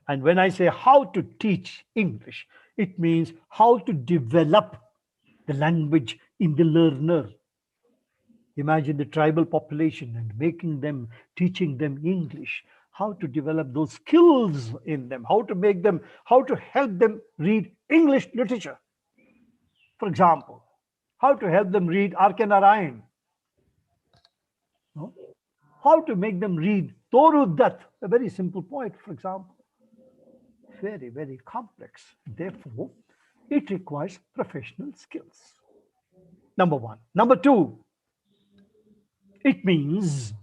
And when I say how to teach English, it means how to develop the language in the learner. Imagine the tribal population and teaching them English, how to develop those skills in them, how to help them read English literature. For example, how to help them read Arkenarayan. No? How to make them read Toru Dutt, a very simple poet, for example. Very, very complex. Therefore, it requires professional skills. Number one. Number two, it means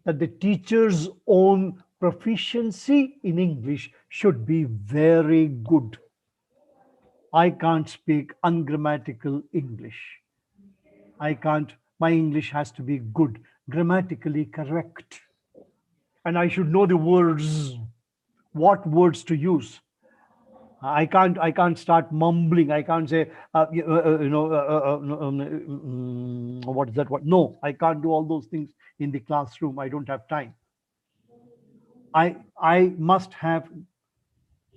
that the teacher's own proficiency in English should be very good. I can't speak ungrammatical English. My English has to be good, grammatically correct. And I should know the words, what words to use. I can't start mumbling. I can't say, what is that? What? No, I can't do all those things in the classroom. I don't have time. I must have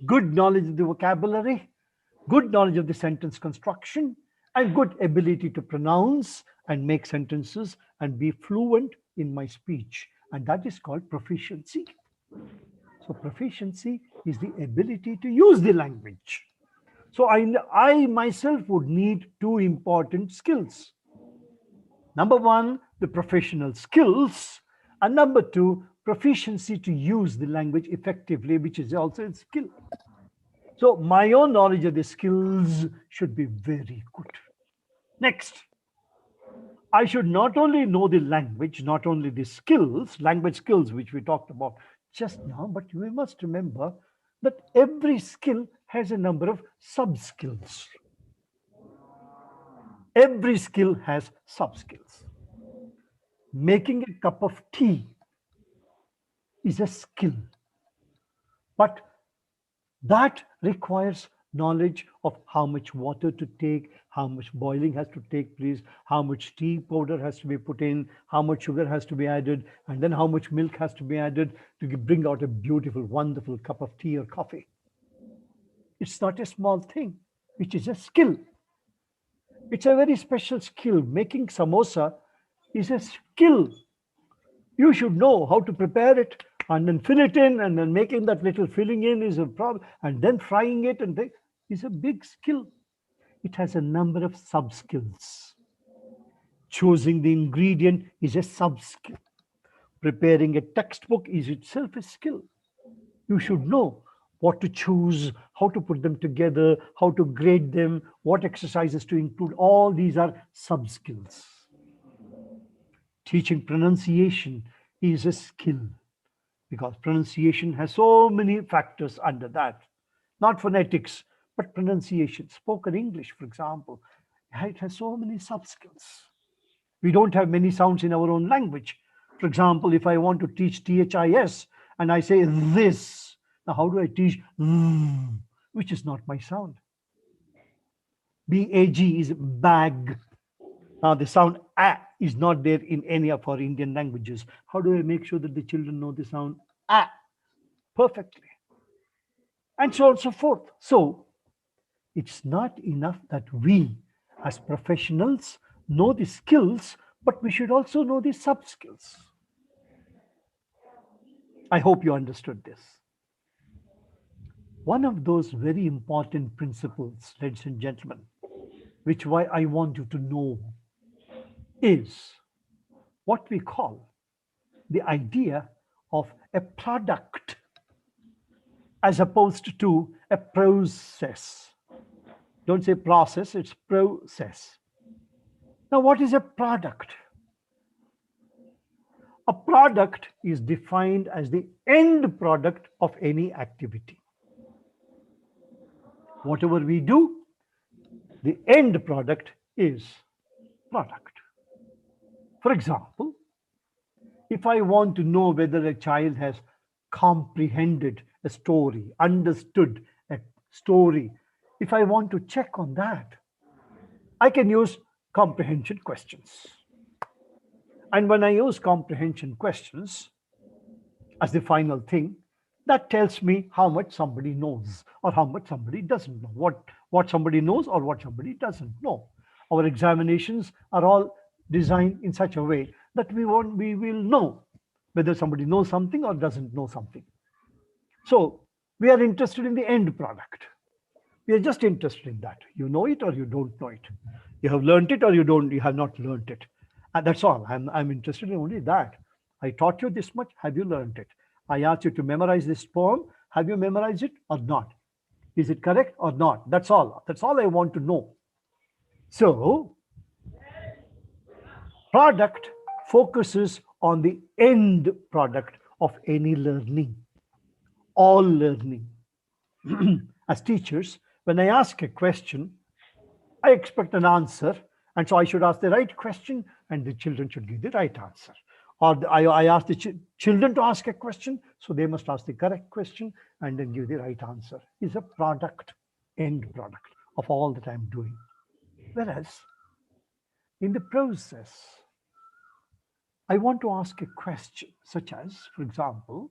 good knowledge of the vocabulary, good knowledge of the sentence construction, and good ability to pronounce and make sentences and be fluent in my speech. And that is called proficiency. So proficiency is the ability to use the language. So I myself would need two important skills. Number one, the professional skills, and number two, proficiency to use the language effectively, which is also a skill. So my own knowledge of the skills should be very good. Next, I should not only know the language, not only the skills, language skills, which we talked about just now, but we must remember that every skill has a number of sub-skills. Every skill has sub-skills. Making a cup of tea is a skill, but that requires knowledge of how much water to take, how much boiling has to take place, how much tea powder has to be put in, how much sugar has to be added, and then how much milk has to be added to bring out a beautiful, wonderful cup of tea or coffee. It's not a small thing, which is a skill. It's a very special skill. Making samosa is a skill. You should know how to prepare it and then fill it in, and then making that little filling in is a problem, and then frying it is a big skill. It has a number of sub-skills. Choosing the ingredient is a sub-skill. Preparing a textbook is itself a skill. You should know what to choose, how to put them together, how to grade them, what exercises to include. All these are sub-skills. Teaching pronunciation is a skill, because pronunciation has so many factors under that. Not phonetics, but pronunciation. Spoken English, for example, it has so many sub-skills. We don't have many sounds in our own language. For example, if I want to teach THIS and I say this, now how do I teach which is not my sound? BAG is bag. Now the sound A is not there in any of our Indian languages. How do I make sure that the children know the sound A perfectly? And so on and so forth. So it's not enough that we as professionals know the skills, but we should also know the sub-skills. I hope you understood this. One of those very important principles, ladies and gentlemen, which why I want you to know, is what we call the idea of a product as opposed to a process. Don't say process, it's process. Now, what is a product? A product is defined as the end product of any activity. Whatever we do, the end product is product. For example, if I want to know whether a child has comprehended a story, understood a story, if I want to check on that, I can use comprehension questions. And when I use comprehension questions as the final thing, that tells me how much somebody knows or how much somebody doesn't know, what somebody knows or what somebody doesn't know. Our examinations are all designed in such a way that we will know whether somebody knows something or doesn't know something. So we are interested in the end product. We are just interested in that. You know it or you don't know it. You have learned it or you have not learned it. And that's all. I'm interested in only that. I taught you this much. Have you learned it? I asked you to memorize this poem. Have you memorized it or not? Is it correct or not? That's all. That's all I want to know. So, product focuses on the end product of any learning, all learning. As teachers, when I ask a question, I expect an answer. And so I should ask the right question and the children should give the right answer. Or I ask the children to ask a question, so they must ask the correct question and then give the right answer. It's a product, end product of all that I'm doing. Whereas in the process, I want to ask a question such as, for example,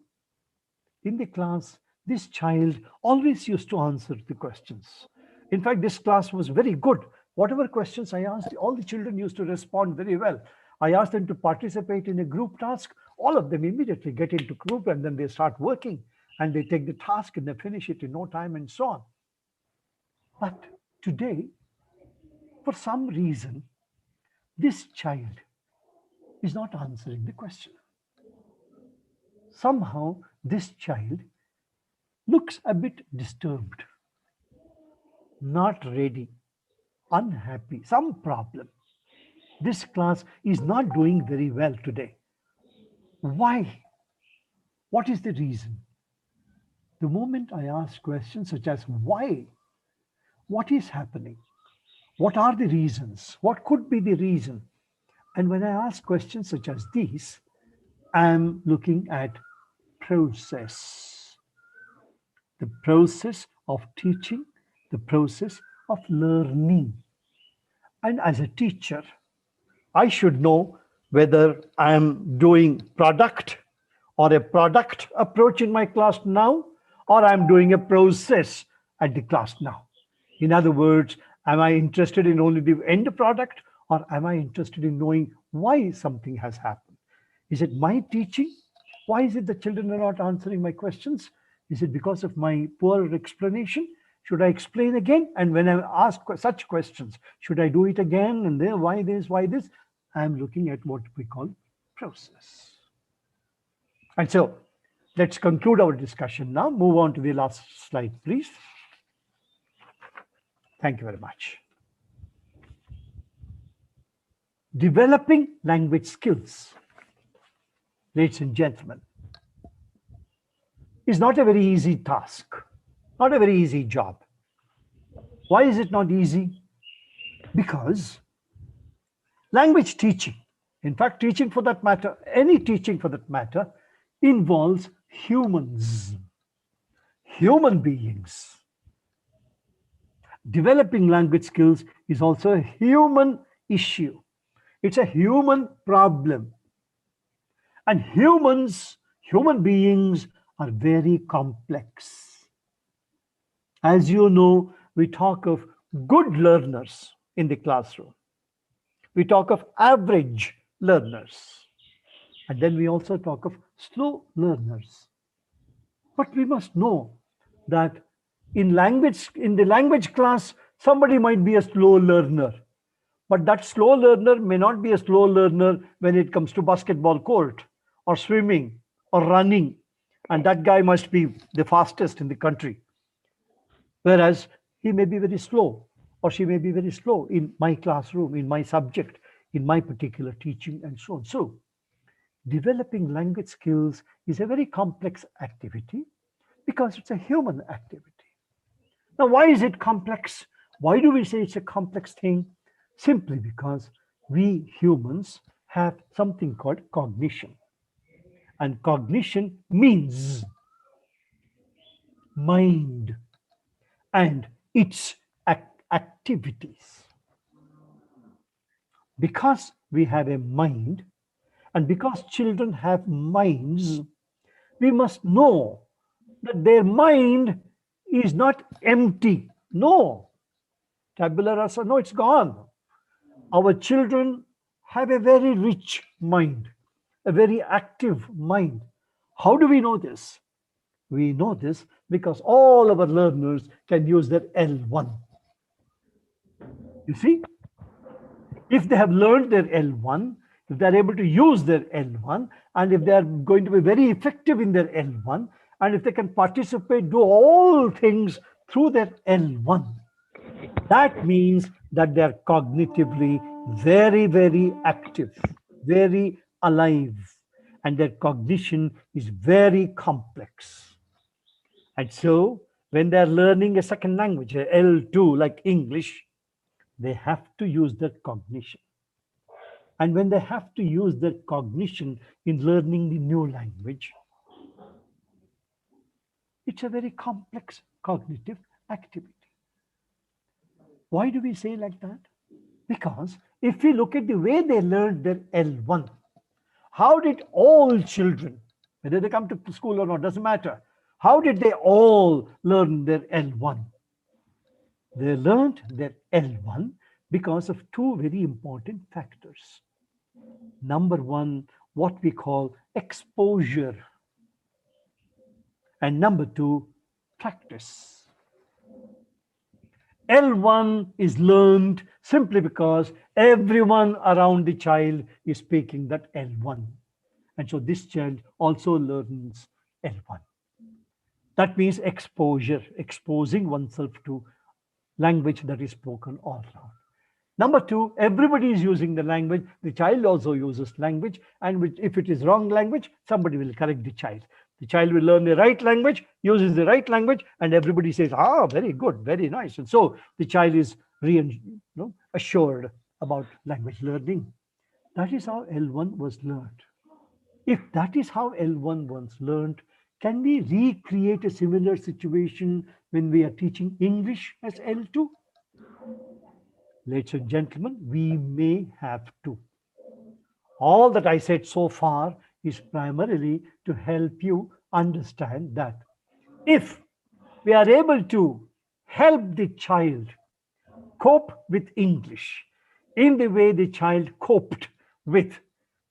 in the class, this child always used to answer the questions. In fact, this class was very good. Whatever questions I asked, all the children used to respond very well. I asked them to participate in a group task. All of them immediately get into group and then they start working and they take the task and they finish it in no time and so on. But today, for some reason, this child is not answering the question. Somehow, this child looks a bit disturbed, not ready, unhappy, some problem. This class is not doing very well today. Why? What is the reason? The moment I ask questions such as why, what is happening? What are the reasons? What could be the reason? And when I ask questions such as these, I'm looking at process. The process of teaching, the process of learning. And as a teacher, I should know whether I am doing product or a product approach in my class now, or I'm doing a process at the class now. In other words, am I interested in only the end product, or am I interested in knowing why something has happened? Is it my teaching? Why is it the children are not answering my questions? Is it because of my poor explanation? Should I explain again? And when I ask such questions, should I do it again? And then why this, why this? I'm looking at what we call process. And so let's conclude our discussion now. Move on to the last slide, please. Thank you very much. Developing language skills, ladies and gentlemen, is not a very easy task, not a very easy job. Why is it not easy? Because language teaching, in fact, teaching for that matter, any teaching for that matter, involves humans, human beings. Developing language skills is also a human issue. It's a human problem. And human beings are very complex. As you know, we talk of good learners in the classroom. We talk of average learners. And then we also talk of slow learners. But we must know that in the language class, somebody might be a slow learner. But that slow learner may not be a slow learner when it comes to basketball court or swimming or running. And that guy must be the fastest in the country. Whereas he may be very slow, or she may be very slow in my classroom, in my subject, in my particular teaching, and so on. So developing language skills is a very complex activity because it's a human activity. Now, why is it complex? Why do we say it's a complex thing? Simply because we humans have something called cognition. And cognition means mind and its activities. Because we have a mind, and because children have minds, we must know that their mind is not empty. No. Tabula rasa, no, it's gone. Our children have a very rich mind, a very active mind. How do we know this? We know this because all our learners can use their L1. You see, if they have learned their L1, if they're able to use their L1, and if they're going to be very effective in their L1, and if they can participate, do all things through their L1, that means that they're cognitively very, very active, very alive, and their cognition is very complex. And so when they're learning a second language, a L2 like English, they have to use their cognition. And when they have to use their cognition in learning the new language, it's a very complex cognitive activity. Why do we say like that? Because if we look at the way they learned their L1, how did all children, whether they come to school or not, doesn't matter, how did they all learn their L1? They learned their L1 because of two very important factors. Number one, what we call exposure. And number two, practice. L1 is learned simply because everyone around the child is speaking that L1. And so this child also learns L1. That means exposure, exposing oneself to language that is spoken all around. Number two, everybody is using the language. The child also uses language. And if it is wrong language, somebody will correct the child. The child will learn the right language, uses the right language, and everybody says, ah, very good, very nice. And so the child is assured about language learning. That is how L1 was learned. If that is how L1 was learned, can we recreate a similar situation when we are teaching English as L2? Ladies and gentlemen, we may have to. All that I said so far is primarily to help you understand that if we are able to help the child cope with English in the way the child coped with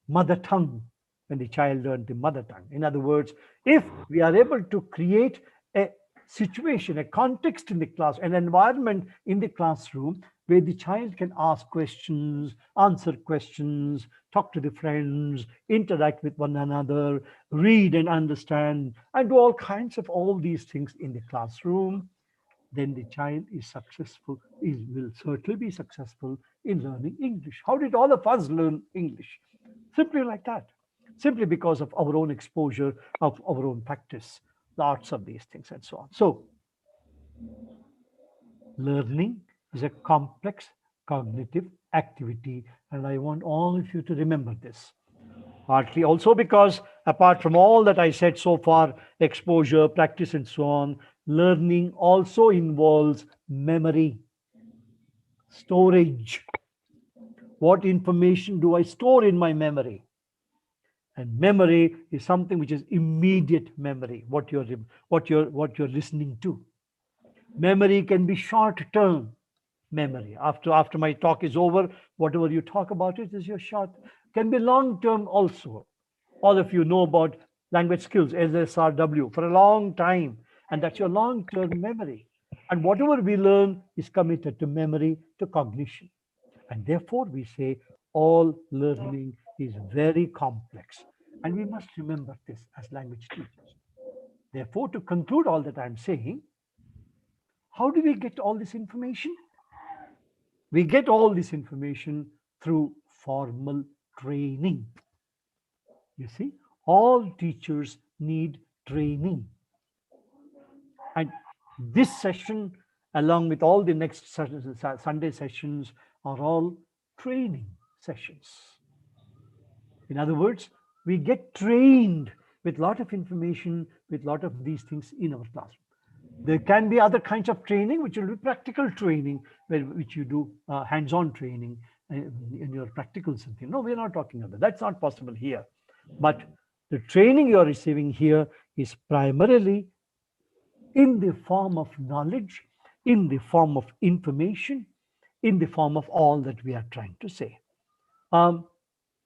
mother tongue when the child learned the mother tongue. In other words, if we are able to create a situation, a context in the class, an environment in the classroom where the child can ask questions, answer questions, talk to the friends, interact with one another, read and understand, and do all kinds of all these things in the classroom, then the child is successful, will certainly be successful in learning English. How did all of us learn English? Simply like that. Simply because of our own exposure, of our own practice, lots of these things and so on. So, learning is a complex cognitive activity, and I want all of you to remember this. Partly also because, apart from all that I said so far, exposure, practice, and so on, learning also involves memory, storage. What information do I store in my memory? And memory is something which is immediate memory, what you're listening to. Memory can be short-term memory. After my talk is over, whatever you talk about it is your short. Can be long-term also. All of you know about language skills, LSRW, for a long time. And that's your long-term memory. And whatever we learn is committed to memory, to cognition. And therefore, we say all learning is very complex. And we must remember this as language teachers. Therefore, to conclude all that I'm saying, how do we get all this information? We get all this information through formal training. You see, all teachers need training. And this session, along with all the next Sunday sessions, are all training sessions. In other words, we get trained with a lot of information, with a lot of these things in our classroom. There can be other kinds of training, which will be practical training, which you do hands-on training in your practical something. No, we're not talking about that. That's not possible here. But the training you're receiving here is primarily in the form of knowledge, in the form of information, in the form of all that we are trying to say.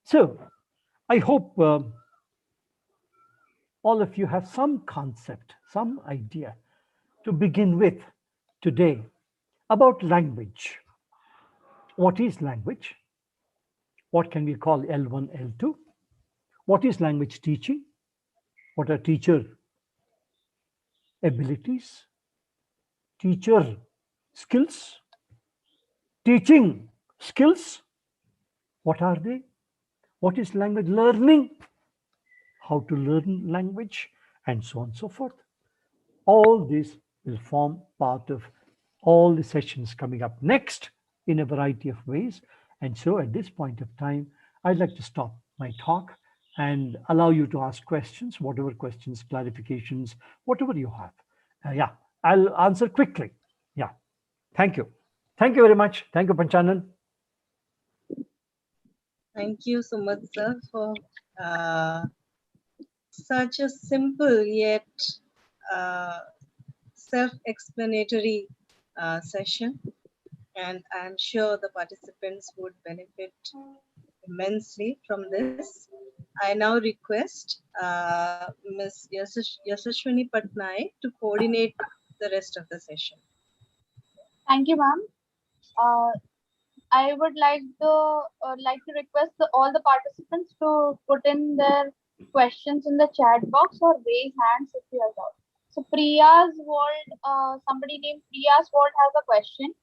So I hope all of you have some concept, some idea to begin with today about language. What is language? What can we call L1, L2? What is language teaching? What are teacher abilities? Teacher skills? Teaching skills? What are they? What is language learning? How to learn language, and so on and so forth. All this will form part of all the sessions coming up next in a variety of ways. And so at this point of time, I'd like to stop my talk and allow you to ask questions, whatever questions, clarifications, whatever you have. Yeah, I'll answer quickly. Yeah, thank you. Thank you very much. Thank you, Panchanan. Thank you so much, sir, for such a simple yet self-explanatory session. And I'm sure the participants would benefit immensely from this. I now request Ms. Yashaswini Patnaik to coordinate the rest of the session. Thank you, ma'am. I would like to request all the participants to put in their questions in the chat box or raise hands if you are out. So Priya's World, somebody named Priya's World has a question.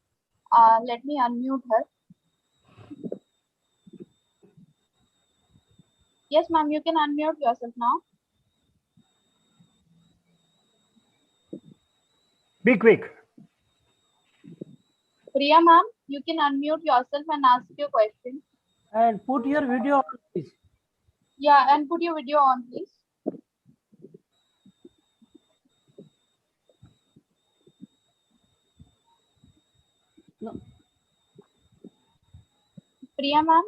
Let me unmute her. Yes, ma'am, you can unmute yourself now. Be quick. Priya, ma'am, you can unmute yourself and ask your question. And put your video on, please. Yeah, and put your video on, please. No. Priya, ma'am?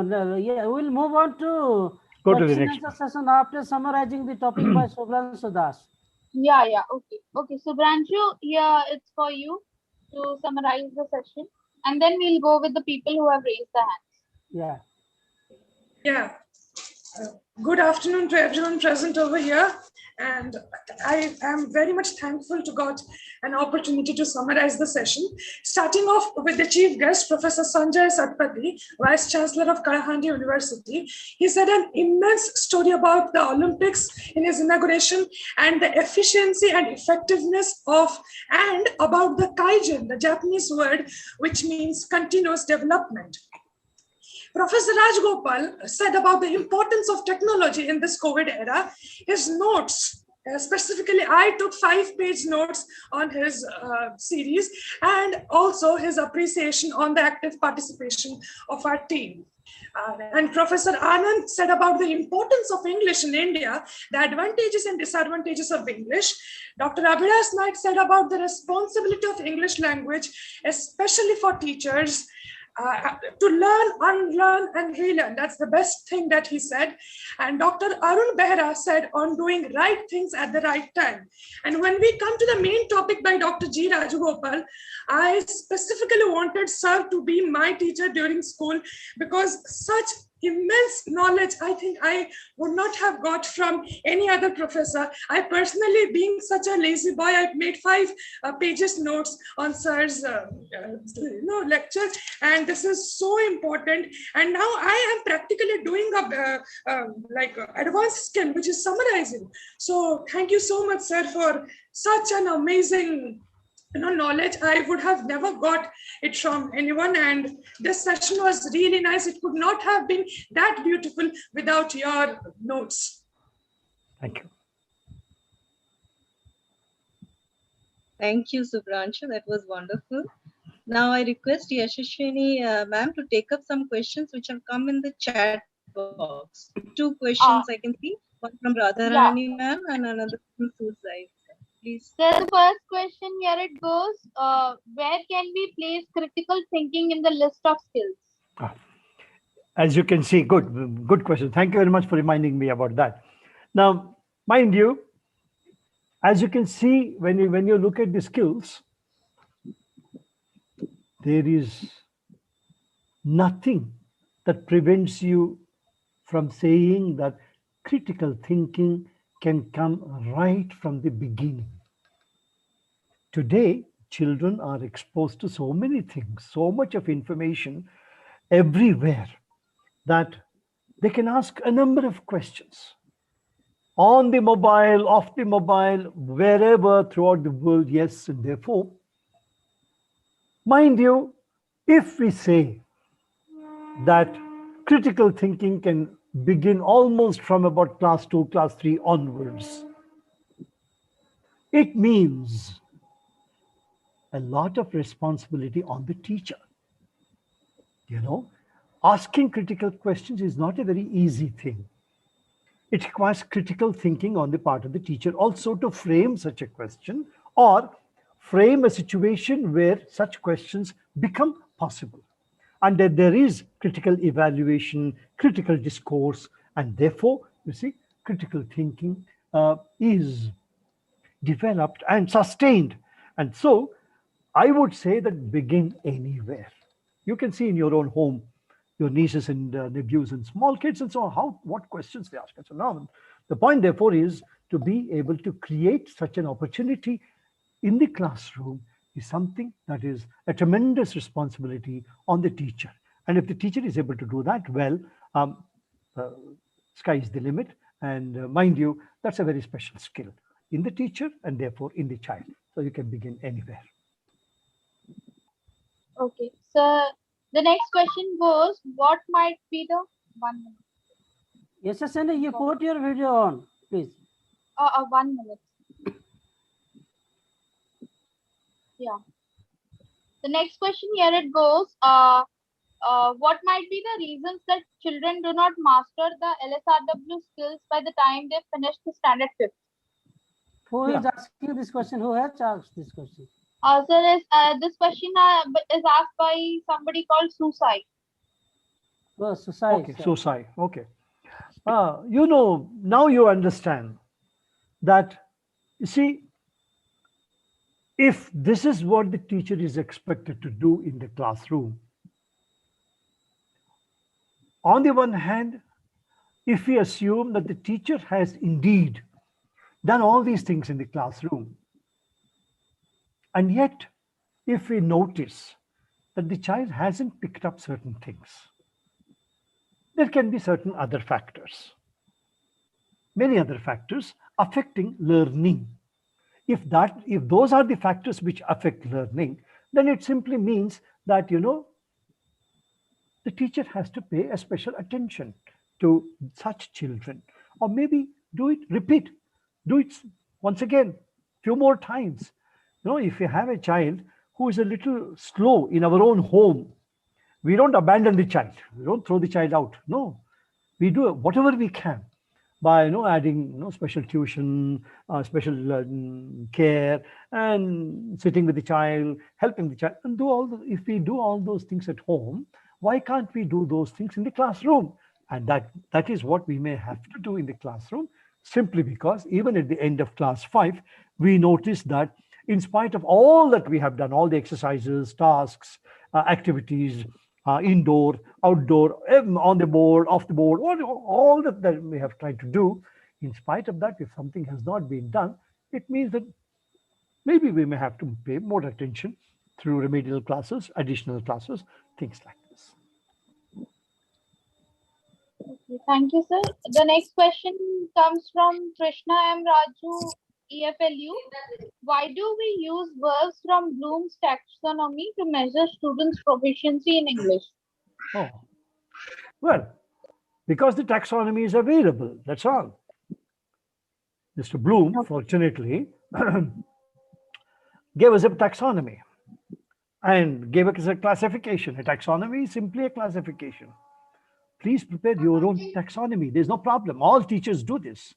No, yeah, we'll move on to go to the next session after summarizing the topic by Subhanshu Das. Yeah, okay. Okay, Subhanshu, yeah, it's for you to summarize the session. And then we'll go with the people who have raised their hands. Yeah. Good afternoon to everyone present over here. And I am very much thankful to God an opportunity to summarize the session. Starting off with the chief guest, Professor Sanjay Satpathy, Vice Chancellor of Kalahandi University. He said an immense story about the Olympics in his inauguration and the efficiency and effectiveness of, and about the Kaizen, the Japanese word, which means continuous development. Professor Rajgopal said about the importance of technology in this COVID era. His notes, specifically, I took 5-page notes on his series, and also his appreciation on the active participation of our team. And Professor Anand said about the importance of English in India, the advantages and disadvantages of English. Dr. Abhilas Naik said about the responsibility of English language, especially for teachers, to learn, unlearn, and relearn. That's the best thing that he said. And Dr. Arun Behra said on doing right things at the right time. And when we come to the main topic by Dr. G. Rajagopal, I specifically wanted Sir to be my teacher during school because such immense knowledge I think I would not have got from any other professor. I personally, being such a lazy boy, I've made 5 pages notes on sir's lecture, and this is so important. And now I am practically doing a advanced skill, which is summarizing. So thank you so much, sir, for such an amazing knowledge. I would have never got it from anyone, and this session was really nice. It could not have been that beautiful without your notes. Thank you. Thank you, Subhranshu. That was wonderful. Now I request Yashashwini ma'am to take up some questions which have come in the chat box. 2 questions I can see. One from Radharani ma'am and another from Susai. Please. So the first question here it goes, where can we place critical thinking in the list of skills? As you can see, good question. Thank you very much for reminding me about that. Now, mind you, as you can see, when you look at the skills, there is nothing that prevents you from saying that critical thinking can come right from the beginning. Today, children are exposed to so many things, so much of information everywhere, that they can ask a number of questions on the mobile, off the mobile, wherever throughout the world. Yes, and therefore, mind you, if we say that critical thinking can begin almost from about class 2, class 3 onwards, it means a lot of responsibility on the teacher. Asking critical questions is not a very easy thing. It requires critical thinking on the part of the teacher also to frame such a question or frame a situation where such questions become possible. And that there is critical evaluation, critical discourse, and therefore, you see, critical thinking is developed and sustained. And so I would say that begin anywhere. You can see in your own home, your nieces and nephews and small kids and so on, what questions they ask. And so now the point therefore is to be able to create such an opportunity in the classroom is something that is a tremendous responsibility on the teacher. And if the teacher is able to do that well, sky is the limit. And mind you, that's a very special skill in the teacher and therefore in the child. So you can begin anywhere. Okay, so the next question goes, what might be the 1 minute? Yes, Sandy, you put your video on, please. 1 minute. Yeah. The next question here it goes, what might be the reasons that children do not master the LSRW skills by the time they finish the standard 5th? Who is asking this question? Who has asked this question? This question is asked by somebody called Susai. Oh, Susai. Okay, Susai. Okay. Now you understand that, you see, if this is what the teacher is expected to do in the classroom, on the one hand, if we assume that the teacher has indeed done all these things in the classroom, and yet if we notice that the child hasn't picked up certain things, there can be certain other factors, many other factors affecting learning. If those are the factors which affect learning, then it simply means that, the teacher has to pay a special attention to such children, or maybe do it once again, few more times. If you have a child who is a little slow in our own home, we don't abandon the child. We don't throw the child out. No, we do whatever we can by adding special tuition, special care, and sitting with the child, helping the child, and if we do all those things at home, why can't we do those things in the classroom? And that is what we may have to do in the classroom, simply because even at the end of class 5, we notice that in spite of all that we have done, all the exercises, tasks, activities, indoor, outdoor, on the board, off the board, all that we have tried to do. In spite of that, if something has not been done, it means that maybe we may have to pay more attention through remedial classes, additional classes, things like this. Okay, thank you, sir. The next question comes from Krishna M. Raju, EFLU. Why do we use verbs from Bloom's taxonomy to measure students' proficiency in English? Oh, well, because the taxonomy is available, that's all. Mr. Bloom, fortunately, gave us a taxonomy and gave us a classification. A taxonomy is simply a classification. Please prepare your own taxonomy. There's no problem. All teachers do this.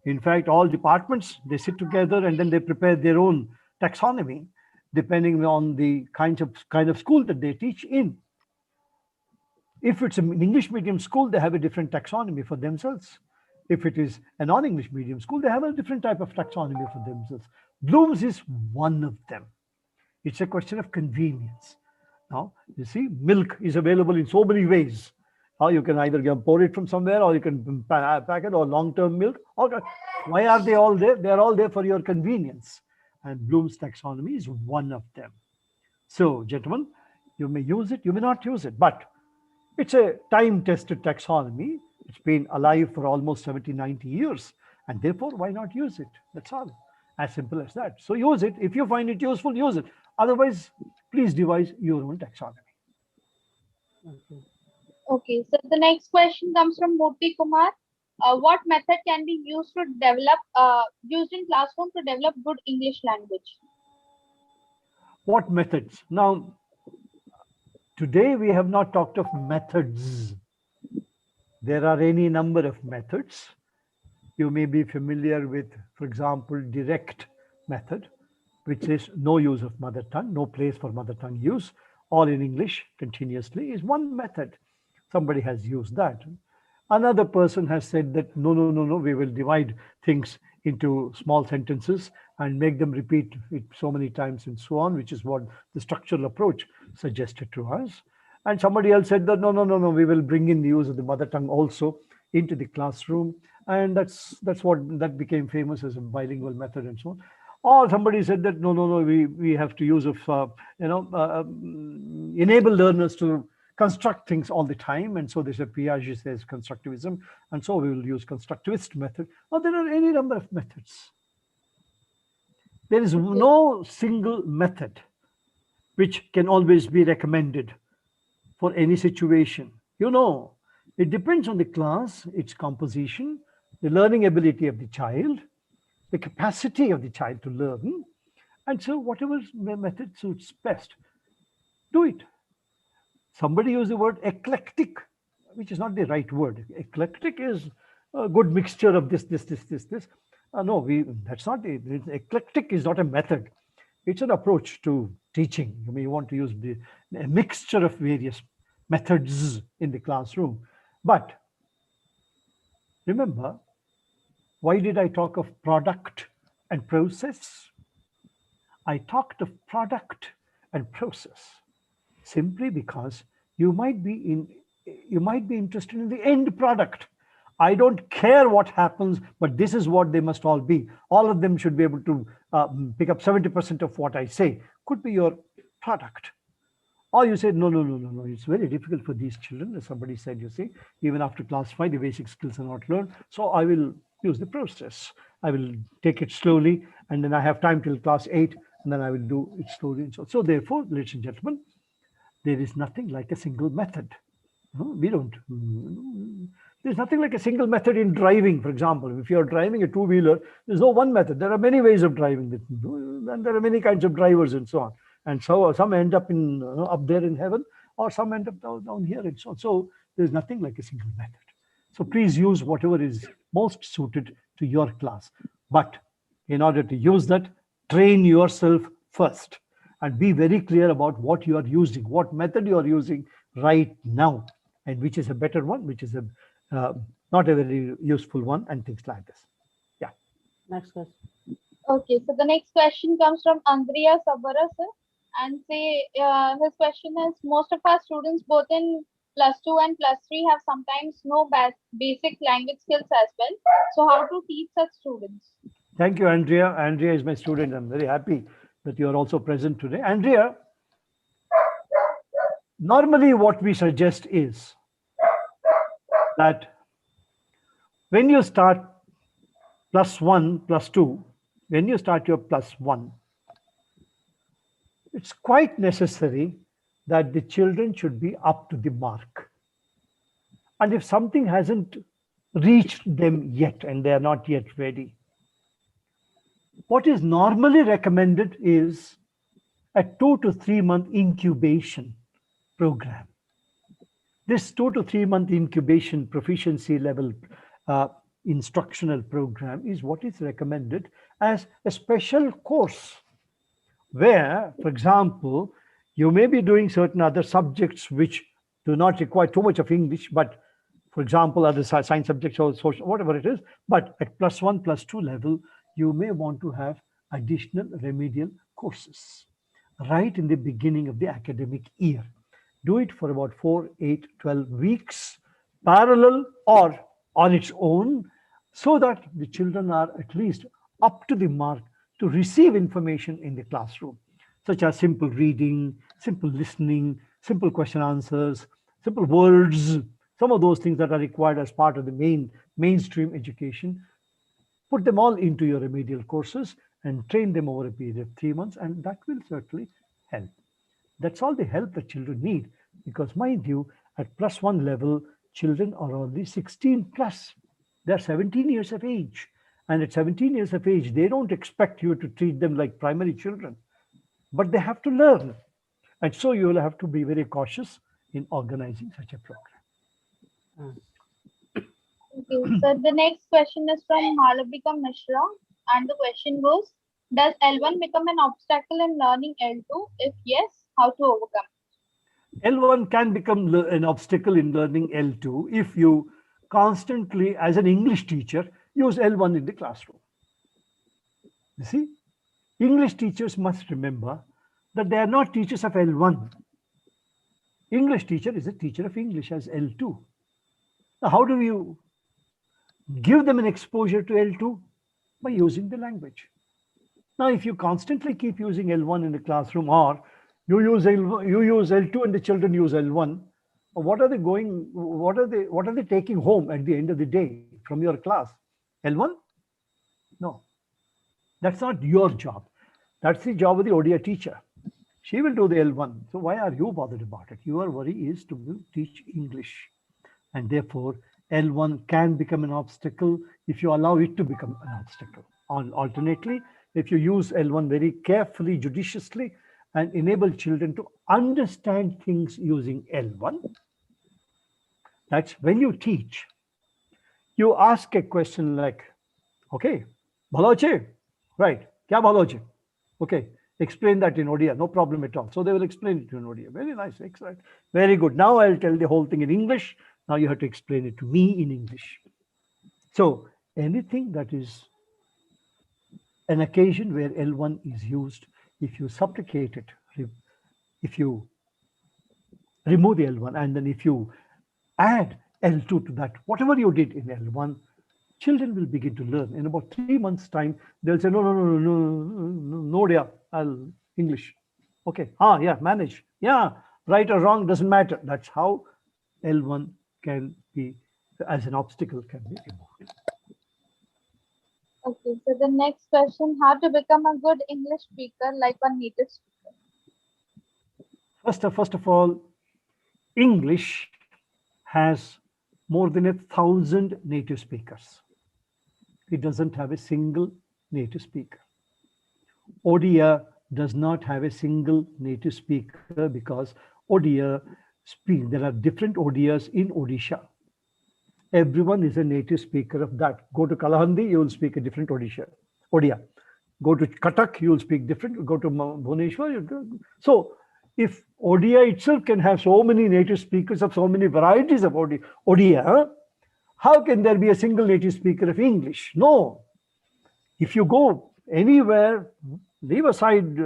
In fact, all departments, they sit together and then they prepare their own taxonomy depending on the kind of school that they teach in. If it's an English medium school, they have a different taxonomy for themselves. If it is a non-English medium school, they have a different type of taxonomy for themselves. Bloom's is one of them. It's a question of convenience. Now, you see, milk is available in so many ways. You can either pour it from somewhere, or you can pack it, or long-term milk. Why are they all there? They are all there for your convenience. And Bloom's taxonomy is one of them. So, gentlemen, you may use it, you may not use it, but it's a time-tested taxonomy. It's been alive for almost 70, 90 years. And therefore, why not use it? That's all. As simple as that. So use it. If you find it useful, use it. Otherwise, please devise your own taxonomy. Okay, so the next question comes from Murthy Kumar. What method can be used to develop, used in classroom to develop good English language? What methods? Now, today we have not talked of methods. There are any number of methods. You may be familiar with, for example, direct method, which is no use of mother tongue, no place for mother tongue use, all in English continuously is one method. Somebody has used that. Another person has said that no, we will divide things into small sentences and make them repeat it so many times and so on, which is what the structural approach suggested to us. And somebody else said that no, we will bring in the use of the mother tongue also into the classroom. And that became famous as a bilingual method and so on. Or somebody said that no, we have to use of enable learners to construct things all the time, and so there's a Piaget says constructivism, and so we will use constructivist method. Or there are any number of methods. There is no single method which can always be recommended for any situation. It depends on the class, its composition, the learning ability of the child, the capacity of the child to learn, and so whatever method suits best, do it. Somebody used the word eclectic, which is not the right word. Eclectic is a good mixture of this. No, that's not it. Eclectic is not a method. It's an approach to teaching. You may want to use a mixture of various methods in the classroom. But remember, why did I talk of product and process? I talked of product and process simply because you might be interested in the end product. I don't care what happens, but this is what they must all be. All of them should be able to pick up 70% of what I say. Could be your product. Or you say, no, it's very difficult for these children. As somebody said, you see, even after class 5, the basic skills are not learned. So I will use the process. I will take it slowly, and then I have time till class 8, and then I will do it slowly. And so therefore, ladies and gentlemen, there is nothing like a single method. There's nothing like a single method in driving. For example, if you're driving a two-wheeler, there's no one method. There are many ways of driving it, and there are many kinds of drivers and so on. And so some end up up there in heaven, or some end up down here and so on. So there's nothing like a single method. So please use whatever is most suited to your class. But in order to use that, train yourself first and be very clear about what you are using, what method you are using right now, and which is a better one, which is not a very useful one, and things like this. Yeah. Next question. Okay, so the next question comes from Andrea Sabara, sir. and say his question is, most of our students both in +2 and +3 have sometimes no basic language skills as well. So how to teach such students? Thank you, Andrea. Andrea is my student. I'm very happy that you are also present today. Andrea, normally what we suggest is that when you start +1, +2, when you start your +1, it's quite necessary that the children should be up to the mark. And if something hasn't reached them yet and they are not yet ready, what is normally recommended is a 2 to 3 month incubation program. This 2 to 3 month incubation proficiency level instructional program is what is recommended as a special course where, for example, you may be doing certain other subjects which do not require too much of English, but for example, other science subjects or social, whatever it is, but at +1, +2 level, you may want to have additional remedial courses right in the beginning of the academic year. Do it for about 4, 8, 12 weeks, parallel or on its own, so that the children are at least up to the mark to receive information in the classroom, such as simple reading, simple listening, simple question answers, simple words, some of those things that are required as part of the mainstream education. Put them all into your remedial courses and train them over a period of 3 months, and that will certainly help. That's all the help that children need, because mind you, at +1 level, children are only 16 plus. They're 17 years of age. And at 17 years of age, they don't expect you to treat them like primary children, but they have to learn. And so you will have to be very cautious in organizing such a program. Okay, so the next question is from Malavika Mishra, and the question goes, does L1 become an obstacle in learning L2? If yes, how to overcome it? L1 can become an obstacle in learning L2 if you constantly, as an English teacher, use L1 in the classroom. You see, English teachers must remember that they are not teachers of L1. English teacher is a teacher of English as L2. Now, how do you give them an exposure to L2? By using the language. Now, if you constantly keep using L1 in the classroom, or you use L2 and the children use L1, what are they taking home at the end of the day from your class? L1? No, that's not your job. That's the job of the ODIA teacher. She will do the L1. So why are you bothered about it? Your worry is to teach English. And therefore, L1 can become an obstacle if you allow it to become an obstacle. Alternately, if you use L1 very carefully, judiciously, and enable children to understand things using L1, that's when you teach. You ask a question like, okay, bhalo che? Right, kya bhalo che? Okay, explain that in Odia, no problem at all. So they will explain it in Odia. Very nice, excellent, very good. Now I'll tell the whole thing in English. Now you have to explain it to me in English. So anything that is an occasion where L1 is used, if you supplicate it, if you remove the L1, and then if you add L2 to that, whatever you did in L1, children will begin to learn. In about 3 months' time, they'll say, no, dear, I'll English. Okay, yeah, manage. Yeah, right or wrong, doesn't matter. That's how L1 can be, as an obstacle, can be removed. Okay, so the next question, how to become a good English speaker like a native speaker? First of all, English has more than 1,000 native speakers. It doesn't have a single native speaker. Odia does not have a single native speaker because Odia there are different Odias in Odisha. Everyone is a native speaker of that. Go to Kalahandi, you will speak a different Odia. Go to Katak, you will speak different. Go to Bhubaneswar. So if Odia itself can have so many native speakers of so many varieties of Odia, how can there be a single native speaker of English? No. If you go anywhere, leave aside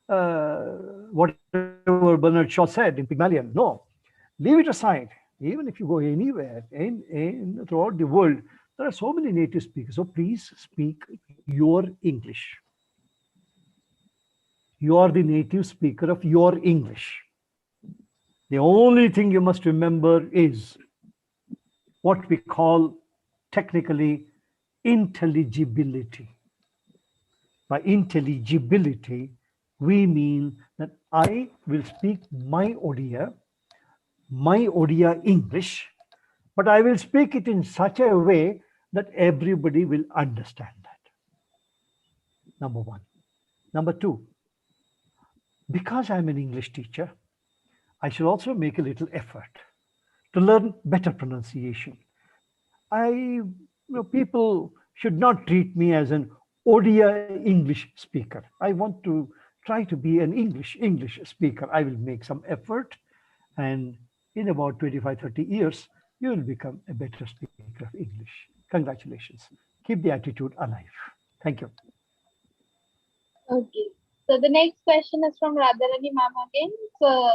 whatever Bernard Shaw said in Pygmalion. No, leave it aside. Even if you go anywhere in throughout the world, there are so many native speakers. So please speak your English. You are the native speaker of your English. The only thing you must remember is what we call technically intelligibility. By intelligibility, we mean that I will speak my Odia English, but I will speak it in such a way that everybody will understand that. Number one. Number two, because I'm an English teacher, I should also make a little effort to learn better pronunciation. People should not treat me as an Odia English speaker. I want to try to be an English speaker. I will make some effort, and in about 25, 30 years, you will become a better speaker of English. Congratulations. Keep the attitude alive. Thank you. Okay. So the next question is from Radharani ma'am again. So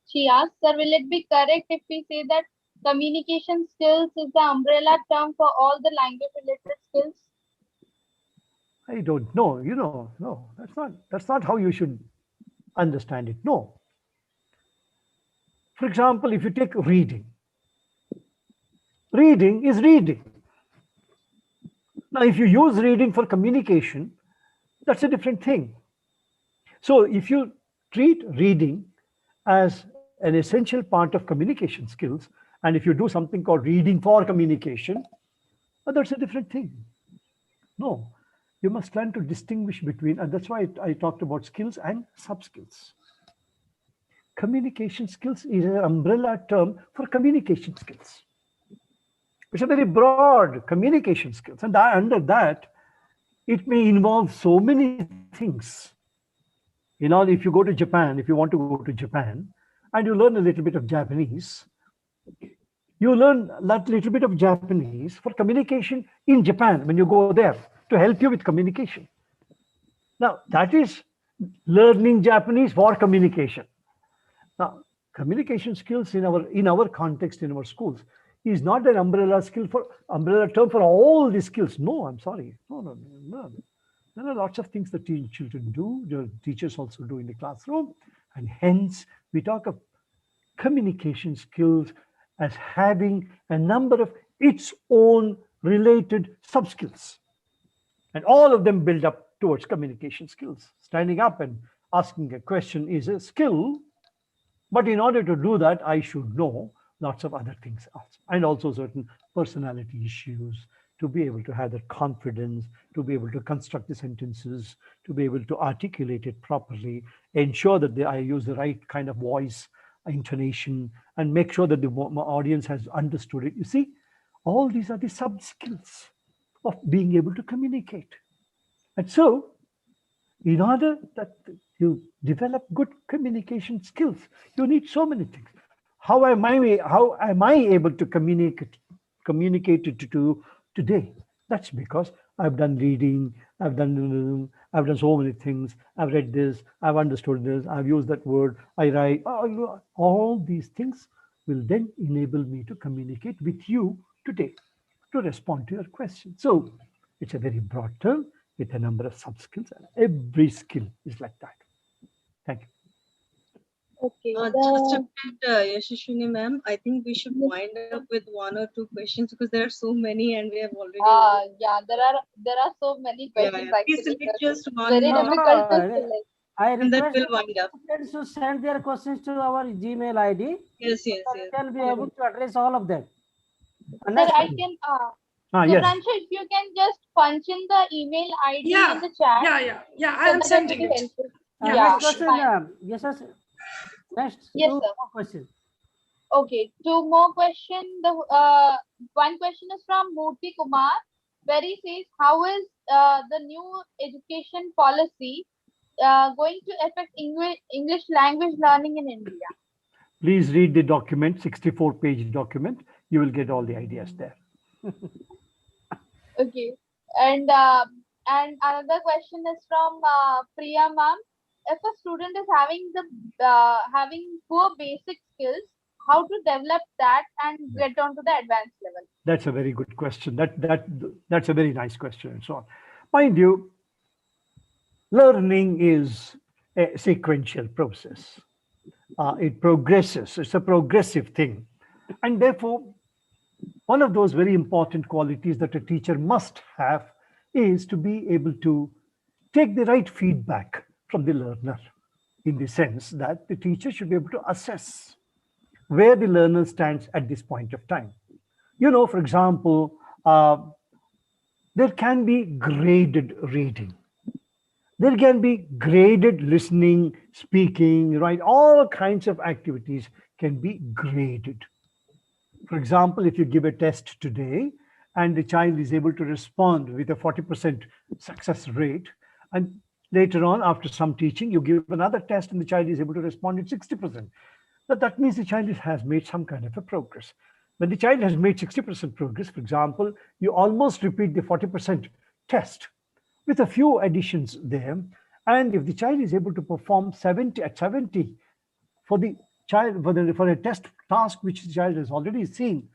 she asks, sir, will it be correct if we say that communication skills is the umbrella term for all the language related skills? I don't know. No, that's not how you should understand it. No. For example, if you take reading is reading. Now, if you use reading for communication, that's a different thing. So if you treat reading as an essential part of communication skills, and if you do something called reading for communication, that's a different thing. No, you must learn to distinguish between, and that's why I talked about skills and sub-skills. Communication skills is an umbrella term for communication skills. It's a very broad communication skills, and under that, it may involve so many things. If you go to Japan, if you want to go to Japan, and you learn a little bit of Japanese, you learn that little bit of Japanese for communication in Japan when you go there to help you with communication. Now, that is learning Japanese for communication. Now, communication skills in our context, in our schools, is not an umbrella term for all these skills. No, I'm sorry. No. There are lots of things that children do, the teachers also do in the classroom, and hence we talk of communication skills as having a number of its own related sub-skills. And all of them build up towards communication skills. Standing up and asking a question is a skill, but in order to do that, I should know lots of other things also, and also certain personality issues, to be able to have that confidence, to be able to construct the sentences, to be able to articulate it properly, ensure that I use the right kind of voice, intonation, and make sure that the audience has understood it. You see, all these are the sub-skills of being able to communicate. And so, in order that you develop good communication skills, you need so many things. How am I able to communicate it to today? That's because I've done reading, I've done so many things. I've read this, I've understood this, I've used that word, I write. All these things will then enable me to communicate with you today, to respond to your question. So it's a very broad term with a number of sub-skills, and every skill is like that. Thank you. Okay. Just a minute, Yashashwini ma'am. I think we should wind up with one or two questions because there are so many and we have already. Yeah, there are so many questions. Please select just one. Very difficult to select. I and then request we'll wind up. Friends to send their questions to our Gmail ID. Yes. We can be able to address all of them. Sir, I can. Yes. Subhranshu, if you can just punch in the email ID in the chat. Yeah. I am sending it. Next question. Yes, sir. Next. Yes, two sir. more questions. Okay, two more questions. The one question is from Murthy Kumar, where he says, how is the new education policy going to affect English language learning in India? Please read the document, 64-page document. You will get all the ideas there. Okay, and another question is from Priya ma'am. if a student is having having poor basic skills, how to develop that and get on to the advanced level? That's a very good question. That's a very nice question and so on. Mind you, learning is a sequential process. It progresses. It's a progressive thing, and therefore, one of those very important qualities that a teacher must have is to be able to take the right feedback from the learner, in the sense that the teacher should be able to assess where the learner stands at this point of time. You know, for example, there can be graded reading. There can be graded listening, speaking, right? All kinds of activities can be graded. For example, if you give a test today and the child is able to respond with a 40% success rate, and later on, after some teaching, you give another test and the child is able to respond with 60%. That means the child has made some kind of a progress. When the child has made 60% progress, for example, you almost repeat the 40% test with a few additions there. And if the child is able to perform 70 at 70 for the child, for a test task which the child has already seen,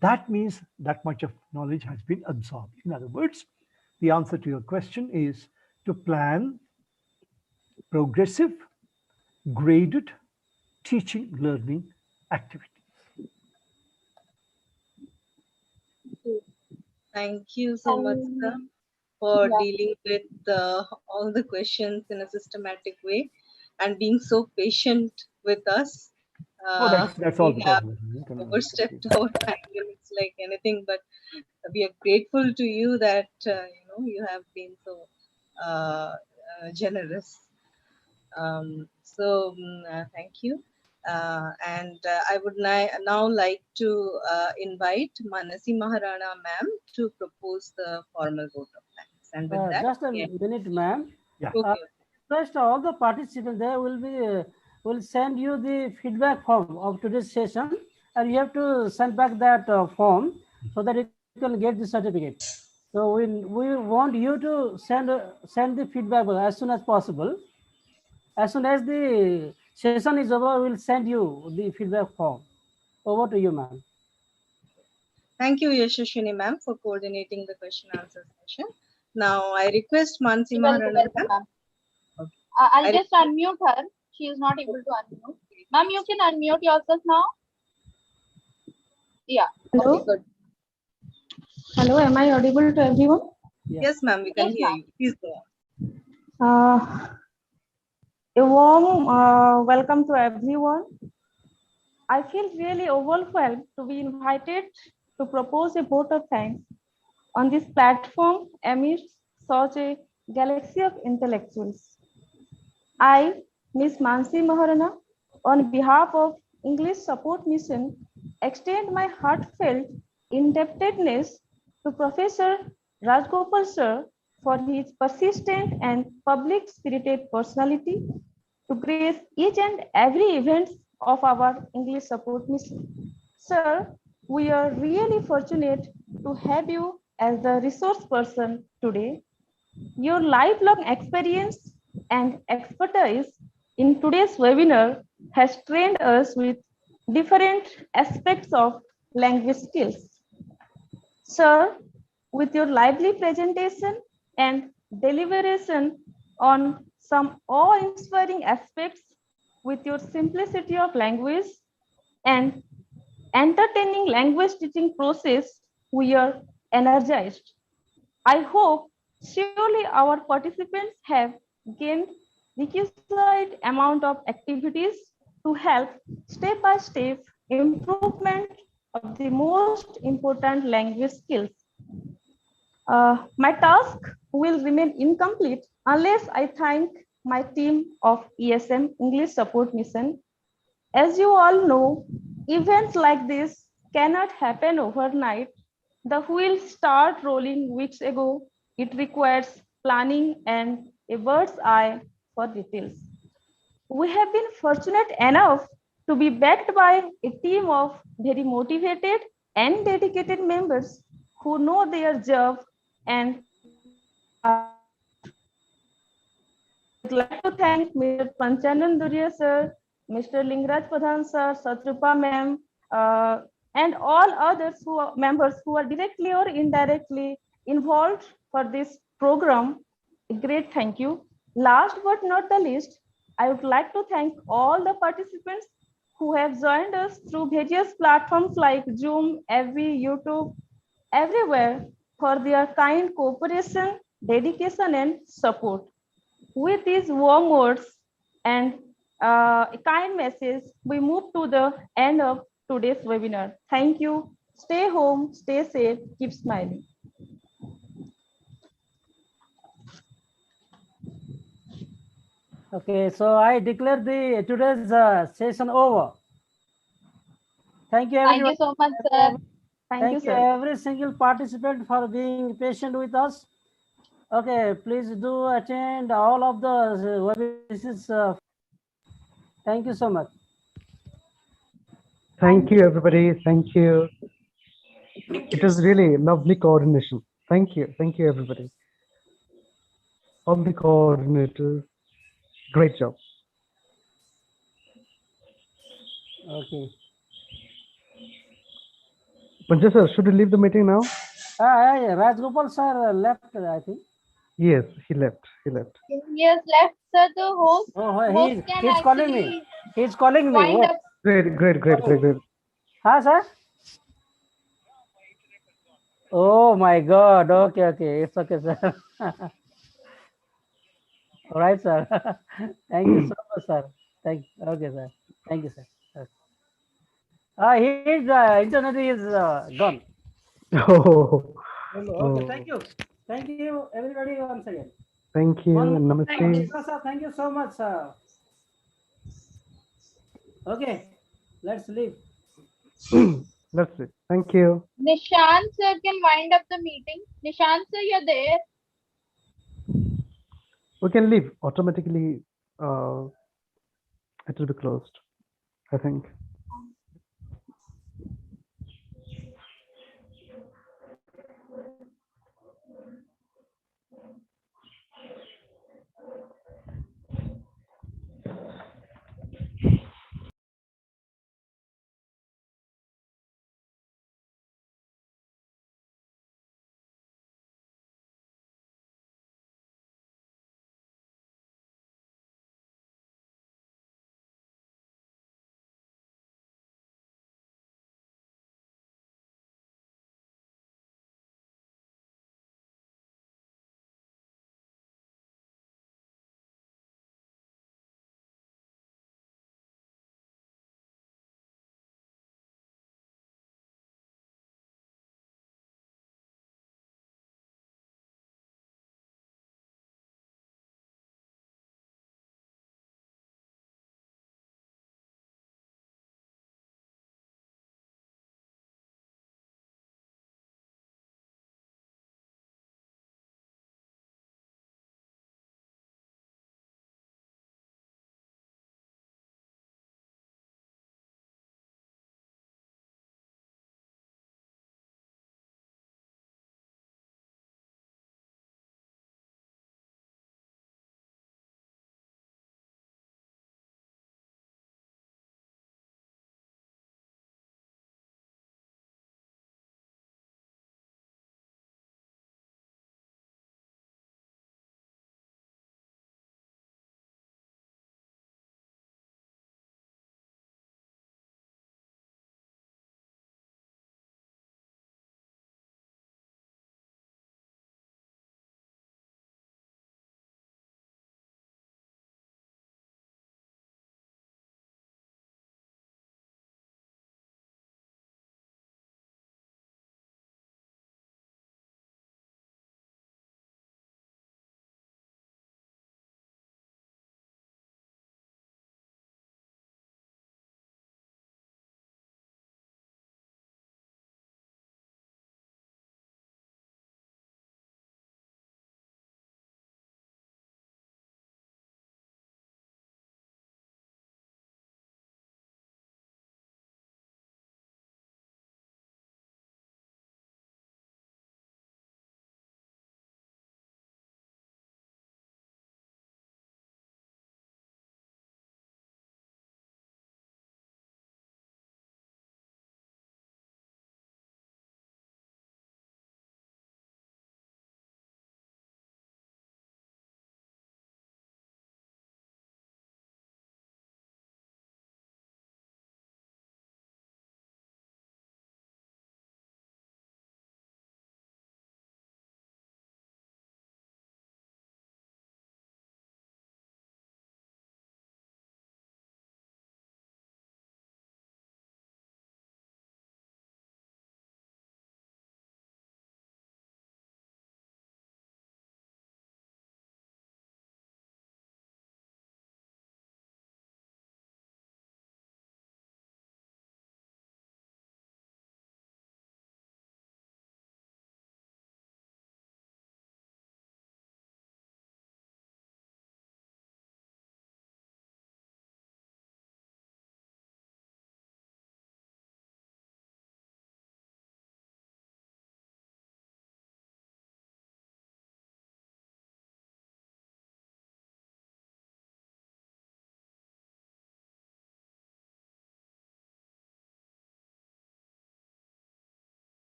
that means that much of knowledge has been absorbed. In other words, the answer to your question is to plan progressive, graded teaching learning activities. Thank you so much, sir, for dealing with all the questions in a systematic way and being so patient with us. That's all We because have overstepped our time limits like anything, but we are grateful to you that you have been so generous. Thank you. I would now like to invite Manasi Maharana ma'am to propose the formal vote of thanks. And with that, just a minute, ma'am. Yeah. First, all the participants there will send you the feedback form of today's session, and you have to send back that form so that you can get the certificate. So we want you to send the feedback as soon as possible. As soon as the session is over, we'll send you the feedback form. Over to you, ma'am. Thank you, Yashashwini ma'am, for coordinating the question answer session. Now I request Manasi Maharana ma'am. I'll just unmute her. She is not able to unmute. Ma'am, you can unmute yourself now. Yeah. Hello. Okay, good. Hello, am I audible to everyone? Yes, ma'am, we can hear you. Please go on. A warm welcome to everyone. I feel really overwhelmed to be invited to propose a vote of thanks on this platform amidst such a galaxy of intellectuals. I, Ms. Mansi Maharana, on behalf of English Support Mission, extend my heartfelt indebtedness to Professor Rajgopal sir for his persistent and public-spirited personality to grace each and every event of our English Support Mission. Sir, we are really fortunate to have you as the resource person today. Your lifelong experience and expertise in today's webinar has trained us with different aspects of language skills. Sir, with your lively presentation and deliberation on some awe-inspiring aspects, with your simplicity of language and entertaining language teaching process, we are energized. I hope surely our participants have gained requisite amount of activities to help step-by-step improvement of the most important language skills. My task will remain incomplete unless I thank my team of ESM English Support Mission. As you all know, events like this cannot happen overnight. The wheels start rolling weeks ago. It requires planning and a bird's eye for details. We have been fortunate enough to be backed by a team of very motivated and dedicated members who know their job and are would like to thank Mr. Panchanan Durya sir, Mr. Lingraj Pradhan sir, Satrupa ma'am, and all others members who are directly or indirectly involved for this program. A great thank you. Last but not the least, I would like to thank all the participants who have joined us through various platforms like Zoom, FB, YouTube, everywhere for their kind cooperation, dedication, and support. With these warm words and a kind message, we move to the end of today's webinar. Thank you. Stay home, stay safe, keep smiling. Okay, so I declare the today's session over. Thank you, everyone. Thank you so much, sir. Thank you, sir. Every single participant for being patient with us. Okay, please do attend all of the webinars. Thank you so much. Thank you, everybody. Thank you. It was really lovely coordination. Thank you. Thank you, everybody. All the coordinators. Great job. Okay. Pancha sir, should we leave the meeting now? Rajgopal sir left, I think. Yes, he left. He left. He has left, sir. The host. He's calling me. He's calling me. Wind Wait. up. Great. Huh, sir? Oh my God. Okay. It's okay, sir. All right, sir. Thank you so much, sir. Okay, sir. Thank you, sir. His internet is gone. Okay, thank you, everybody, once again. Thank you. Namaste. Sir, thank you so much, sir. Okay, let's leave. Let's leave. Thank you. Nishant sir can wind up the meeting. Nishant sir, you're there. We can leave automatically. It will be closed, I think.